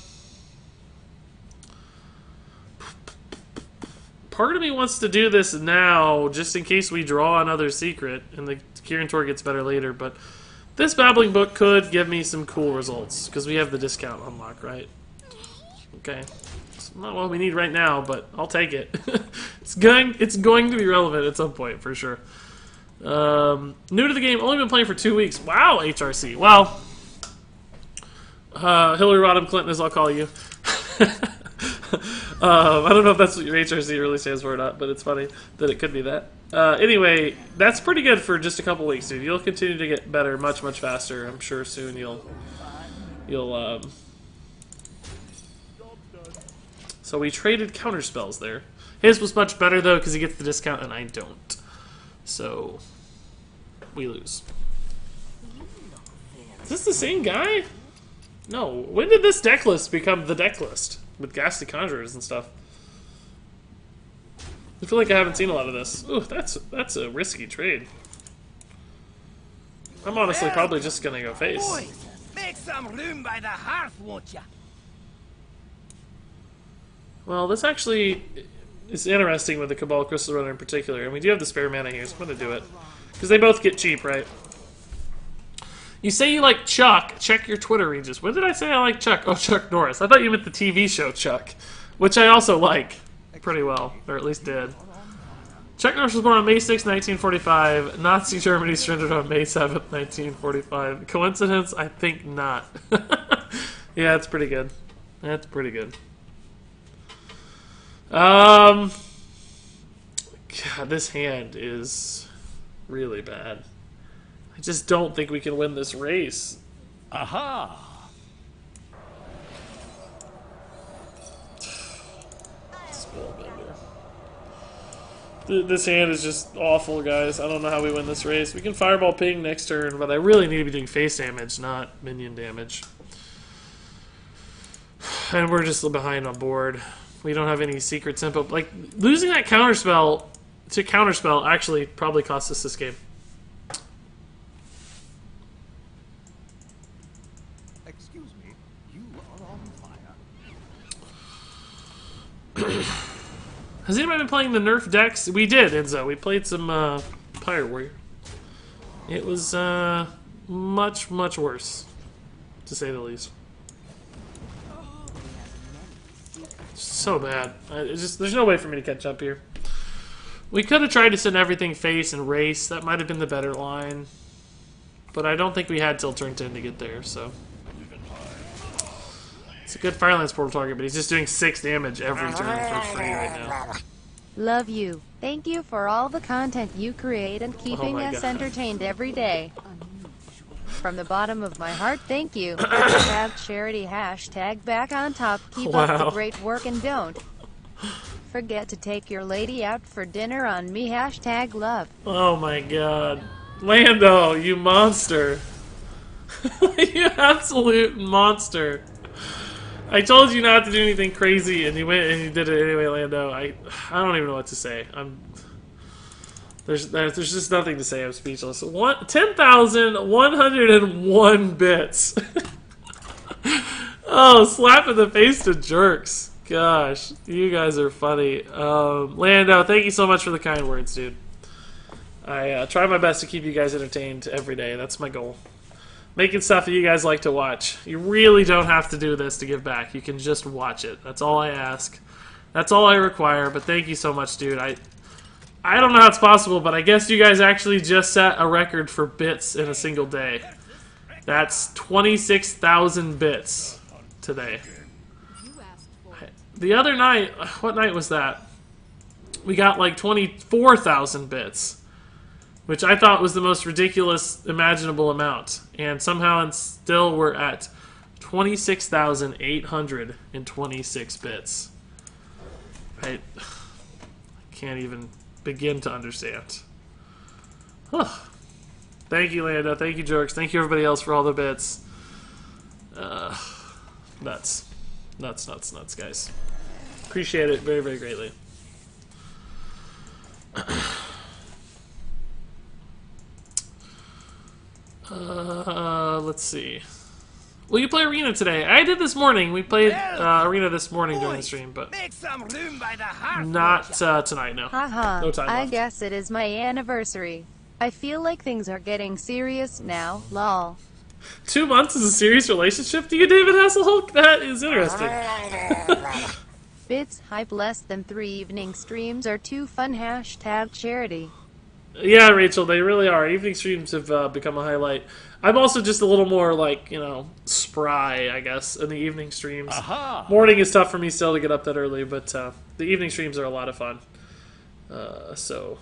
of me wants to do this now, just in case we draw another secret, and the Kirin Tor gets better later, but this Babbling Book could give me some cool results, because we have the discount unlock, right? Okay. It's not what we need right now, but I'll take it. It's going to be relevant at some point, for sure. New to the game, only been playing for 2 weeks. Wow, HRC. Well, Hillary Rodham Clinton, as I'll call you. I don't know if that's what your HRC really stands for or not, but it's funny that it could be that. Anyway, that's pretty good for just a couple weeks, dude. You'll continue to get better much faster. I'm sure soon you'll So we traded counter spells there. His was much better though because he gets the discount and I don't. So we lose. Is this the same guy? No. When did this deck list become the deck list? With Ghastly Conjurers and stuff. I feel like I haven't seen a lot of this. Ooh, that's a risky trade. I'm honestly probably just gonna go face.
Boys, make some room by the hearth, won't ya?
Well, this actually is interesting with the Cabal Crystal Runner in particular, and we do have the spare mana here, so I'm gonna do it. Because they both get cheap, right? You say you like Chuck. Check your Twitter, Regis. When did I say I like Chuck? Oh, Chuck Norris. I thought you meant the TV show Chuck, which I also like pretty well, or at least did. Chuck Norris was born on May 6, 1945. Nazi Germany surrendered on May 7, 1945. Coincidence? I think not. Yeah, it's pretty good. That's pretty good. God, this hand is really bad. I just don't think we can win this race.
Aha!
This hand is just awful, guys. I don't know how we win this race. We can Fireball Ping next turn, but I really need to be doing face damage, not minion damage. And we're just behind on board. We don't have any secret simple. Like, losing that counterspell to counterspell actually probably cost us this game.
Excuse me, you are on fire.
Has anybody been playing the nerf decks? We did, Enzo. We played some Pirate Warrior. It was much worse, to say the least. So bad. There's no way for me to catch up here. We could have tried to send everything face and race. That might have been the better line. But I don't think we had till turn 10 to get there, so. It's a good Firelands Portal target, but he's just doing 6 damage every turn for free right now.
Love you. Thank you for all the content you create and keeping us
God.
entertained every day. From the bottom of my heart, thank you. Hashtag charity, hashtag back on top. Keep up the great work and don't forget to take your lady out for dinner on me. Hashtag love.
Oh my god. Lando, you monster. You absolute monster. I told you not to do anything crazy, and you went and you did it anyway, Lando. I don't even know what to say. There's just nothing to say. I'm speechless. 10,101 bits. Oh, slap in the face to jerks. Gosh, you guys are funny. Lando, thank you so much for the kind words, dude. I try my best to keep you guys entertained every day. That's my goal. Making stuff that you guys like to watch. You really don't have to do this to give back. You can just watch it. That's all I ask. That's all I require. But thank you so much, dude. I don't know how it's possible, but I guess you guys actually just set a record for bits in a single day. That's 26,000 bits today. The other night, what night was that? We got like 24,000 bits, which I thought was the most ridiculous imaginable amount. And somehow and still we're at 26,826 bits. I can't even begin to understand. Huh. Thank you, Lando. Thank you, Jerks. Thank you, everybody else, for all the bits. Nuts. Nuts, guys. Appreciate it very, very greatly. Let's see. Will you play Arena today? I did this morning. We played Arena this morning during the stream, but
Make some room by the hearth.
not tonight, no.
Haha,
No time
I
left.
guess it is my anniversary. I feel like things are getting serious now, lol.
2 months is a serious relationship to you, David Hasselhoek? That is interesting.
Bits hype less than 3 evening streams are too fun. Hashtag charity.
Yeah, Rachel, they really are. Evening streams have become a highlight. I'm also just a little more, like, you know, spry, I guess, in the evening streams.
Aha!
Morning is tough for me still to get up that early, but the evening streams are a lot of fun. So,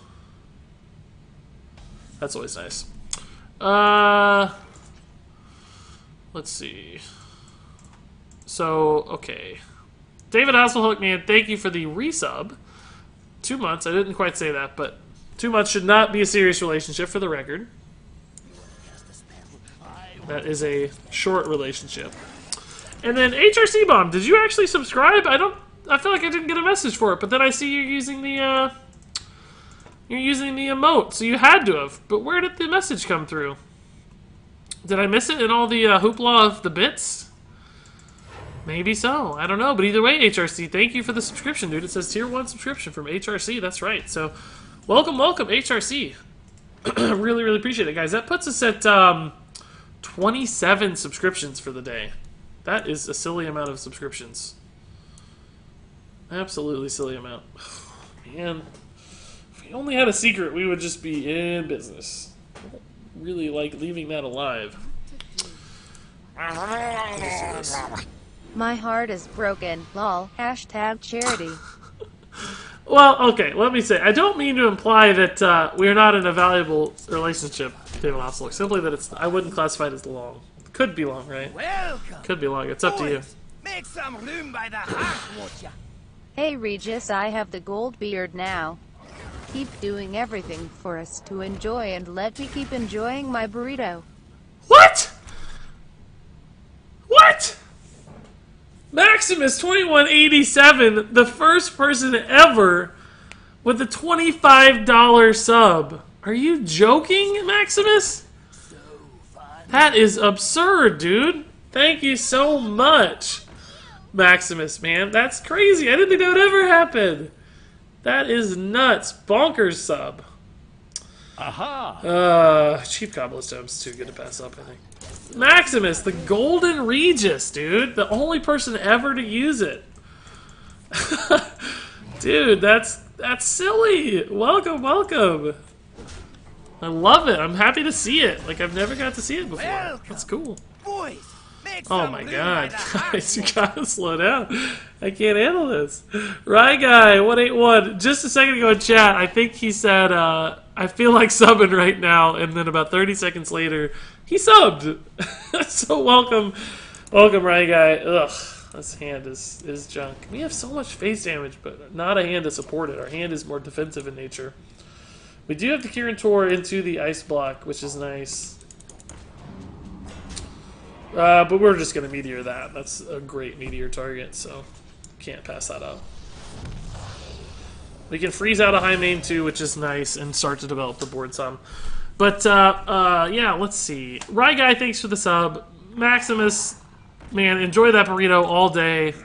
that's always nice. Let's see. So, okay. David Hasselhoek, man, thank you for the resub. 2 months, I didn't quite say that, but 2 months should not be a serious relationship, for the record. That is a short relationship. And then HRC Bomb, did you actually subscribe? I feel like I didn't get a message for it, but then I see you're using the emote, so you had to have. But where did the message come through? Did I miss it in all the hoopla of the bits? Maybe so. I don't know. But either way, HRC, thank you for the subscription, dude. It says Tier 1 subscription from HRC. That's right. So, welcome, HRC. Really, really appreciate it, guys. That puts us at 27 subscriptions for the day. That is a silly amount of subscriptions. Absolutely silly amount. Man, if we only had a secret, we would just be in business. I don't really like leaving that alive.
My heart is broken, lol. Hashtag charity.
Well, okay, let me say, I don't mean to imply that we're not in a valuable relationship, David Hasselhoek. Simply that I wouldn't classify it as long. Could be long, right?
Welcome.
Could be long. It's up to you.
Boys, make some room by the hearth, won't ya?
Hey Regis, I have the gold beard now. Keep doing everything for us to enjoy and let me keep enjoying my burrito.
What? What? Maximus2187, the first person ever with a $25 sub. Are you joking, Maximus? That is absurd, dude. Thank you so much, Maximus, man. That's crazy. I didn't think that would ever happen. That is nuts. Bonkers sub.
Aha!
Cheap Cobblestone's too good to pass up, I think. Maximus, the Golden Regis, dude. The only person ever to use it. Dude, that's silly. Welcome, welcome. I love it. I'm happy to see it. Like, I've never got to see it before.
Welcome.
That's cool.
Boys, make
Oh
some
my
room
god.
by the hearth,
Guys, you
won't ya?
gotta slow down. I can't handle this. Right guy, 181. Just a second ago in chat, I think he said, I feel like subbing right now, and then about 30 seconds later, he subbed. So welcome, Right guy. Ugh, this hand is junk. We have so much face damage, but not a hand to support it. Our hand is more defensive in nature. We do have the Kirin Tor into the ice block, which is nice. But we're just going to meteor that. That's a great meteor target, so can't pass that up. We can freeze out a high main too, which is nice, and start to develop the board some. But, yeah, let's see. Rye Guy, thanks for the sub. Maximus, man, enjoy that burrito all day.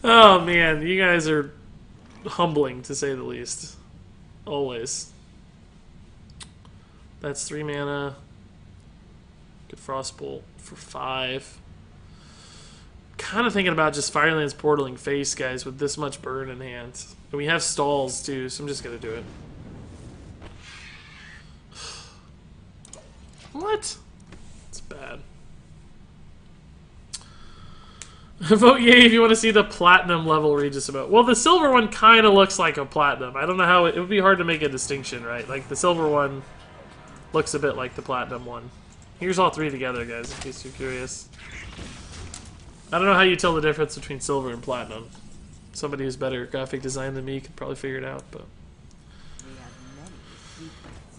Oh, man, you guys are humbling, to say the least. Always. That's 3 mana. Good Frostbolt for 5. Kind of thinking about just Firelands portaling face, guys, with this much burn in hand. And we have stalls, too, so I'm just going to do it. What? It's bad. Vote yay if you want to see the platinum level Regis about. Well, the silver one kind of looks like a platinum. I don't know how it would be hard to make a distinction, right? Like, the silver one looks a bit like the platinum one. Here's all 3 together, guys, in case you're curious. I don't know how you tell the difference between silver and platinum. Somebody who's better at graphic design than me could probably figure it out, but...
We have many secrets.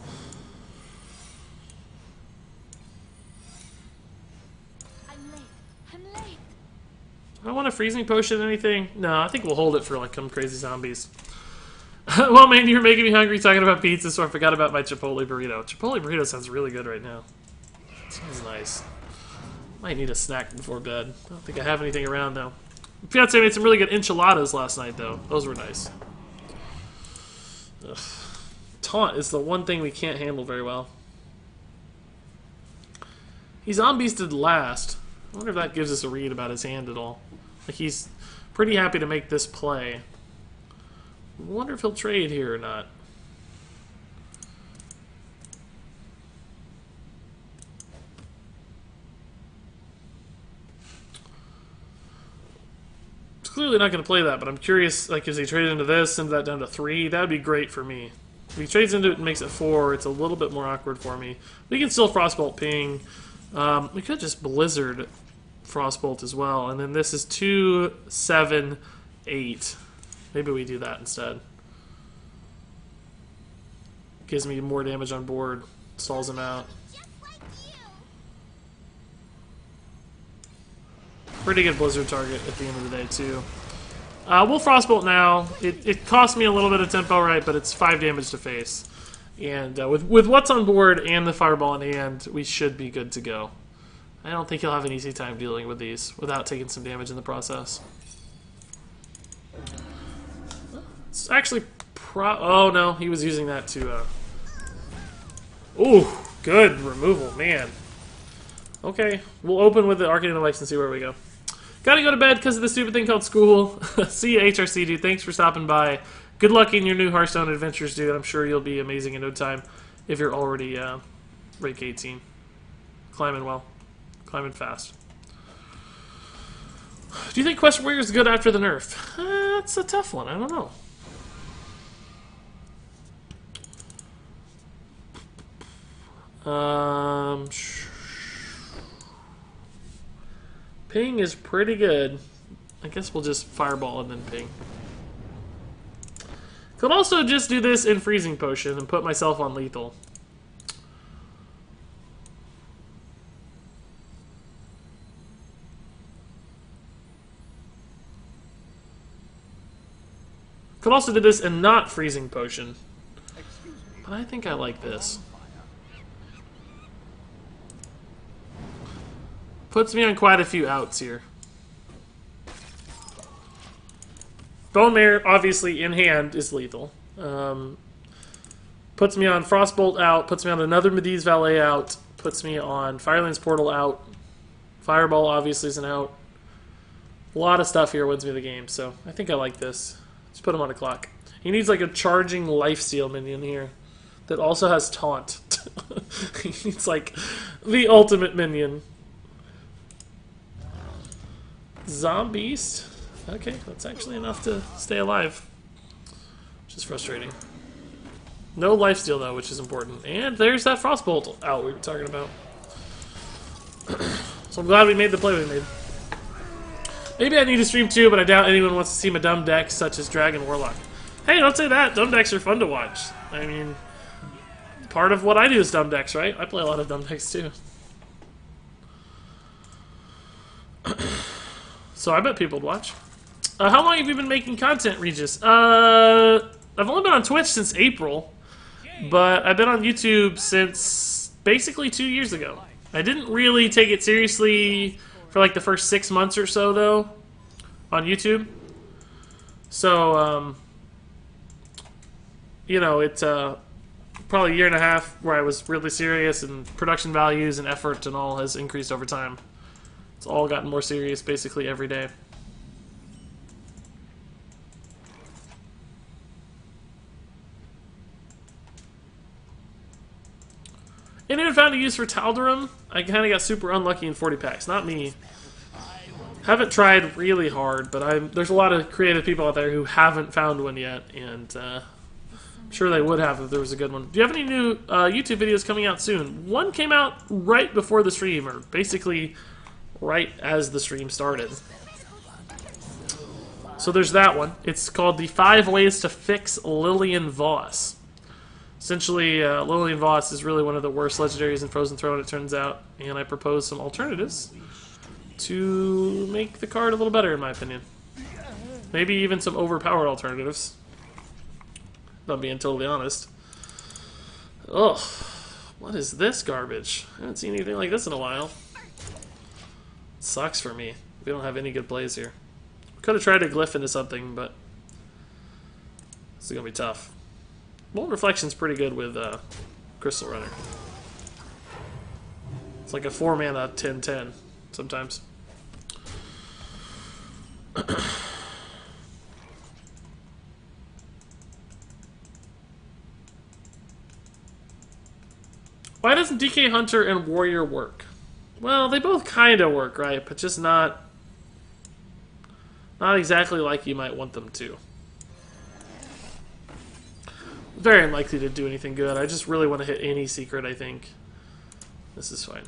I'm late.
I want a freezing potion or anything? No, I think we'll hold it for like some crazy zombies. Well, man, you're making me hungry talking about pizza, so I forgot about my Chipotle burrito. Chipotle burrito sounds really good right now. Sounds nice. Might need a snack before bed. I don't think I have anything around now. Fiance made some really good enchiladas last night, though. Those were nice. Ugh. Taunt is the one thing we can't handle very well. He zombies-ed last. I wonder if that gives us a read about his hand at all. Like, he's pretty happy to make this play. I wonder if he'll trade here or not. He's clearly not going to play that, but I'm curious, like, is he traded into this, sends that down to 3? That would be great for me. If he trades into it and makes it 4, it's a little bit more awkward for me. We can still Frostbolt ping. We could just Blizzard Frostbolt as well. And then this is 2, 7, 8. Maybe we do that instead. Gives me more damage on board. Stalls him out. Pretty good Blizzard target at the end of the day, too. We'll Frostbolt now. It costs me a little bit of tempo, right, but it's 5 damage to face. And with what's on board and the Fireball in hand, we should be good to go. I don't think he'll have an easy time dealing with these without taking some damage in the process. It's actually oh, no, he was using that to... Ooh, good removal, man. Okay, we'll open with the Arcane Device and see where we go. Gotta go to bed because of the stupid thing called school. See you, HRC, dude. Thanks for stopping by. Good luck in your new Hearthstone adventures, dude. I'm sure you'll be amazing in no time if you're already rank 18. Climbing well. Climbing fast. Do you think Quest Warrior is good after the nerf? That's a tough one. I don't know. Ping is pretty good. I guess we'll just Fireball and then ping. Could also just do this in Freezing Potion and put myself on lethal. Could also do this and not Freezing Potion. But I think I like this. Puts me on quite a few outs here. Bone Mare, obviously, in hand, is lethal. Puts me on Frostbolt out, puts me on another Mediz Valet out, puts me on Firelands Portal out. Fireball, obviously, is an out. A lot of stuff here wins me the game, so I think I like this. Just put him on a clock. He needs, like, a charging Lifesteal minion here that also has Taunt. He needs, like, the ultimate minion. Zombies. Okay, that's actually enough to stay alive. Which is frustrating. No lifesteal, though, which is important. And there's that Frostbolt out we were talking about. So I'm glad we made the play we made. Maybe I need to stream too, but I doubt anyone wants to see my dumb decks such as Dragon Warlock. Hey, don't say that. Dumb decks are fun to watch. I mean, part of what I do is dumb decks, right? I play a lot of dumb decks too. So I bet people would watch. How long have you been making content, Regis? I've only been on Twitch since April, but I've been on YouTube since basically 2 years ago. I didn't really take it seriously for like the first 6 months or so, though, on YouTube. So, you know, it's probably a year and a half where I was really serious, and production values and effort and all has increased over time. It's all gotten more serious basically every day. And I found a use for Tal'Darim. I kind of got super unlucky in 40 packs. Not me. Haven't tried really hard, but there's a lot of creative people out there who haven't found one yet, and I'm sure they would have if there was a good one. Do you have any new YouTube videos coming out soon? One came out right before the stream, or basically right as the stream started. So there's that one. It's called The 5 Ways to Fix Lillian Voss. Essentially, Lillian Voss is really one of the worst legendaries in Frozen Throne, it turns out, and I propose some alternatives to make the card a little better, in my opinion. Maybe even some overpowered alternatives. Not being totally honest. Ugh. What is this garbage? I haven't seen anything like this in a while. Sucks for me. We don't have any good plays here. Could have tried to glyph into something, but this is going to be tough. Molten Reflection's pretty good with Crystal Runner. It's like a 4-mana 10/10 sometimes. Why doesn't DK Hunter and Warrior work? Well, they both kind of work, right? But just not exactly like you might want them to. Very unlikely to do anything good. I just really want to hit any secret, I think. This is fine.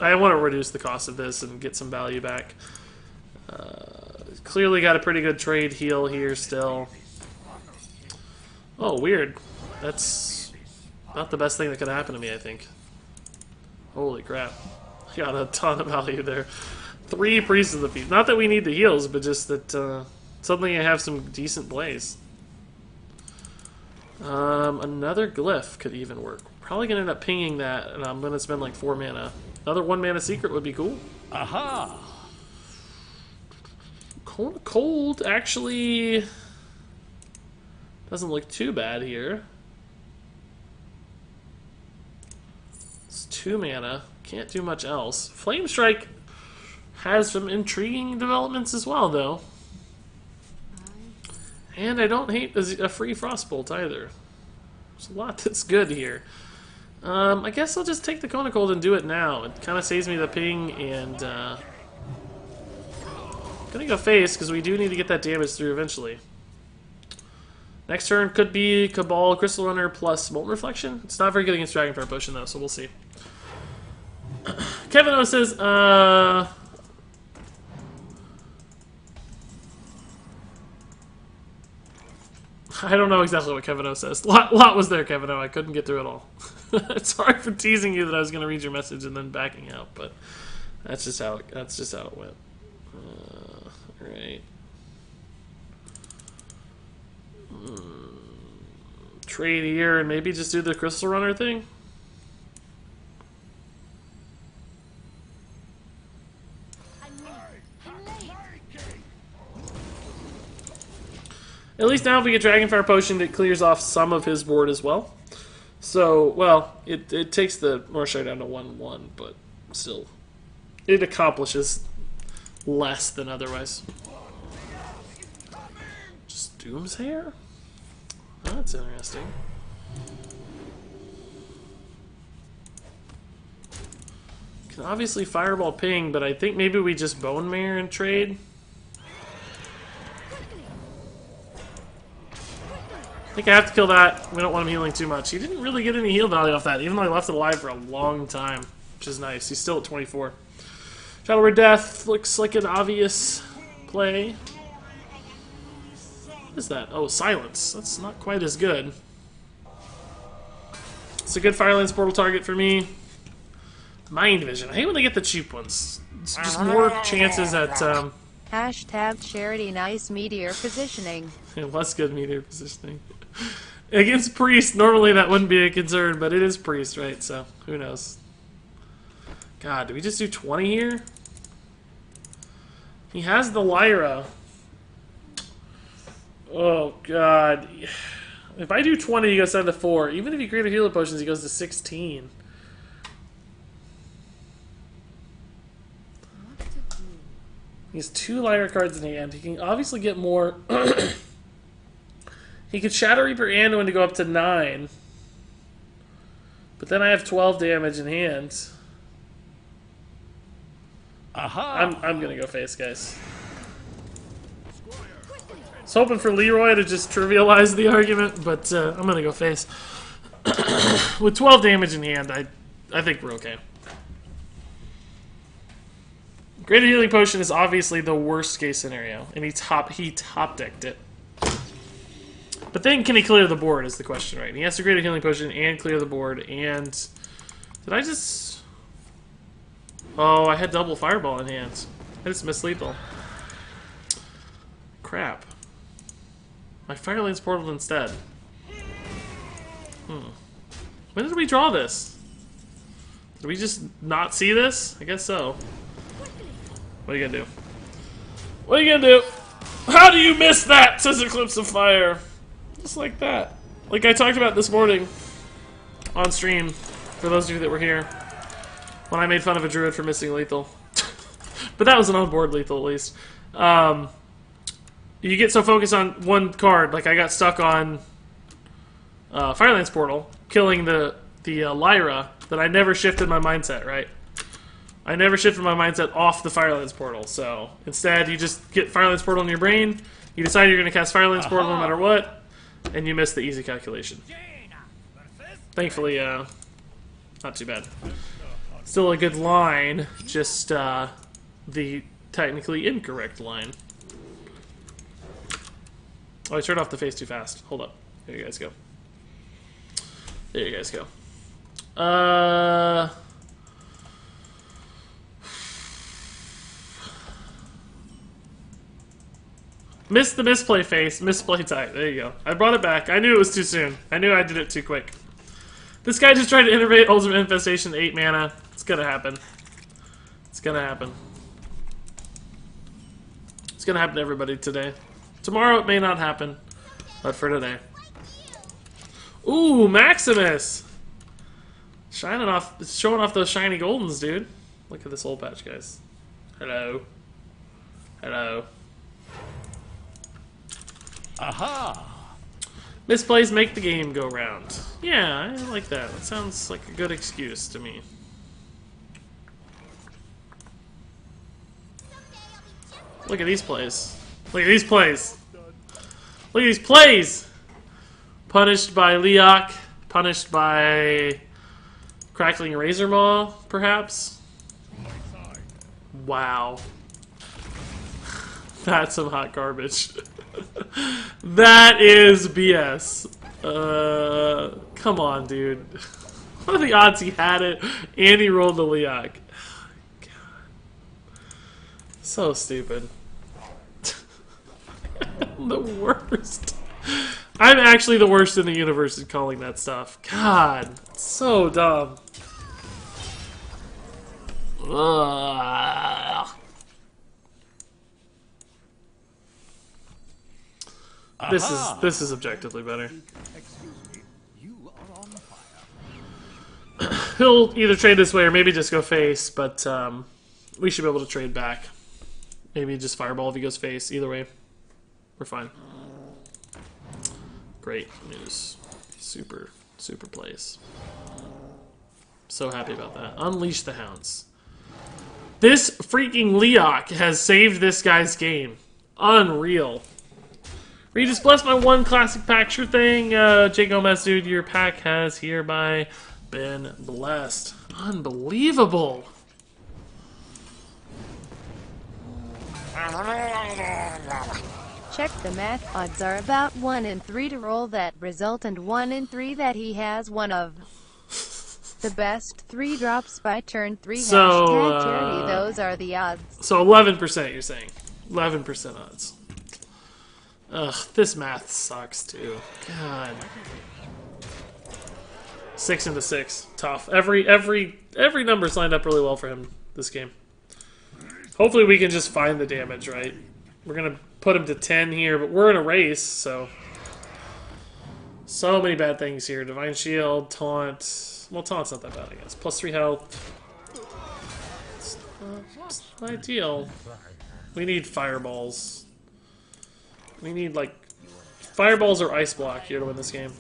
I want to reduce the cost of this and get some value back. Clearly got a pretty good trade heal here still. Oh, weird. That's not the best thing that could happen to me, I think. Holy crap. Got a ton of value there. 3 Priests of the Feast. Not that we need the heals, but just that suddenly I have some decent plays. Another Glyph could even work. Probably going to end up pinging that, and I'm going to spend like 4 mana. Another 1-mana secret would be cool.
Aha!
Cold actually doesn't look too bad here. It's 2 mana. Can't do much else. Flame Strike has some intriguing developments as well, though. And I don't hate a free Frostbolt either. There's a lot that's good here. I guess I'll just take the Cone of Cold and do it now. It kind of saves me the ping, and gonna go face because we do need to get that damage through eventually. Next turn could be Cabal, Crystal Runner plus Molten Reflection. It's not very good against Dragonfire Potion though, so we'll see. Kevin O says, I don't know exactly what Kevin O says. Lot was there, Kevin O. I couldn't get through it all. Sorry for teasing you that I was going to read your message and then backing out, but that's just how it went. All right. Trade here and maybe just do the Crystal Runner thing. At least now if we get Dragonfire Potion, it clears off some of his board as well. So, well, it takes the Morshire down to 1/1, but still, it accomplishes less than otherwise. Just Doomshair? That's interesting. Can obviously Fireball ping, but I think maybe we just Bone Mare and trade. I think I have to kill that. We don't want him healing too much. He didn't really get any heal value off that, even though he left it alive for a long time, which is nice. He's still at 24. Shadow Word Death looks like an obvious play. What is that? Oh, Silence. That's not quite as good. It's a good Firelands portal target for me. Mind Vision. I hate when they get the cheap ones. It's just more chances at...
Hashtag charity nice meteor positioning.
less good meteor positioning. Against Priest, normally that wouldn't be a concern, but it is Priest, right? So, who knows? God, do we just do 20 here? He has the Lyra. Oh, God. If I do 20, he goes down to 4. Even if he created healer potions, he goes to 16. He has 2 Lyra cards in hand. He can obviously get more. He could Shadow Reaper Anduin to go up to 9. But then I have 12 damage in hand.
Aha!
I'm gonna go face, guys. I was hoping for Leroy to just trivialize the argument, but I'm gonna go face. With 12 damage in hand, I think we're okay. Greater Healing Potion is obviously the worst case scenario, and he top decked it. But then can he clear the board is the question, right? He has to Greater Healing Potion and clear the board, and... Did I just... Oh, I had double fireball in hand. I just missed lethal. Crap. My Firelance portal instead. When did we draw this? Did we just not see this? I guess so. What are you gonna do? What are you gonna do? How do you miss that? Says Eclipse of Fire. Just like that. Like I talked about this morning on stream, for those of you that were here, when I made fun of a druid for missing lethal. But that was an on-board lethal, at least. You get so focused on one card, like I got stuck on Firelance Portal, killing the Lyra, that I never shifted my mindset, right? I never shifted my mindset off the Firelance Portal, so instead you just get Firelance Portal in your brain, you decide you're going to cast Firelance Portal no matter what, and you miss the easy calculation. Thankfully, not too bad. Still a good line, just the technically incorrect line. Oh, I turned off the face too fast. Hold up. There you guys go. There you guys go. Missed the misplay face, misplay type. There you go. I brought it back. I knew it was too soon. I knew I did it too quick. This guy just tried to innervate Ultimate Infestation 8 mana. It's gonna happen. It's gonna happen. It's gonna happen to everybody today. Tomorrow it may not happen, but for today. Ooh, Maximus! Showing off those shiny goldens, dude. Look at this old patch, guys. Hello. Hello.
Aha!
Misplays make the game go round. Yeah, I like that. That sounds like a good excuse to me. Look at these plays. Look at these plays. Look at these plays! Punished by Leok. Punished by Crackling Razor Maw, perhaps? Wow. That's some hot garbage. That is BS. Come on, dude. What are the odds he had it and he rolled the Leok? God. So stupid. The worst. I'm actually the worst in the universe at calling that stuff. God, so dumb. Ugh. This is objectively better. He'll either trade this way or maybe just go face, but we should be able to trade back. Maybe just fireball if he goes face. Either way, we're fine. Great news. Super, super plays. So happy about that. Unleash the Hounds. This freaking Leok has saved this guy's game. Unreal. Regis, bless my one classic pack. Sure thing. Jay Gomez, dude, your pack has hereby been blessed. Unbelievable.
Check the math. Odds are about 1 in 3 to roll that result and 1 in 3 that he has one of. The best 3 drops by turn 3.
So,
Hashtag charity. Those are the odds.
So 11% you're saying. 11% odds. Ugh, this math sucks too. God. 6 into 6. Tough. Every number's lined up really well for him this game. Hopefully we can just find the damage, right? We're gonna put him to 10 here, but we're in a race, so many bad things here. Divine Shield, Taunt. Well, Taunt's not that bad, I guess. Plus 3 health. It's not ideal. We need fireballs. We need, like, fireballs or ice block here to win this game.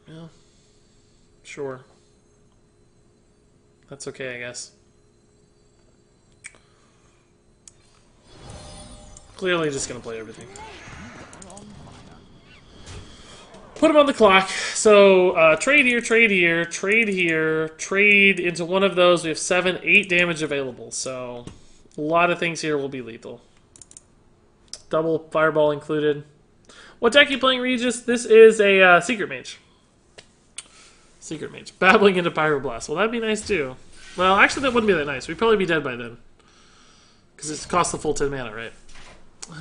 Yeah. Sure. That's okay, I guess. Clearly just gonna play everything. Put him on the clock. So, trade here, trade here, trade here, trade into one of those. We have 7, 8 damage available. So, a lot of things here will be lethal. Double fireball included. What deck are you playing, Regis? This is a Secret Mage. Secret Mage. Babbling into Pyroblast. Well, that'd be nice too. Well, actually, that wouldn't be that nice. We'd probably be dead by then. Because it costs the full 10 mana, right?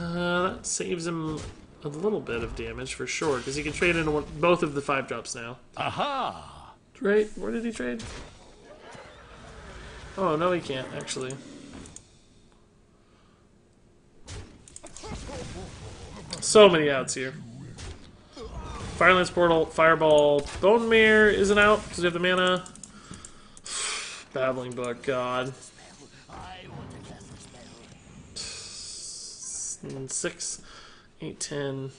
That saves him a little bit of damage for sure, because he can trade into both of the 5-drops now.
Aha!
Right? Where did he trade? Oh, no, he can't, actually. So many outs here. Firelance Portal, Fireball, Bone Mare isn't out because we have the mana. Babbling Book, God. 6, 8, 10.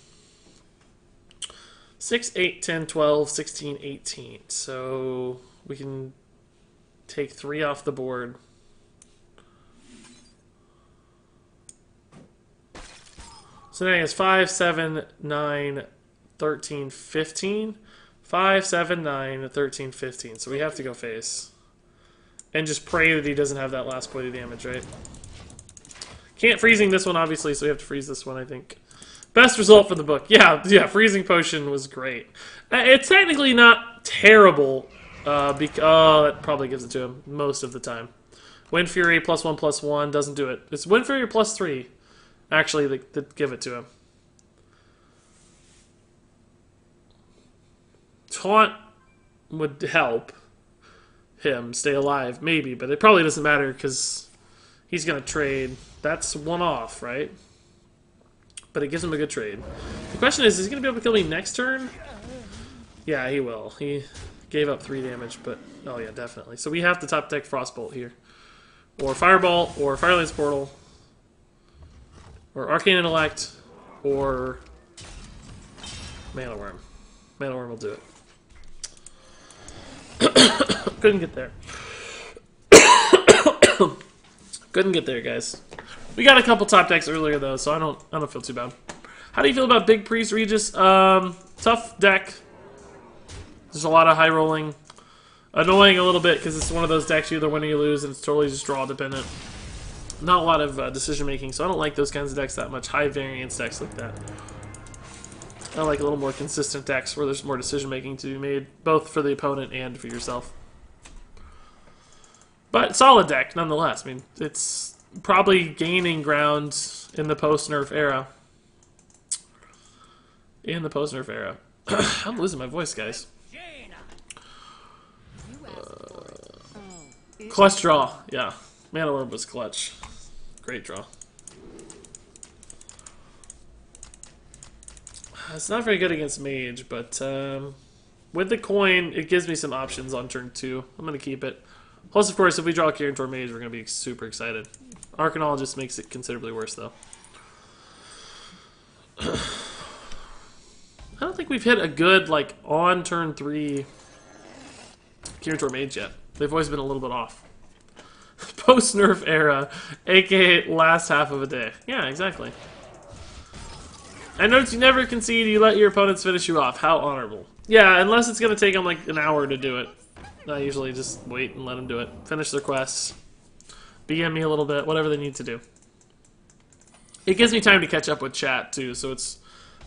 6, 8, 10, 12, 16, 18. So we can take 3 off the board. So now he has 5, 7, 9, 13, 15. 5, 7, 9, 13, 15. So we have to go face. And just pray that he doesn't have that last point of damage, right? Can't freezing this one, obviously, so we have to freeze this one, I think. Best result for the book. Yeah, freezing potion was great. It's technically not terrible, that probably gives it to him most of the time. Wind Fury +1/+1 doesn't do it. It's Wind Fury +3, actually, that give it to him. Taunt would help him stay alive, maybe, but it probably doesn't matter because he's going to trade. That's 1 off, right? But it gives him a good trade. The question is he going to be able to kill me next turn? Yeah, he will. He gave up 3 damage, but... Oh, yeah, definitely. So we have to top deck Frostbolt here. Or Fireball, or Firelance Portal, or Arcane Intellect, or Mana Worm. Mana Worm will do it. Couldn't get there. Couldn't get there, guys. We got a couple top decks earlier though, so I don't feel too bad. How do you feel about Big Priest, Regis? Tough deck. There's a lot of high rolling. Annoying a little bit because it's one of those decks you either win or you lose, and it's totally just draw dependent. Not a lot of decision making, so I don't like those kinds of decks that much. High variance decks like that. I like a little more consistent decks where there's more decision making to be made, both for the opponent and for yourself. But solid deck nonetheless. I mean, it's probably gaining ground in the post-nerf era. I'm losing my voice, guys. Clutch draw, yeah. Mana Orb was clutch. Great draw. It's not very good against Mage, but with the coin, it gives me some options on turn 2. I'm going to keep it. Plus, of course, if we draw Kirin Mage, we're going to be super excited. Arcanologist makes it considerably worse, though. I don't think we've hit a good, like, on turn 3 Kirin Mage yet. They've always been a little bit off. Post-nerf era, aka last half of a day. Yeah, exactly. I noticed you never concede, you let your opponents finish you off. How honorable. Yeah, unless it's going to take them like an hour to do it. I usually just wait and let them do it. Finish their quests. BM me a little bit, whatever they need to do. It gives me time to catch up with chat, too, so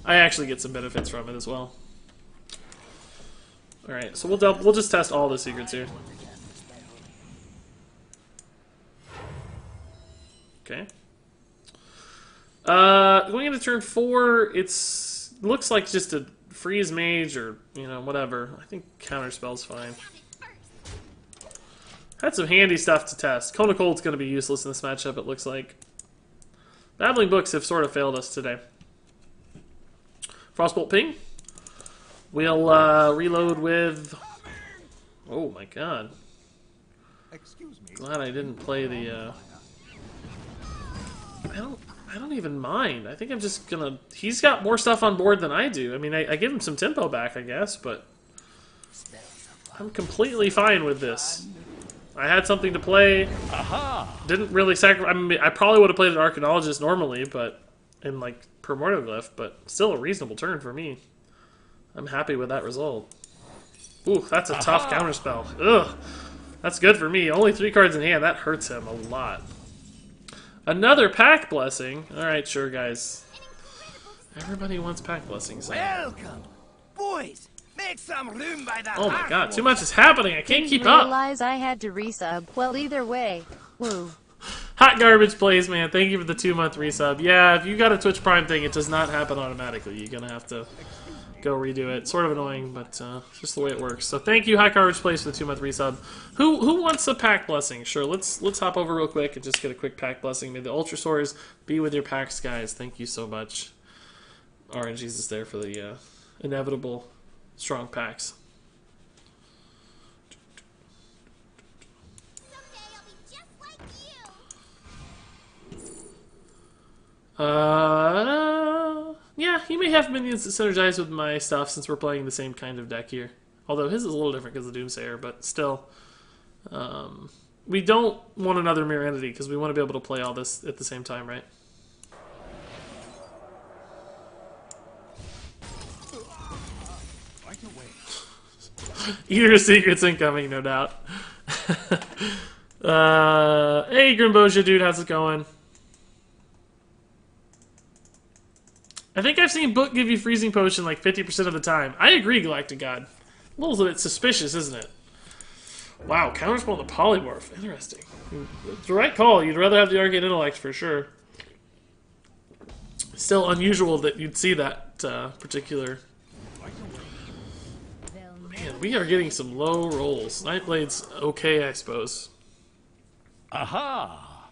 I actually get some benefits from it as well. Alright, so we'll just test all the secrets here. Okay. Going into turn 4, looks like just a freeze mage or, whatever. I think counterspell's fine. Had some handy stuff to test. Cone of Cold's going to be useless in this matchup, it looks like. Babbling Books have sort of failed us today. Frostbolt Ping. We'll reload with... Oh my god.
Excuse me.
Glad I didn't play the... I don't even mind. I think I'm just gonna... He's got more stuff on board than I do. I mean, I give him some tempo back, I guess, but... I'm completely fine with this. I had something to play.
Aha!
Didn't really sacrifice... I mean, I probably would have played an Arcanologist normally, but... In, like, Primordial, but still a reasonable turn for me. I'm happy with that result. Ooh, that's a tough counterspell. Ugh! That's good for me. Only 3 cards in hand. That hurts him a lot. Another Pack Blessing. Alright, sure, guys. Everybody wants Pack Blessings.
Welcome, boys. Make some room by the
Oh my
hearth,
god, too
won't
much is happening. I can't
Didn't
keep up.
realize I had to resub. Well, either way. Woo.
Hot garbage plays, man. Thank you for the 2-month resub. Yeah, if you got a Twitch Prime thing, it does not happen automatically. You're gonna have to go redo it. Sort of annoying, but it's just the way it works. So thank you, Hot Garbage Plays, for the 2-month resub. Who wants a pack blessing? Sure, let's hop over real quick and just get a quick pack blessing. May the Ultra Soars be with your packs, guys. Thank you so much. RNG's is there for the inevitable strong packs. Yeah, he may have minions that synergize with my stuff since we're playing the same kind of deck here. Although his is a little different because of Doomsayer, but still. We don't want another Mirror Entity because we want to be able to play all this at the same time, right? Eater of Secrets incoming, no doubt. Hey, Grimboja, dude, how's it going? I think I've seen Book give you Freezing Potion like 50% of the time. I agree, Galactic God. A little bit suspicious, isn't it? Wow, counterspell on the Polymorph. Interesting. It's the right call. You'd rather have the Arcane Intellect for sure. Still unusual that you'd see that particular... Man, we are getting some low rolls. Nightblade's okay, I suppose.
Aha!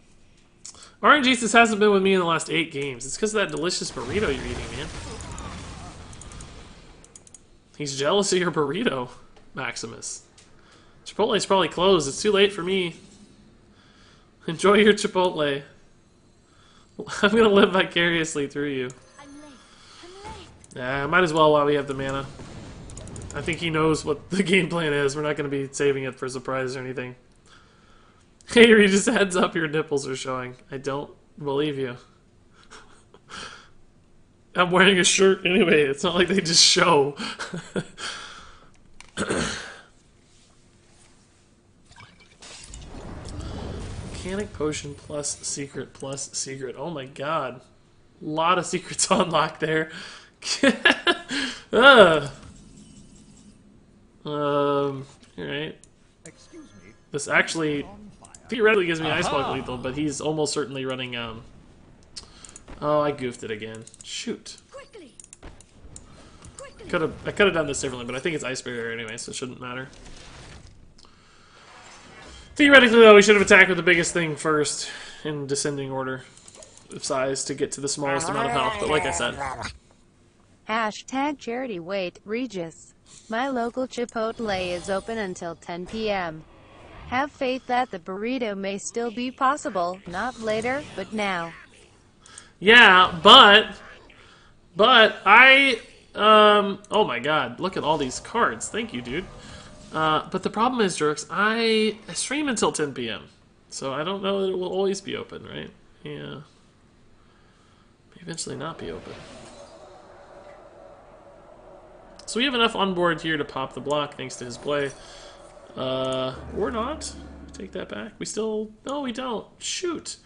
RNG just hasn't been with me in the last 8 games. It's because of that delicious burrito you're eating, man. He's jealous of your burrito, Maximus. Chipotle's probably closed. It's too late for me. Enjoy your Chipotle. I'm gonna live vicariously through you. Yeah, might as well while we have the mana. I think he knows what the game plan is. We're not gonna be saving it for a surprise or anything. Hey, Regis, heads up, your nipples are showing. I don't believe you. I'm wearing a shirt anyway. It's not like they just show. Mechanic Potion plus secret plus secret. Oh my god. A lot of secrets unlocked there. Alright.
Excuse me.
This actually theoretically gives me Ice Block lethal, but he's almost certainly running, Oh, I goofed it again. Shoot.
Quickly.
I could have done this differently, but I think it's Ice Barrier anyway, so it shouldn't matter. Theoretically, though, we should have attacked with the biggest thing first, in descending order of size, to get to the smallest amount of health, but like I said...
Hashtag charity wait, Regis. My local Chipotle is open until 10 p.m. Have faith that the burrito may still be possible, not later, but now.
Yeah, but I, oh my god, look at all these cards. Thank you, dude. But the problem is, Jerks, I stream until 10 p.m. So I don't know that it will always be open, right? Yeah. May eventually not be open. So we have enough on board here to pop the block, thanks to his play. Or not. Take that back. We still... No, we don't. Shoot.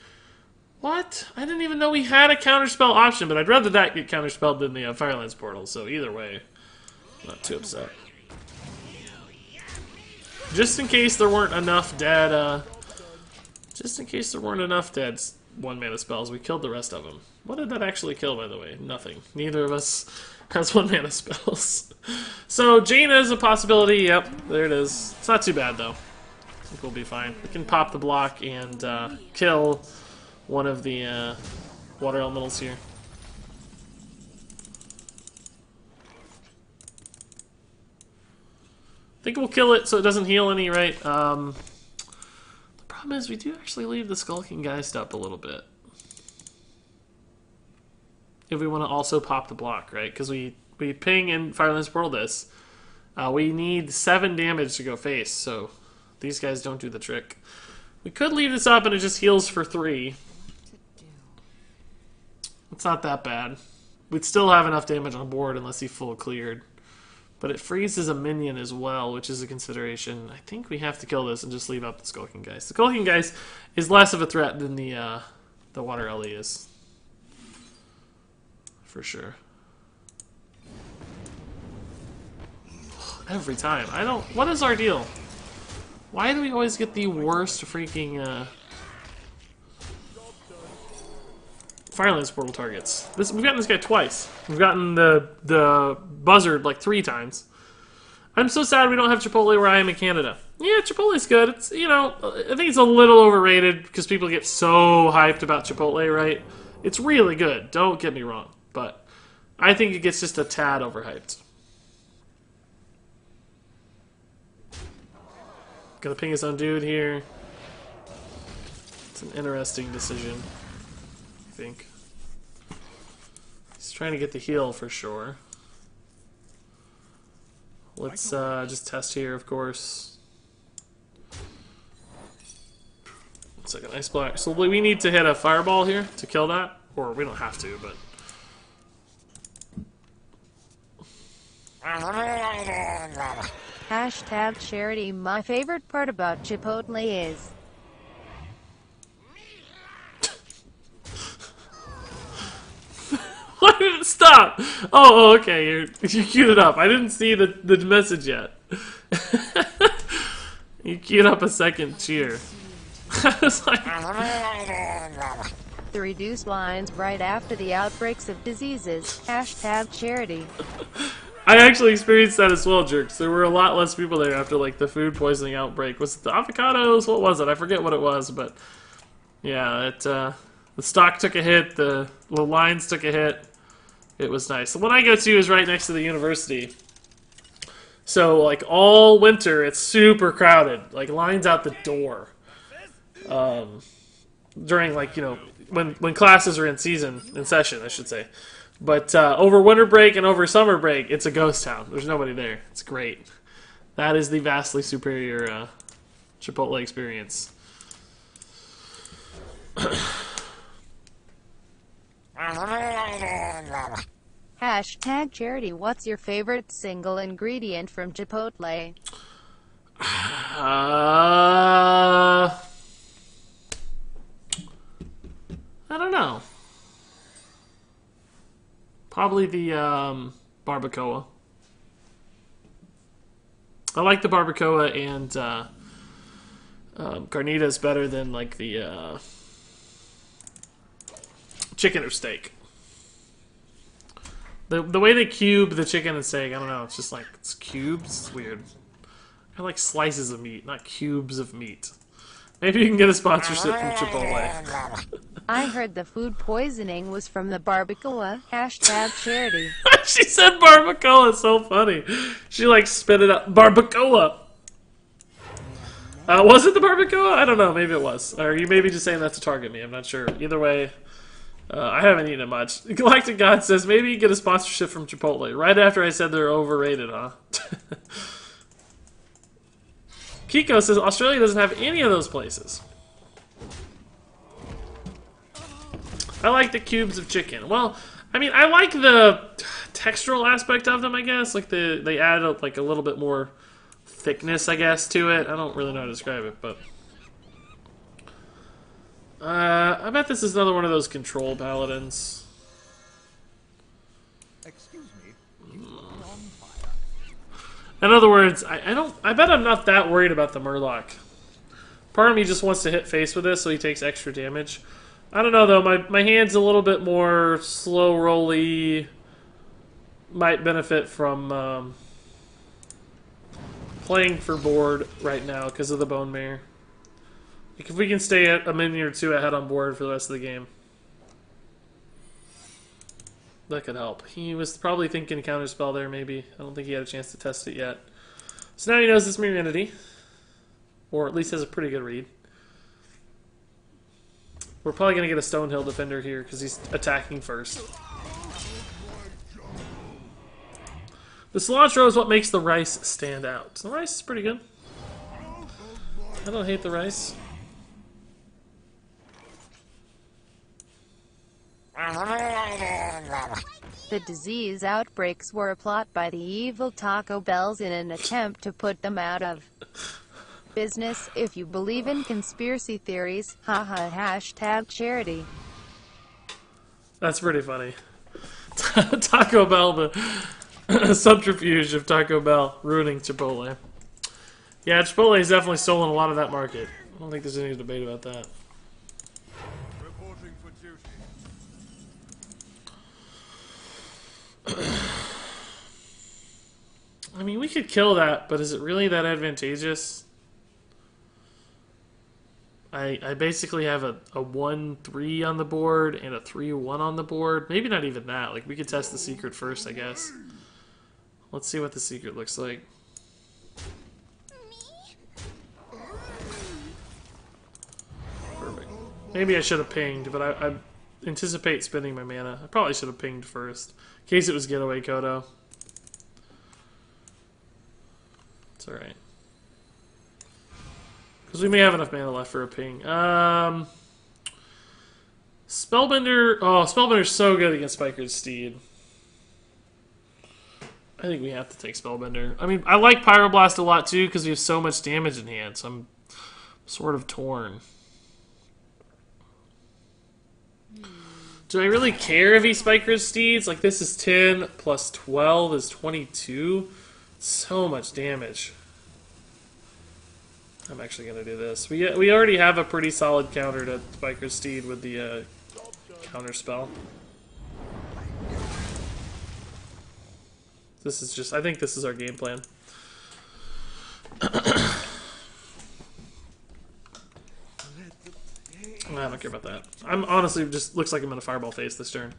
What? I didn't even know we had a counterspell option, but I'd rather that get counterspelled than the Firelands portal, so either way, not too upset. Just in case there weren't enough dead, just in case there weren't enough dead 1-mana spells, we killed the rest of them. What did that actually kill, by the way? Nothing. Neither of us has 1-mana spells. So, Jaina is a possibility. Yep, there it is. It's not too bad, though. I think we'll be fine. We can pop the block and kill one of the water elementals here. I think we'll kill it so it doesn't heal any, right? The problem is we do actually leave the Skulking Geist up a little bit. If we want to also pop the block, right? Because we ping in Firelands Portal this. We need 7 damage to go face, so these guys don't do the trick. We could leave this up and it just heals for 3. It's not that bad. We'd still have enough damage on board unless he full cleared. But it freezes a minion as well, which is a consideration. I think we have to kill this and just leave up the Skulking Geist. The Skulking Geist is less of a threat than the Water Ellie is. For sure. Every time. I don't... What is our deal? Why do we always get the worst freaking, Firelance portal targets? We've gotten this guy twice. We've gotten the buzzard like 3 times. I'm so sad we don't have Chipotle where I am in Canada. Yeah, Chipotle's good. It's, you know, I think it's a little overrated because people get so hyped about Chipotle, right? It's really good. Don't get me wrong. But I think it gets just a tad overhyped. Gonna ping his own dude here. It's an interesting decision, I think. He's trying to get the heal for sure. Let's just test here, of course. It's like an ice block. So we need to hit a fireball here to kill that. Or we don't have to, but...
Hashtag charity. My favorite part about Chipotle is...
Why did it stop? Oh, okay. You queued it up. I didn't see the message yet. You queued up a second cheer. I was like...
The reduced lines right after the outbreaks of diseases. Hashtag charity.
I actually experienced that as well, Jerks. There were a lot less people there after, like, the food poisoning outbreak. Was it the avocados? What was it? I forget what it was, but... Yeah, the stock took a hit, the lines took a hit. It was nice. The one I go to is right next to the university. So, like, all winter, it's super crowded. Like, lines out the door. During, like, you know, when classes are in session, I should say. But over winter break and over summer break, it's a ghost town. There's nobody there. It's great. That is the vastly superior Chipotle experience.
Hashtag charity. What's your favorite single ingredient from Chipotle?
I don't know. Probably the barbacoa. I like the barbacoa, and carnitas better than like the chicken or steak. The way they cube the chicken and steak, I don't know. It's just like it's cubes. It's weird. I like slices of meat, not cubes of meat. Maybe you can get a sponsorship from Chipotle.
I heard the food poisoning was from the barbacoa. Hashtag charity.
She said barbacoa. It's so funny. She like spit it up. Barbacoa. Was it the barbacoa? I don't know. Maybe it was. Or you maybe just saying that to target me. I'm not sure. Either way, I haven't eaten it much. Galactic God says maybe you get a sponsorship from Chipotle. Right after I said they're overrated, huh? Kiko says Australia doesn't have any of those places. I like the cubes of chicken. Well, I mean, I like the textural aspect of them, I guess. Like they add like a little bit more thickness, I guess, to it. I don't really know how to describe it, but I bet this is another one of those control paladins.
Excuse me. You are on fire.
In other words, I bet I'm not that worried about the Murloc. Part of me just wants to hit face with this so he takes extra damage. I don't know, though. My hand's a little bit more slow rolly. Might benefit from playing for board right now because of the Bone Mare. Like if we can stay at a minute or two ahead on board for the rest of the game, that could help. He was probably thinking counterspell there, maybe. I don't think he had a chance to test it yet. So now he knows this Mirror Entity. Or at least has a pretty good read. We're probably going to get a Stonehill Defender here because he's attacking first. The cilantro is what makes the rice stand out. The rice is pretty good. I don't hate the rice.
The disease outbreaks were a plot by the evil Taco Bells in an attempt to put them out of business. If you believe in conspiracy theories, haha, hashtag charity.
That's pretty funny. Taco Bell, Subterfuge of Taco Bell ruining Chipotle. Yeah, Chipotle has definitely stolen a lot of that market. I don't think there's any debate about that.
Reporting for duty.
I mean, we could kill that, but is it really that advantageous? I basically have a 1-3 on the board and a 3-1 on the board. Maybe not even that. Like, we could test the secret first, I guess. Let's see what the secret looks like. Perfect. Maybe I should have pinged, but I anticipate spending my mana. I probably should have pinged first. In case it was getaway Kodo. It's alright. Because we may have enough mana left for a ping. Spellbinder. Oh, Spellbinder's so good against Spiker's Steed. I think we have to take Spellbinder. I mean, I like Pyroblast a lot too because we have so much damage in hand, so I'm sort of torn. Do I really care if he Spiker's Steeds? Like, this is 10 plus 12 is 22. So much damage. I'm actually going to do this. We already have a pretty solid counter to Spiker's Steed with the counter spell. This is just... I think this is our game plan. I don't care about that. I'm honestly just... Looks like I'm in a Fireball phase this turn.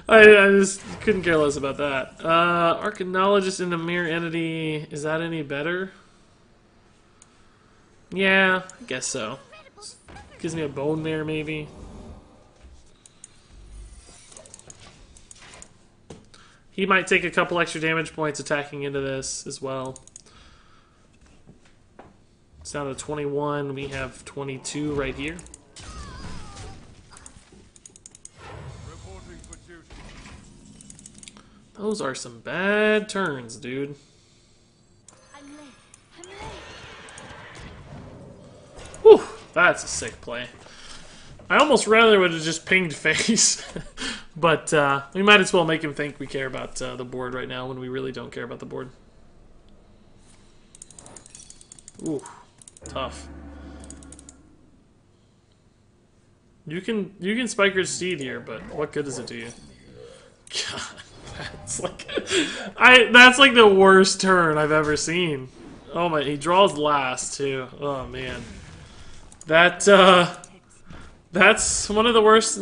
I just couldn't care less about that. Arcanologist in a Mirror Entity. Is that any better? Yeah, I guess so. Gives me a Bone Mare, maybe. He might take a couple extra damage points attacking into this as well. It's down to 21. We have 22 right here.
Reporting for duty.
Those are some bad turns, dude. Whew, that's a sick play. I almost rather would have just pinged face. But we might as well make him think we care about the board right now when we really don't care about the board. Ooh, tough. You can Spiker's Steed here, but what good does it do you? God, that's like that's like the worst turn I've ever seen. Oh my, he draws last too. Oh man. That's one of the worst.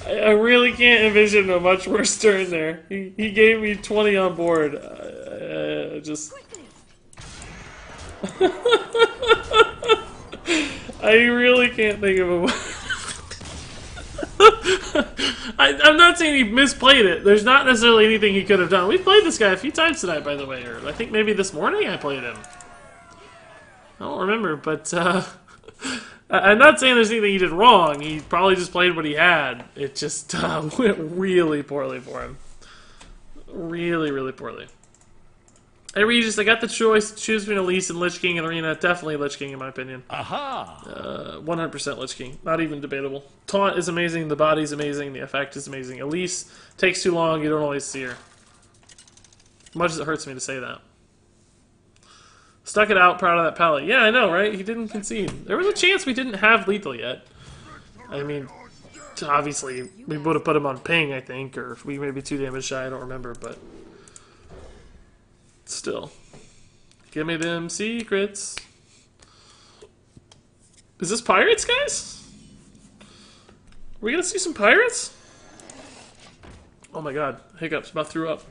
I really can't envision a much worse turn there. He gave me 20 on board. Just. I really can't think of a. I'm not saying he misplayed it. There's not necessarily anything he could have done. We've played this guy a few times tonight, by the way. Or I think maybe this morning I played him. I don't remember, but I'm not saying there's anything he did wrong. He probably just played what he had. It just went really poorly for him. Really, really poorly. Hey, Regis, I got the choice to choose between Elise and Lich King in Arena. Definitely Lich King, in my opinion.
Aha!
100% Lich King. Not even debatable. Taunt is amazing. The body's amazing. The effect is amazing. Elise takes too long. You don't always see her. Much as it hurts me to say that. Stuck it out, proud of that pallet. Yeah, I know, right? He didn't concede. There was a chance we didn't have lethal yet. I mean, obviously, we would have put him on ping, I think, or we may be 2 damage shy, I don't remember, but still. Give me them secrets. Is this pirates, guys? Are we gonna see some pirates? Oh my god, hiccups, about threw up.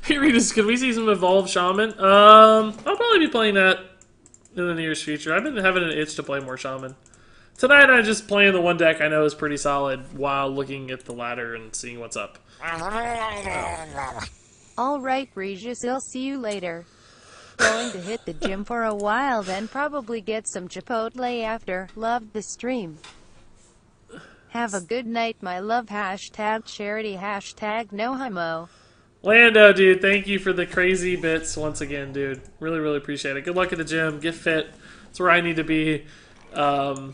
Hey Regis, can we see some Evolved Shaman? I'll probably be playing that in the nearest future. I've been having an itch to play more Shaman. Tonight I'm just playing the one deck I know is pretty solid while looking at the ladder and seeing what's up.
Alright Regis, I'll see you later. Going to hit the gym for a while, then probably get some Chipotle after. Loved the stream. Have a good night, my love. Hashtag charity, hashtag no homo.
Lando, dude, thank you for the crazy bits once again, dude. Really, really appreciate it. Good luck at the gym. Get fit. That's where I need to be. And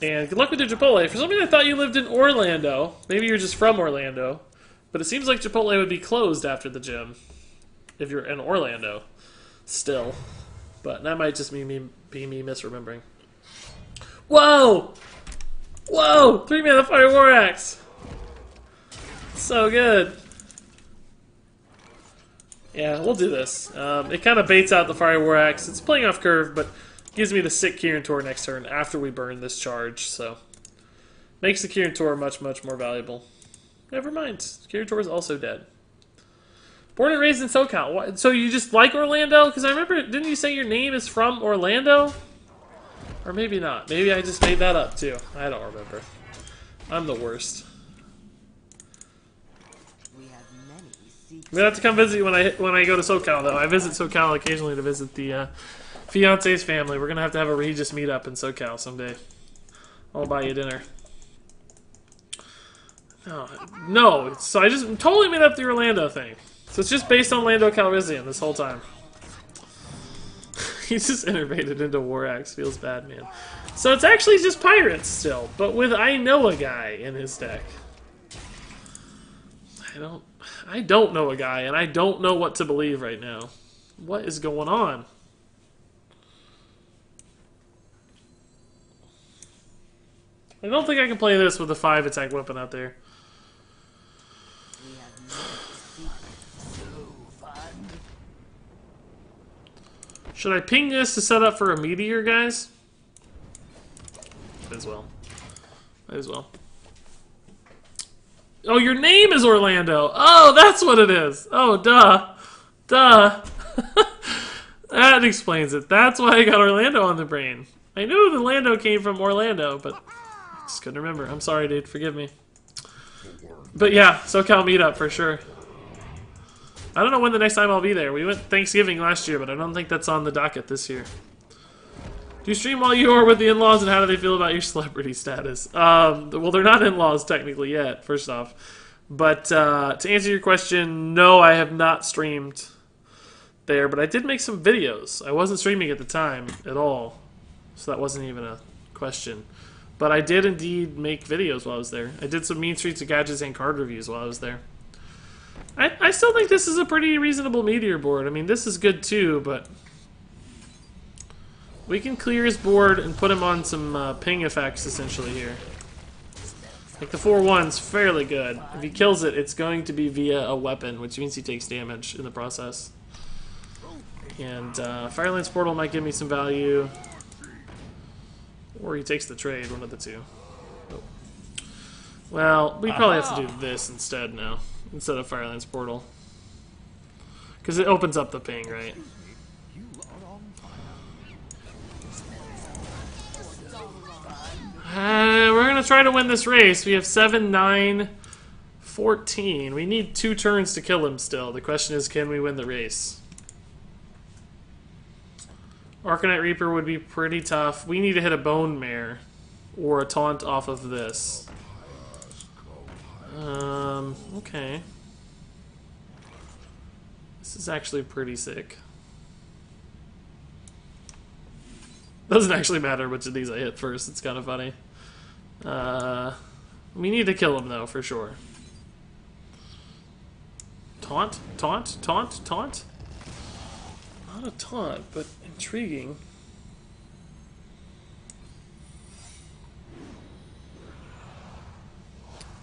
good luck with your Chipotle. For some reason, I thought you lived in Orlando. Maybe you're just from Orlando. But it seems like Chipotle would be closed after the gym if you're in Orlando still. But that might just be me misremembering. Whoa! Whoa! 3-mana Fire War Axe! So good. Yeah, we'll do this. It kind of baits out the Fire War Axe. It's playing off curve, but gives me the sick Kirin Tor next turn after we burn this charge, so makes the Kirin Tor much, much more valuable. Never mind. Kirin Tor is also dead. Born and raised in SoCal. So you just like Orlando? Because I remember, didn't you say your name is from Orlando? Or maybe not. Maybe I just made that up too. I don't remember. I'm the worst. I'm gonna have to come visit you when I go to SoCal though. I visit SoCal occasionally to visit the fiance's family. We're gonna have to have a Regis meetup in SoCal someday. I'll buy you dinner. No. So I just totally made up the Orlando thing. So it's just based on Lando Calrissian this whole time. He's just innervated into War Axe. Feels bad, man. So it's actually just pirates still, but with I know a guy in his deck. I don't know a guy, and I don't know what to believe right now. What is going on? I don't think I can play this with a 5-attack weapon out there. Should I ping this to set up for a meteor, guys? Might as well. Might as well. Oh, your name is Orlando. Oh, that's what it is. Oh, duh. Duh. That explains it. That's why I got Orlando on the brain. I knew the Lando came from Orlando, but I just couldn't remember. I'm sorry, dude. Forgive me. But yeah, SoCal meetup for sure. I don't know when the next time I'll be there. We went Thanksgiving last year, but I don't think that's on the docket this year. Do you stream while you are with the in-laws, and how do they feel about your celebrity status? Well, they're not in-laws technically yet, first off. But to answer your question, no, I have not streamed there, but I did make some videos. I wasn't streaming at the time at all, so that wasn't even a question. But I did indeed make videos while I was there. I did some Mean Streets of Gadgets and card reviews while I was there. I still think this is a pretty reasonable meteor board. I mean, this is good too, but we can clear his board and put him on some ping effects, essentially, here. Like, the 4/1's fairly good. If he kills it, it's going to be via a weapon, which means he takes damage in the process. And Firelands Portal might give me some value. Or he takes the trade, one of the two. Oh. Well, we probably have to do this instead now, instead of Firelands Portal. Because it opens up the ping, right? We're going to try to win this race. We have 7, 9, 14. We need 2 turns to kill him still. The question is, can we win the race? Arcanite Reaper would be pretty tough. We need to hit a Bone Mare or a taunt off of this. Okay. This is actually pretty sick. Doesn't actually matter which of these I hit first. It's kind of funny. We need to kill him, though, for sure. Taunt? Taunt? Taunt? Taunt? Not a taunt, but intriguing.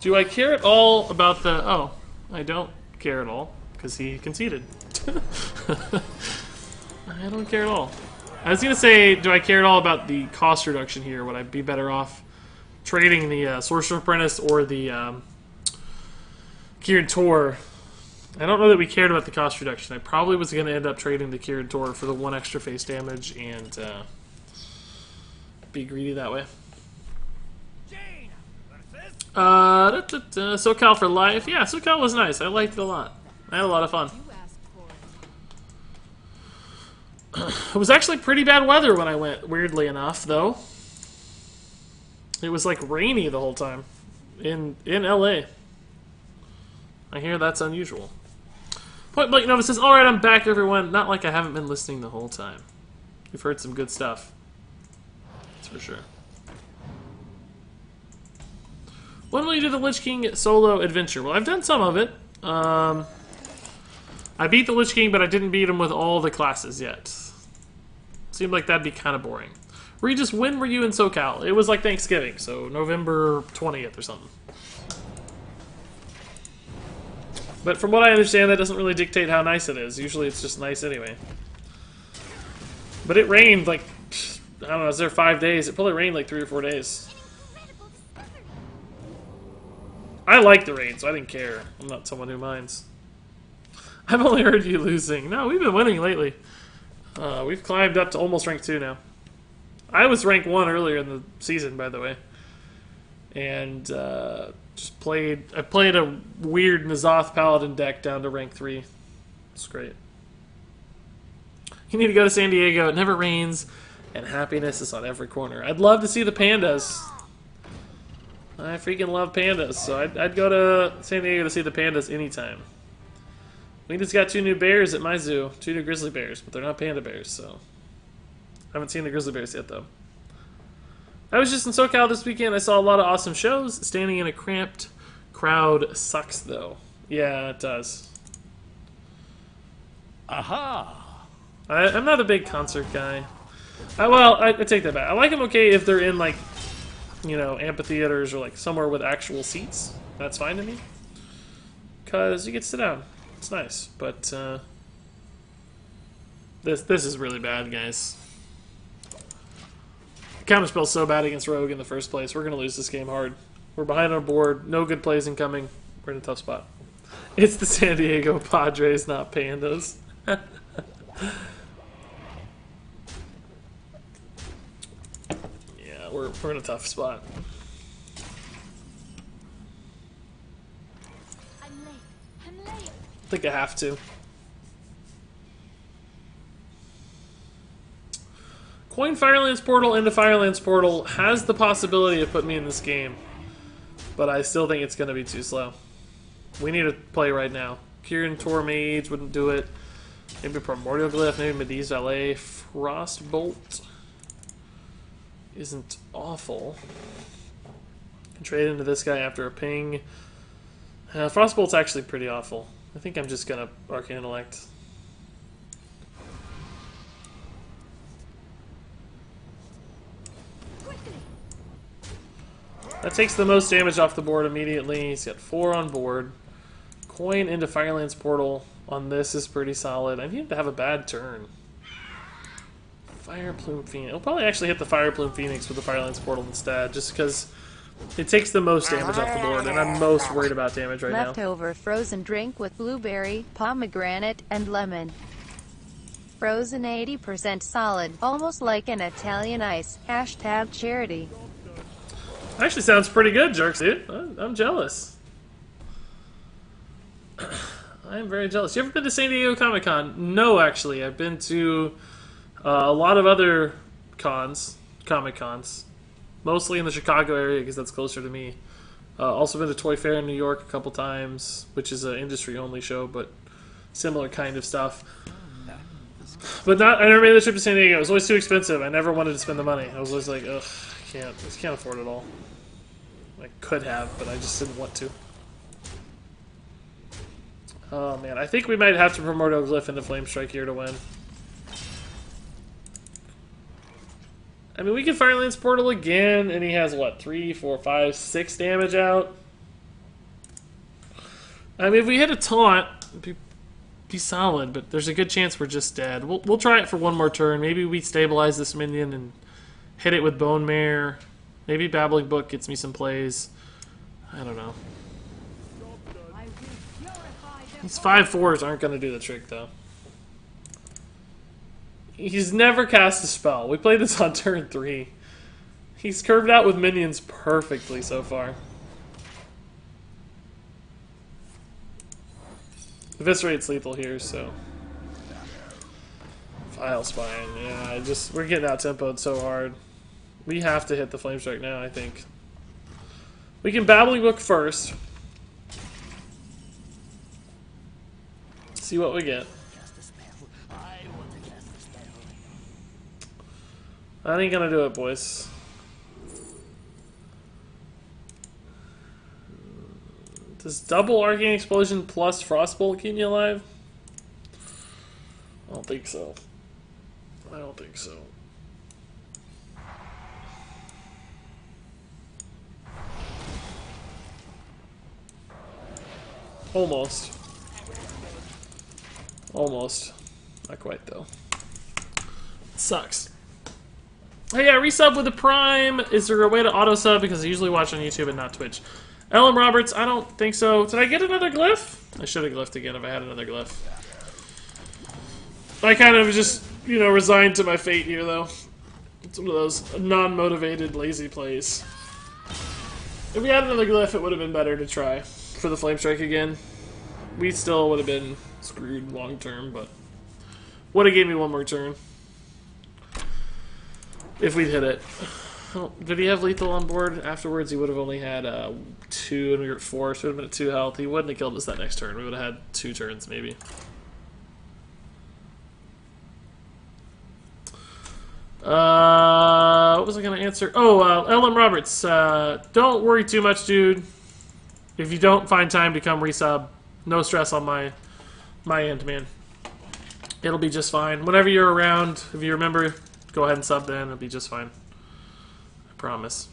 Do I care at all about the... Oh, I don't care at all, because he conceded. I don't care at all. I was going to say, do I care at all about the cost reduction here? Would I be better off trading the Sorcerer Apprentice or the Kirin Tor? I don't know that we cared about the cost reduction. I probably was going to end up trading the Kirin Tor for the 1 extra face damage and be greedy that way. SoCal for life. Yeah, SoCal was nice. I liked it a lot. I had a lot of fun. It was actually pretty bad weather when I went, weirdly enough, though. It was like rainy the whole time in LA. I hear that's unusual. Point Blank Nova says, "Alright, I'm back, everyone. Not like I haven't been listening the whole time. You've heard some good stuff. That's for sure." When will you do the Lich King solo adventure? Well, I've done some of it. I beat the Lich King, but I didn't beat him with all the classes yet. Seemed like that'd be kind of boring. Regis, when were you in SoCal? It was like Thanksgiving, so November 20th or something. But from what I understand, that doesn't really dictate how nice it is. Usually it's just nice anyway. But it rained like, I don't know, I was there 5 days. It probably rained like 3 or 4 days. I like the rain, so I didn't care. I'm not someone who minds. I've only heard you losing. No, we've been winning lately. We've climbed up to almost rank 2 now. I was rank 1 earlier in the season, by the way. And just played... I played a weird N'Zoth Paladin deck down to rank 3. It's great. You need to go to San Diego. It never rains, and happiness is on every corner. I'd love to see the pandas. I freaking love pandas, so I'd go to San Diego to see the pandas anytime. We just got 2 new bears at my zoo. 2 new grizzly bears, but they're not panda bears, so... I haven't seen the grizzly bears yet, though. I was just in SoCal this weekend. I saw a lot of awesome shows. Standing in a cramped crowd sucks, though. Yeah, it does.
Aha!
I'm not a big concert guy. I take that back. I like them okay if they're in, like, you know, amphitheaters or, like, somewhere with actual seats. That's fine to me. Because you get to sit down. It's nice. But, this is really bad, guys. Counterspell's so bad against Rogue in the first place. We're going to lose this game hard. We're behind on board. No good plays incoming. We're in a tough spot. It's the San Diego Padres, not Pandas. Yeah, we're in a tough spot.
I'm late.
I think I have to. Coin Firelands Portal into Firelands Portal has the possibility of putting me in this game, but I still think it's going to be too slow. We need to play right now. Kieran Tor Mage wouldn't do it. Maybe Primordial Glyph, maybe Mediz Valet. Frostbolt isn't awful. Can trade into this guy after a ping. Frostbolt's actually pretty awful. I think I'm just going to Arcane Intellect. That takes the most damage off the board immediately. He's got 4 on board. Coin into Firelands Portal on this is pretty solid. I need him to have a bad turn. Fire Plume Phoenix. He'll probably actually hit the Fire Plume Phoenix with the Firelands Portal instead, just because it takes the most damage off the board, and I'm most worried about damage right now.
Leftover frozen drink with blueberry, pomegranate, and lemon. Frozen 80% solid, almost like an Italian ice. Hashtag charity.
Actually sounds pretty good, Jerks, dude. I'm jealous. I'm very jealous. You ever been to San Diego Comic-Con? No, actually. I've been to a lot of other cons, Comic-Cons. Mostly in the Chicago area, because that's closer to me. Also been to Toy Fair in New York a couple times, which is an industry-only show, but similar kind of stuff. But I never made the trip to San Diego. It was always too expensive. I never wanted to spend the money. I was always like, ugh. I just can't afford it all. I could have, but I just didn't want to. Oh man, I think we might have to Primordial Glyph into Flame Strike here to win. I mean, we can Firelands Portal again, and he has what, 3, 4, 5, 6 damage out. I mean, if we hit a taunt, it'd be solid, but there's a good chance we're just dead. We'll try it for one more turn. Maybe we stabilize this minion and hit it with Bone Mare. Maybe Babbling Book gets me some plays. I don't know. These 5/4s aren't going to do the trick, though. He's never cast a spell. We played this on turn 3. He's curved out with minions perfectly so far. Eviscerate's lethal here, so... File Spine, yeah, we're getting out-tempoed so hard. We have to hit the Flame Strike now, I think. We can Babbling Book first. See what we get. That ain't gonna do it, boys. Does double Arcane Explosion plus Frostbolt keep me alive? I don't think so. I don't think so. Almost. Almost. Not quite, though. Sucks. Hey, yeah, resub with the Prime. Is there a way to auto-sub? Because I usually watch on YouTube and not Twitch. Ellen Roberts, I don't think so. Did I get another glyph? I should have glyphed again if I had another glyph. I kind of just, you know, resigned to my fate here, though. It's one of those non-motivated, lazy plays. If we had another glyph, it would have been better to try for the Flame Strike again. We still would have been screwed long term, but would have gave me one more turn if we'd hit it. Oh, did he have lethal on board? Afterwards, he would have only had 2, and we were at 4, so it would have been at 2 health. He wouldn't have killed us that next turn. We would have had 2 turns, maybe. What was I going to answer? Oh, Ellen Roberts. Don't worry too much, dude. If you don't find time to come resub, no stress on my end, man. It'll be just fine. Whenever you're around, if you remember, go ahead and sub then. It'll be just fine. I promise.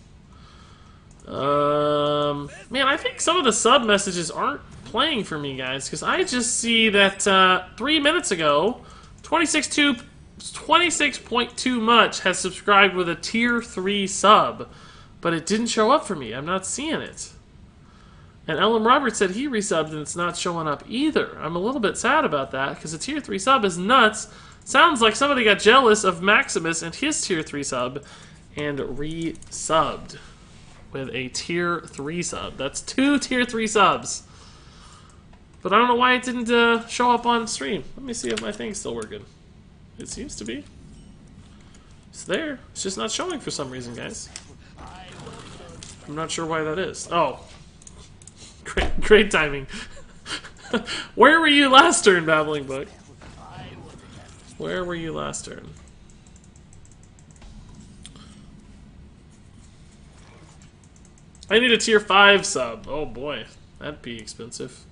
Man, I think some of the sub messages aren't playing for me, guys, because I just see that 3 minutes ago, 26.2 much has subscribed with a tier 3 sub, but it didn't show up for me. I'm not seeing it. And Ellen Roberts said he resubbed and it's not showing up either. I'm a little bit sad about that because a tier 3 sub is nuts. Sounds like somebody got jealous of Maximus and his tier 3 sub and resubbed with a tier 3 sub. That's 2 tier 3 subs. But I don't know why it didn't show up on stream. Let me see if my thing's still working. It seems to be. It's there. It's just not showing for some reason, guys. I'm not sure why that is. Oh. Great timing. Where were you last turn, Babbling Book? Where were you last turn? I need a tier 5 sub. Oh boy, that'd be expensive.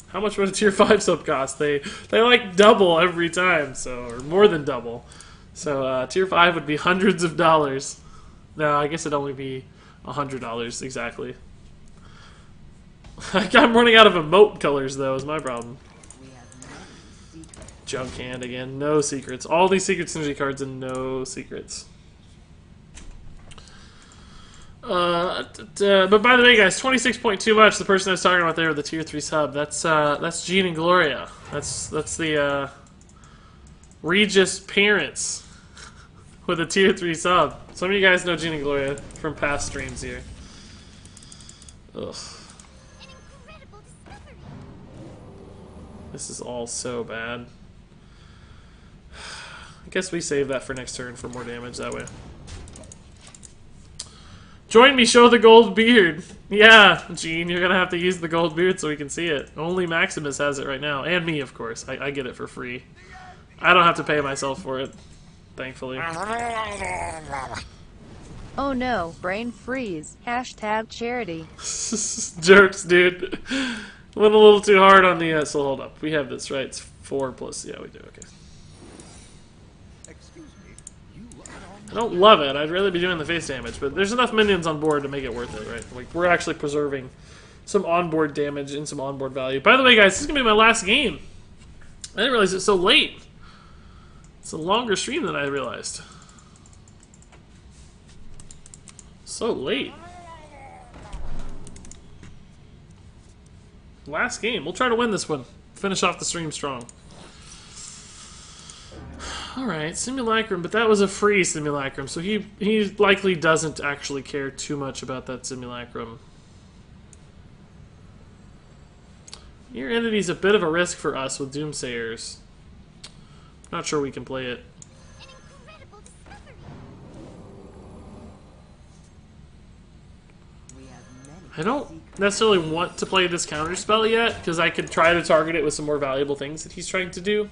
How much would a tier 5 sub cost? They like double every time, so, or more than double. So tier 5 would be hundreds of dollars. No, I guess it'd only be $100 exactly. I'm running out of emote colors though, is my problem. Junk hand again, no secrets. All these secret synergy cards and no secrets. But by the way, guys, 26.2 much. The person I was talking about there with the tier 3 sub. That's Jean and Gloria. That's the Regis parents with a tier 3 sub. Some of you guys know Jean and Gloria from past streams here. Ugh. This is all so bad. I guess we save that for next turn for more damage that way. Join me, show the gold beard. Yeah, Gene, you're gonna have to use the gold beard so we can see it. Only Maximus has it right now. And me, of course. I get it for free. I don't have to pay myself for it. Thankfully.
Oh no, brain freeze. Hashtag charity.
Jerks, dude. Went a little too hard on the... so hold up. We have this, right? It's 4 plus... Yeah, we do. Okay. I don't love it. I'd really be doing the face damage, but there's enough minions on board to make it worth it, right? Like, we're actually preserving some onboard damage and some onboard value. By the way, guys, this is going to be my last game. I didn't realize it's so late. It's a longer stream than I realized. So late. Last game. We'll try to win this one. Finish off the stream strong. Alright, Simulacrum, but that was a free Simulacrum, so he likely doesn't actually care too much about that Simulacrum. Your entity's a bit of a risk for us with Doomsayers. Not sure we can play it. I don't necessarily want to play this counterspell yet, because I could try to target it with some more valuable things that he's trying to do.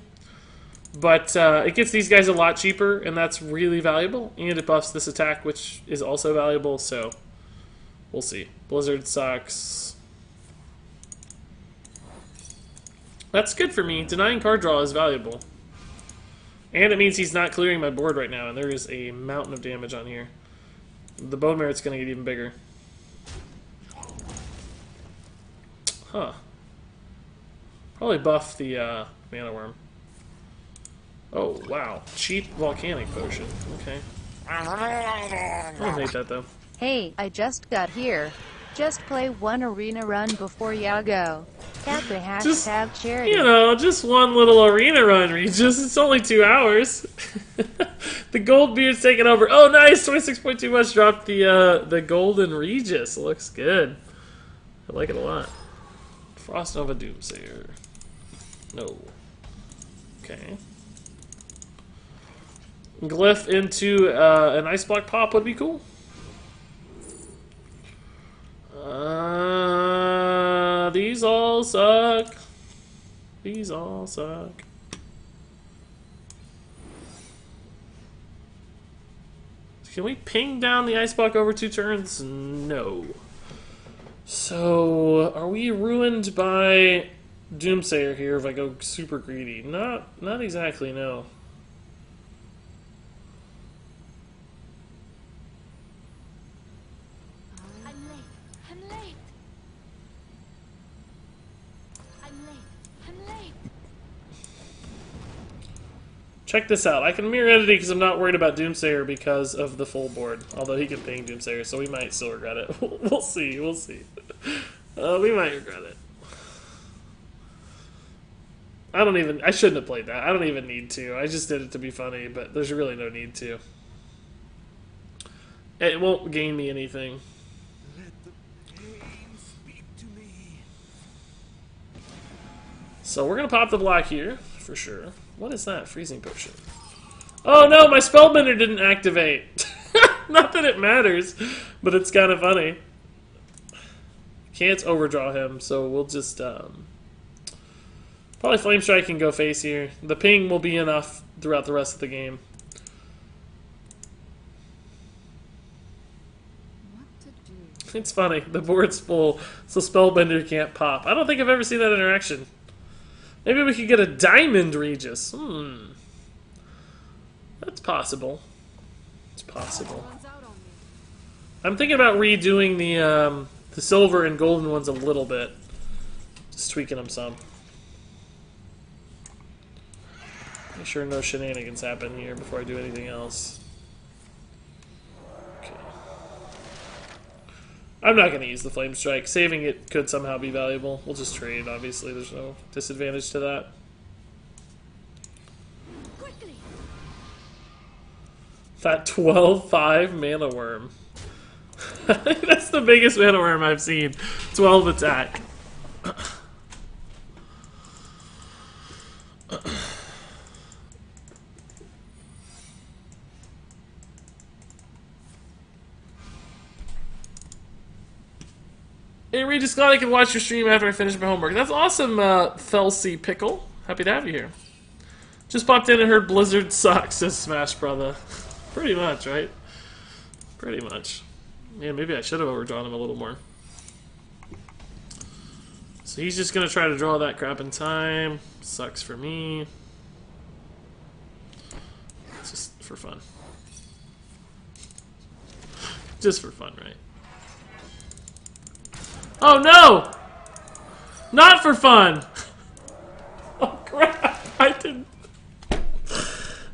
But it gets these guys a lot cheaper, and that's really valuable. And it buffs this attack, which is also valuable, so we'll see. Blizzard sucks. That's good for me. Denying card draw is valuable. And it means he's not clearing my board right now, and there is a mountain of damage on here. The Bone Merit's going to get even bigger. Huh. Probably buff the Mana Worm. Oh, wow. Cheap Volcanic Potion. Okay. I don't hate that, though.
Hey, I just got here. Just play one arena run before ya go. At the hashtag charity.
You know, just one little arena run, Regis. It's only 2 hours. The gold beard's taking over. Oh, nice! 26.2 much. Dropped the golden Regis. It looks good. I like it a lot. Frost Nova Doomsayer. No. Okay. Glyph into an Ice Block Pop would be cool. These all suck. These all suck. Can we ping down the Ice Block over 2 turns? No. So, are we ruined by Doomsayer here if I go super greedy? Not exactly, no. Check this out. I can mirror entity because I'm not worried about Doomsayer because of the full board. Although he can ping Doomsayer, so we might still regret it. We'll see. We'll see. We might regret it. I shouldn't have played that. I don't even need to. I just did it to be funny, but there's really no need to. It won't gain me anything.
Let the pain speak to me.
So we're going to pop the block here, for sure. What is that? Freezing potion. Oh no, my Spellbender didn't activate. Not that it matters, but it's kind of funny. Can't overdraw him, so we'll just probably Flame Strike and go face here. The ping will be enough throughout the rest of the game.
What to do?
It's funny. The board's full, so Spellbender can't pop. I don't think I've ever seen that interaction. Maybe we could get a Diamond Regis. That's possible. It's possible.
Runs out on me.
I'm thinking about redoing the silver and golden ones a little bit. Just tweaking them some. Make sure no shenanigans happen here before I do anything else. Okay. I'm not going to use the Flame Strike. Saving it could somehow be valuable. We'll just trade, obviously. There's no disadvantage to that.
Quickly.
That 12-5 Mana Worm. That's the biggest Mana Worm I've seen. 12 attack. Hey Regis, glad I can watch your stream after I finish my homework. That's awesome, Felsi Pickle. Happy to have you here. Just popped in and heard Blizzard sucks, says Smash Brother. Pretty much, right? Pretty much. Yeah, maybe I should have overdrawn him a little more. So he's just going to try to draw that crap in time. Sucks for me. It's just for fun. Just for fun, right? Oh no! Not for fun! Oh crap! I didn't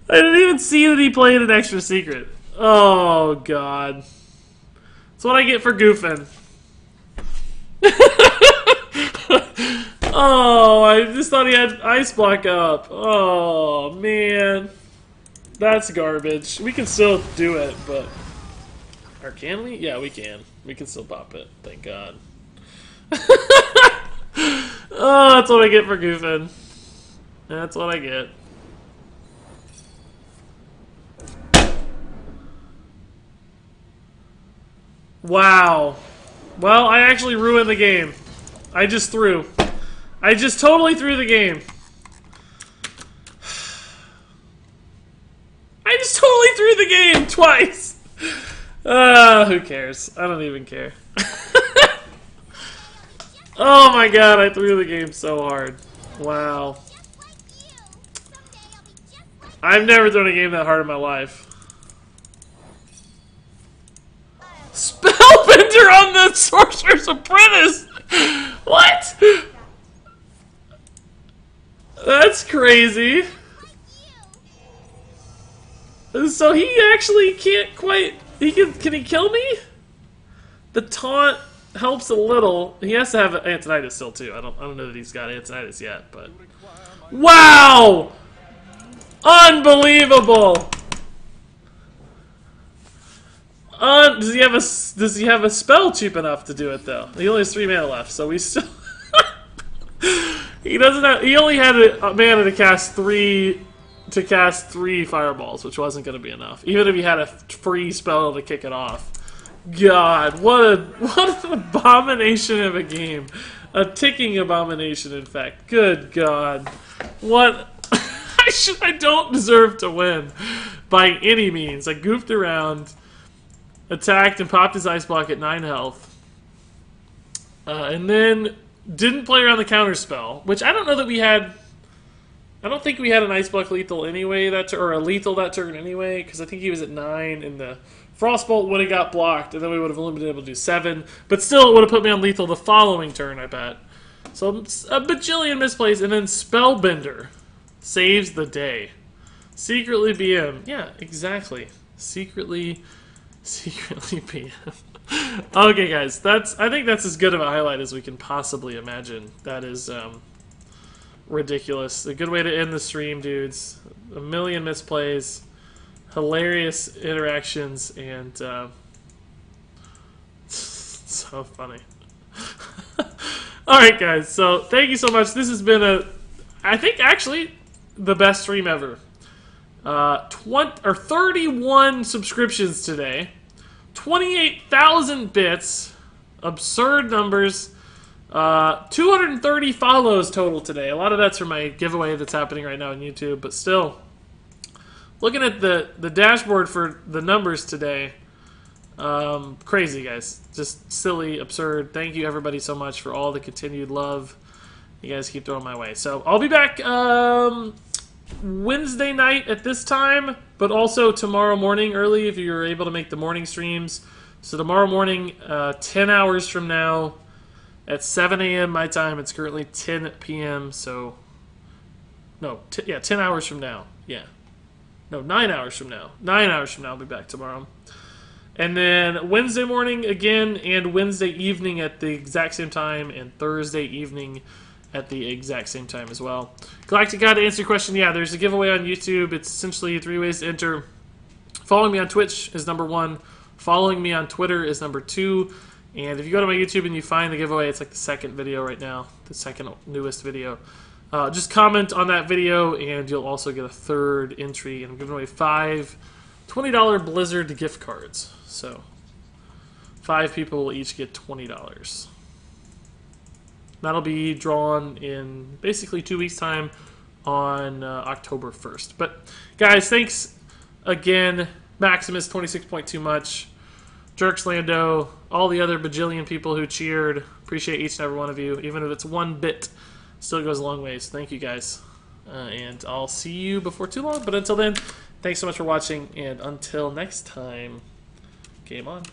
even see that he played an extra secret. Oh god. That's what I get for goofing. Oh, I just thought he had Ice Block up. Oh man. That's garbage. We can still do it, but... Or can we? Yeah, we can. We can still pop it. Thank god. Oh, that's what I get for goofing. That's what I get. Wow. Well, I actually ruined the game. I just totally threw the game. threw the game twice! Who cares? I don't even care. Oh my god, I threw the game so hard. Wow. I've never thrown a game that hard in my life. Spellbender on the Sorcerer's Apprentice! What? That's crazy. So he actually can't quite... Can he kill me? The taunt helps a little. He has to have Antonitis still too. I don't know that he's got Antonitis yet, but... Wow! Unbelievable! Does he have a spell cheap enough to do it though? He only has 3 mana left, so we still he doesn't have. He only had a mana to cast three fireballs, which wasn't going to be enough. Even if he had a free spell to kick it off. God, what an abomination of a game, a ticking abomination. In fact, good God, what. I don't deserve to win by any means. I goofed around, attacked and popped his ice block at 9 health, and then didn't play around the counter spell, which I don't know that we had. I don't think we had an ice block lethal anyway or a lethal that turn anyway, because I think he was at 9 and the Frostbolt would have got blocked, and then we would have only been able to do 7, but still it would have put me on lethal the following turn, I bet. So a bajillion misplays, and then Spellbender saves the day. Secretly BM. Yeah, exactly. Secretly BM. Okay, guys, I think that's as good of a highlight as we can possibly imagine. That is ridiculous. A good way to end the stream, dudes. A million misplays, hilarious interactions, and so funny. Alright, guys, so thank you so much. This has been I think actually the best stream ever. 31 subscriptions today, 28,000 bits, absurd numbers, 230 follows total today. A lot of that's from my giveaway that's happening right now on YouTube, but still, looking at the dashboard for the numbers today, crazy, guys. Just silly, absurd. Thank you, everybody, so much for all the continued love you guys keep throwing my way. So I'll be back Wednesday night at this time, but also tomorrow morning early if you're able to make the morning streams. So tomorrow morning, 10 hours from now, at 7 a.m. my time. It's currently 10 p.m. So, no, 10 hours from now. Yeah. No, 9 hours from now. 9 hours from now, I'll be back tomorrow. And then Wednesday morning again, and Wednesday evening at the exact same time, and Thursday evening at the exact same time as well. Galactic God, to answer your question, yeah, there's a giveaway on YouTube. It's essentially 3 ways to enter. Following me on Twitch is number 1. Following me on Twitter is number 2. And if you go to my YouTube and you find the giveaway, it's like the second video right now, the second newest video. Just comment on that video, and you'll also get a third entry. And I'm giving away 5 $20 Blizzard gift cards. So 5 people will each get $20. That'll be drawn in basically 2 weeks' time on October 1st. But, guys, thanks again. Maximus, 26.2 much. Jerks Lando, all the other bajillion people who cheered. Appreciate each and every one of you. Even if it's 1 bit, still goes a long ways. Thank you, guys. And I'll see you before too long. But until then, thanks so much for watching. And until next time, game on.